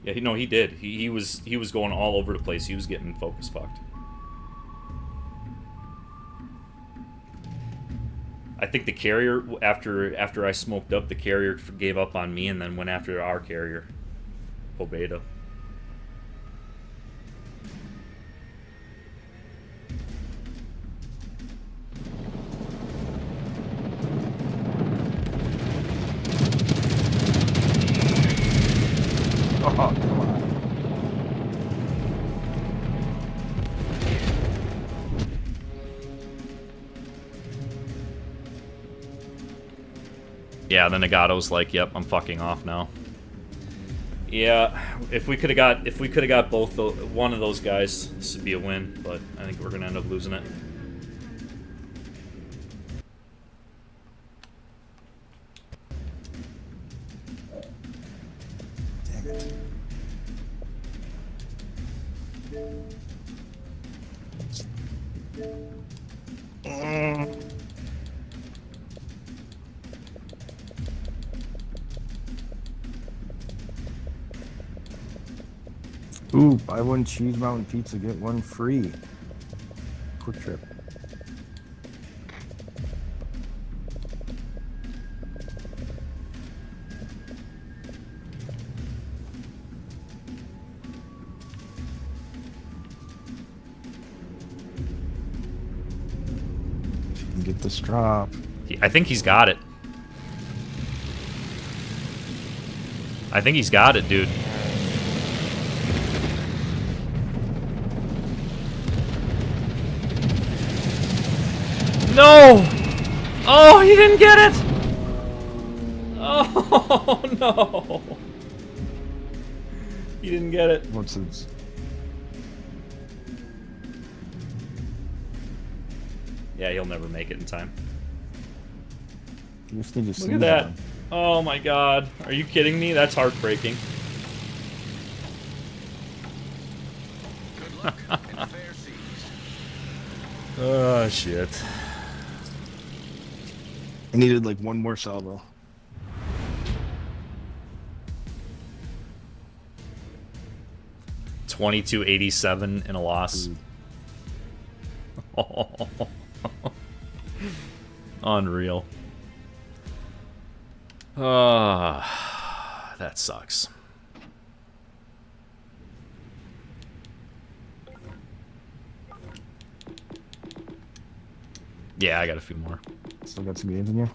Yeah, no, he did. He was going all over the place. He was getting focus fucked. I think the carrier, after I smoked up, the carrier gave up on me and then went after our carrier, Pobeda. Oh, come on. Yeah, then Negato's like, "Yep, I'm fucking off now." Yeah, if we could have got both one of those guys, this would be a win. But I think we're gonna end up losing it. Damn it. Ooh, buy 1 cheese mountain pizza, get 1 free. Quick trip. If you can get this drop. I think he's got it. I think he's got it, dude. No! Oh, he didn't get it! Oh, no! He didn't get it. What's this? Yeah, he'll never make it in time. You just need to Look sneeze at that. on. Oh my god. Are you kidding me? That's heartbreaking. Good luck and fair seas. Oh, shit. I needed like 1 more salvo. $22.87 in a loss. Unreal. That sucks. Yeah, I got a few more. Still got some games in here.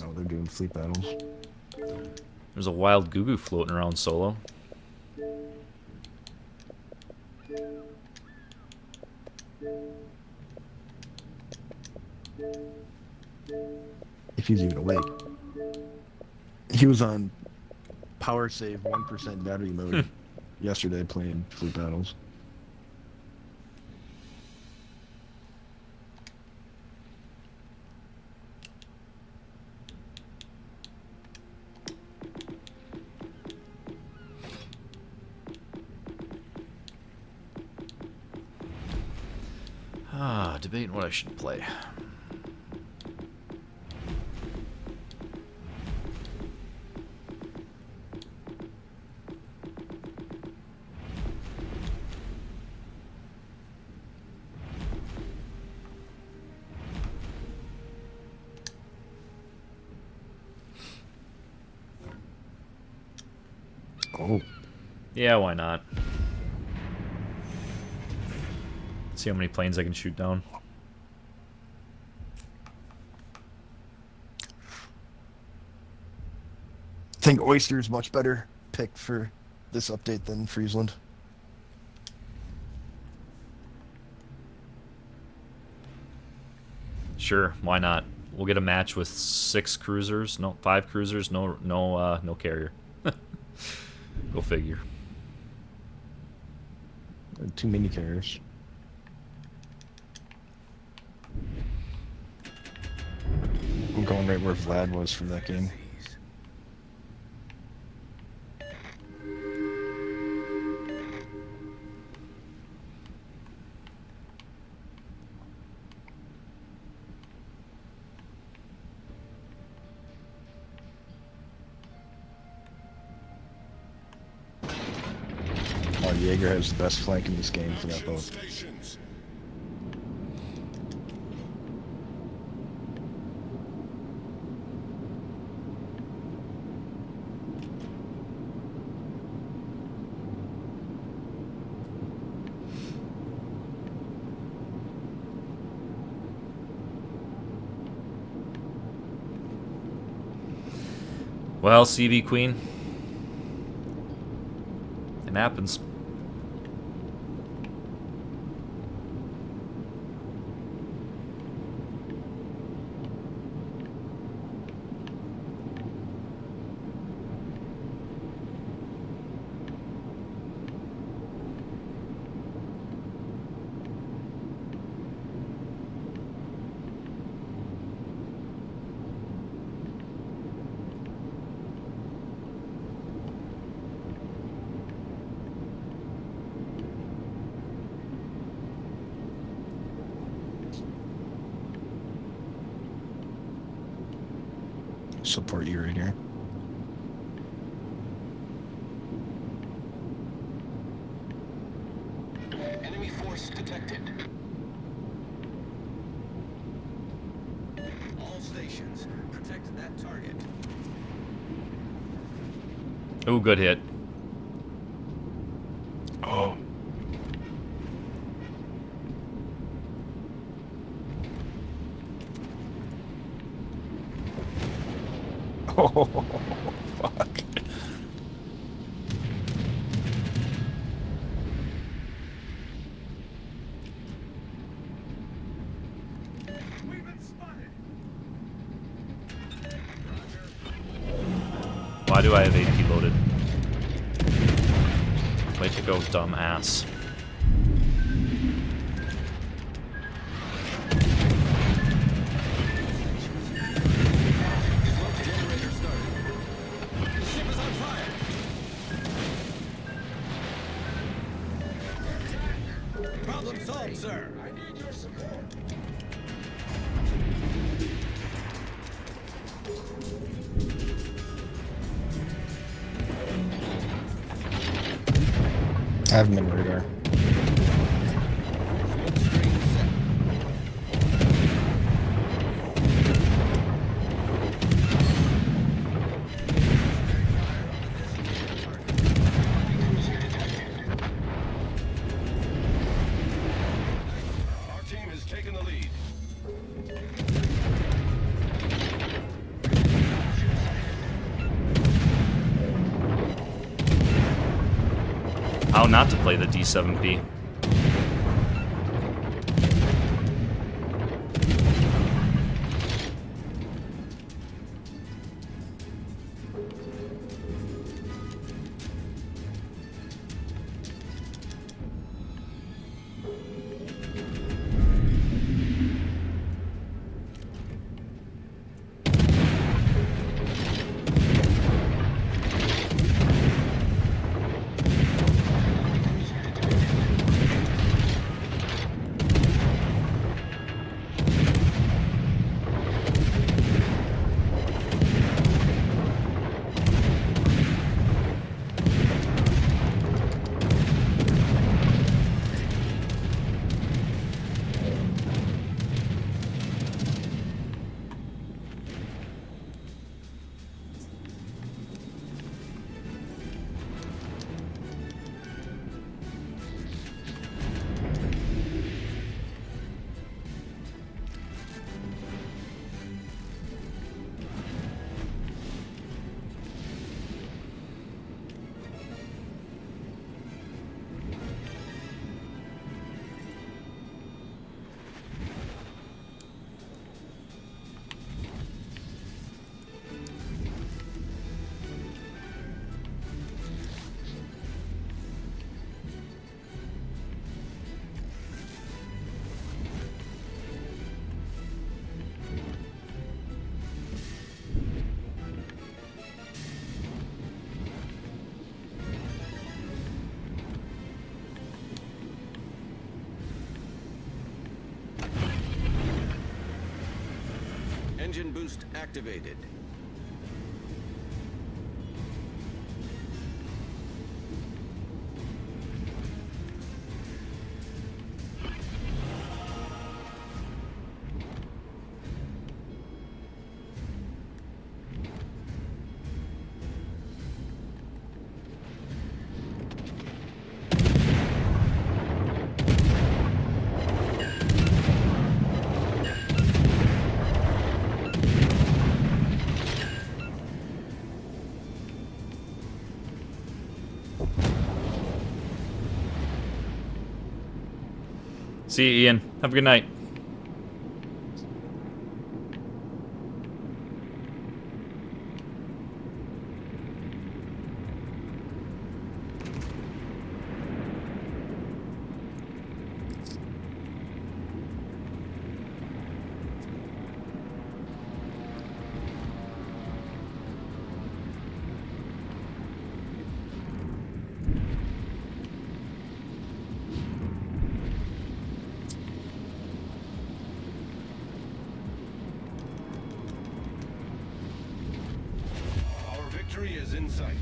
Oh, they're doing fleet battles. There's a wild Gugu floating around solo. If he's even awake. He was on power save 1% battery mode yesterday playing fleet battles. Debating what I should play. Oh, Yeah, why not? See how many planes I can shoot down. I think Oyster is much better pick for this update than Friesland. Sure, why not? We'll get a match with 6 cruisers, no, 5 cruisers, no carrier. Go figure. Too many carriers. I'm going right where Vlad was for that game. Oh, Jaeger has the best flank in this game for that boat. Well, CV Queen. It happens. Support you right here. Enemy force detected. All stations, protect that target. Ooh, good hit. Oh. Oh, fuck. We've been spotted. Why do I have AP loaded? Way to go, dumb ass. Generator started. The ship is on fire. Problem solved, sir. I need your support. I have him in radar. Our team has taken the lead. How not to play the D7P? Engine boost activated. See you, Ian. Have a good night. Our victory is in sight.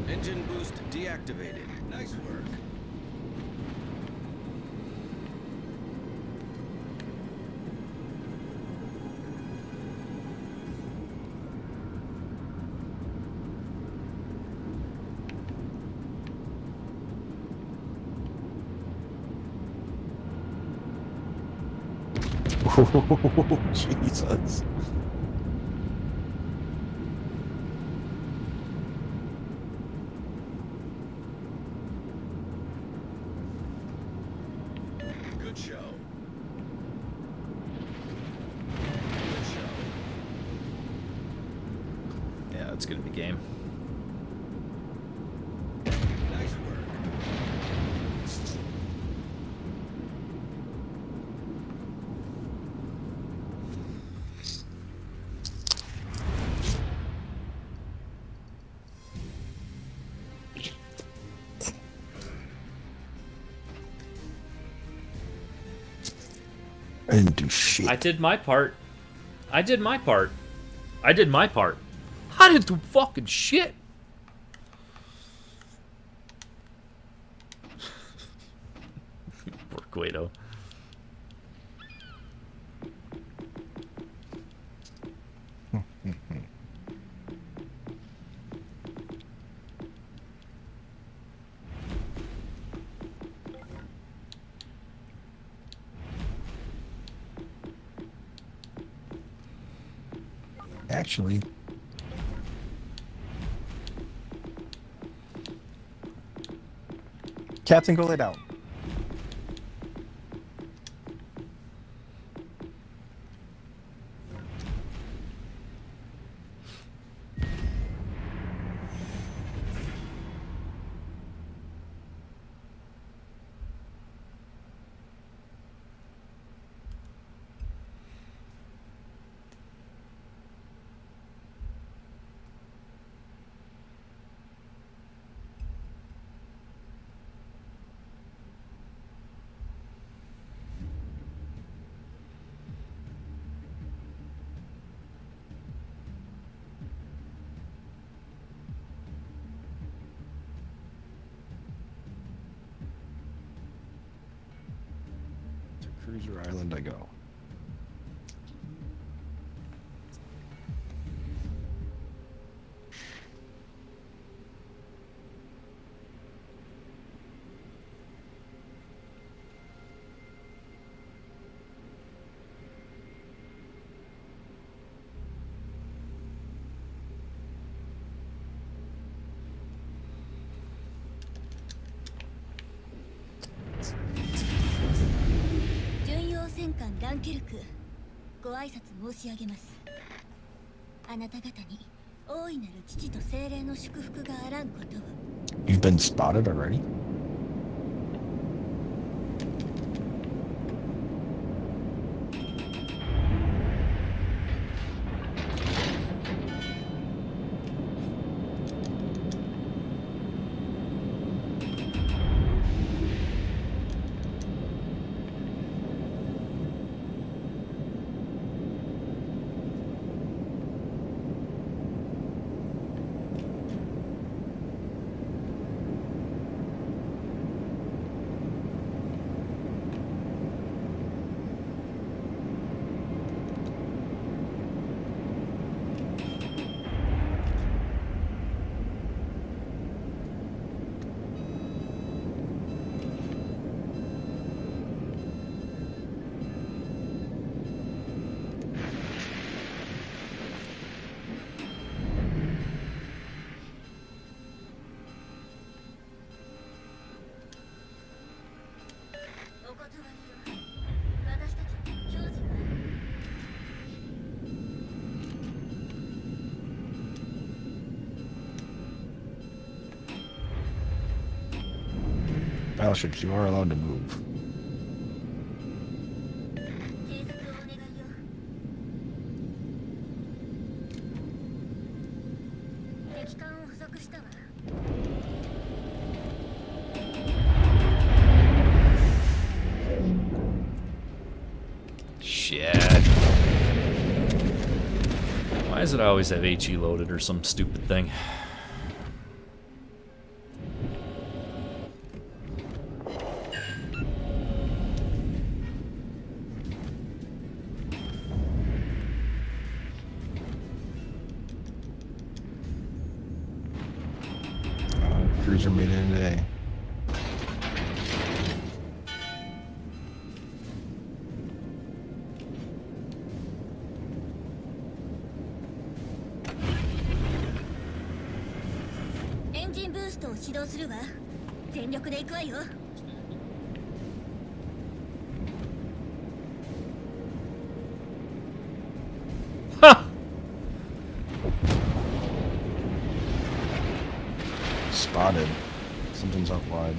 Engine boost deactivated. Nice work. Oh, Jesus. Good show. Good show. Yeah, it's gonna be game. Nice work. I didn't do shit. I did my part. I did my part. I did my part. I didn't do fucking shit. Poor Guido. Actually, Captain, go lay down. To Cruiser Island I go. ケルク、ご挨拶申し上げます。あなた方に大いなる父と精霊の祝福があらんことを。 You've been spotted already? Battleships, you are allowed to move. Shit. Why does it always have HE loaded or some stupid thing? Cruiser made it today. Engine boost を始動するわ。全力で行くわよ。 Spotted. Something's up wide.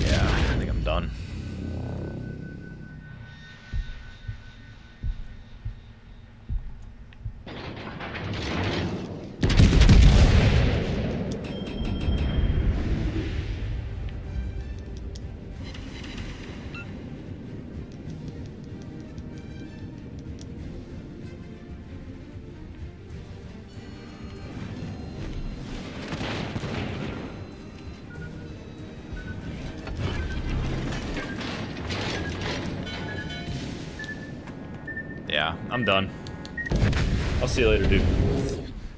Yeah, I think I'm done. Yeah, I'm done. I'll see you later, dude.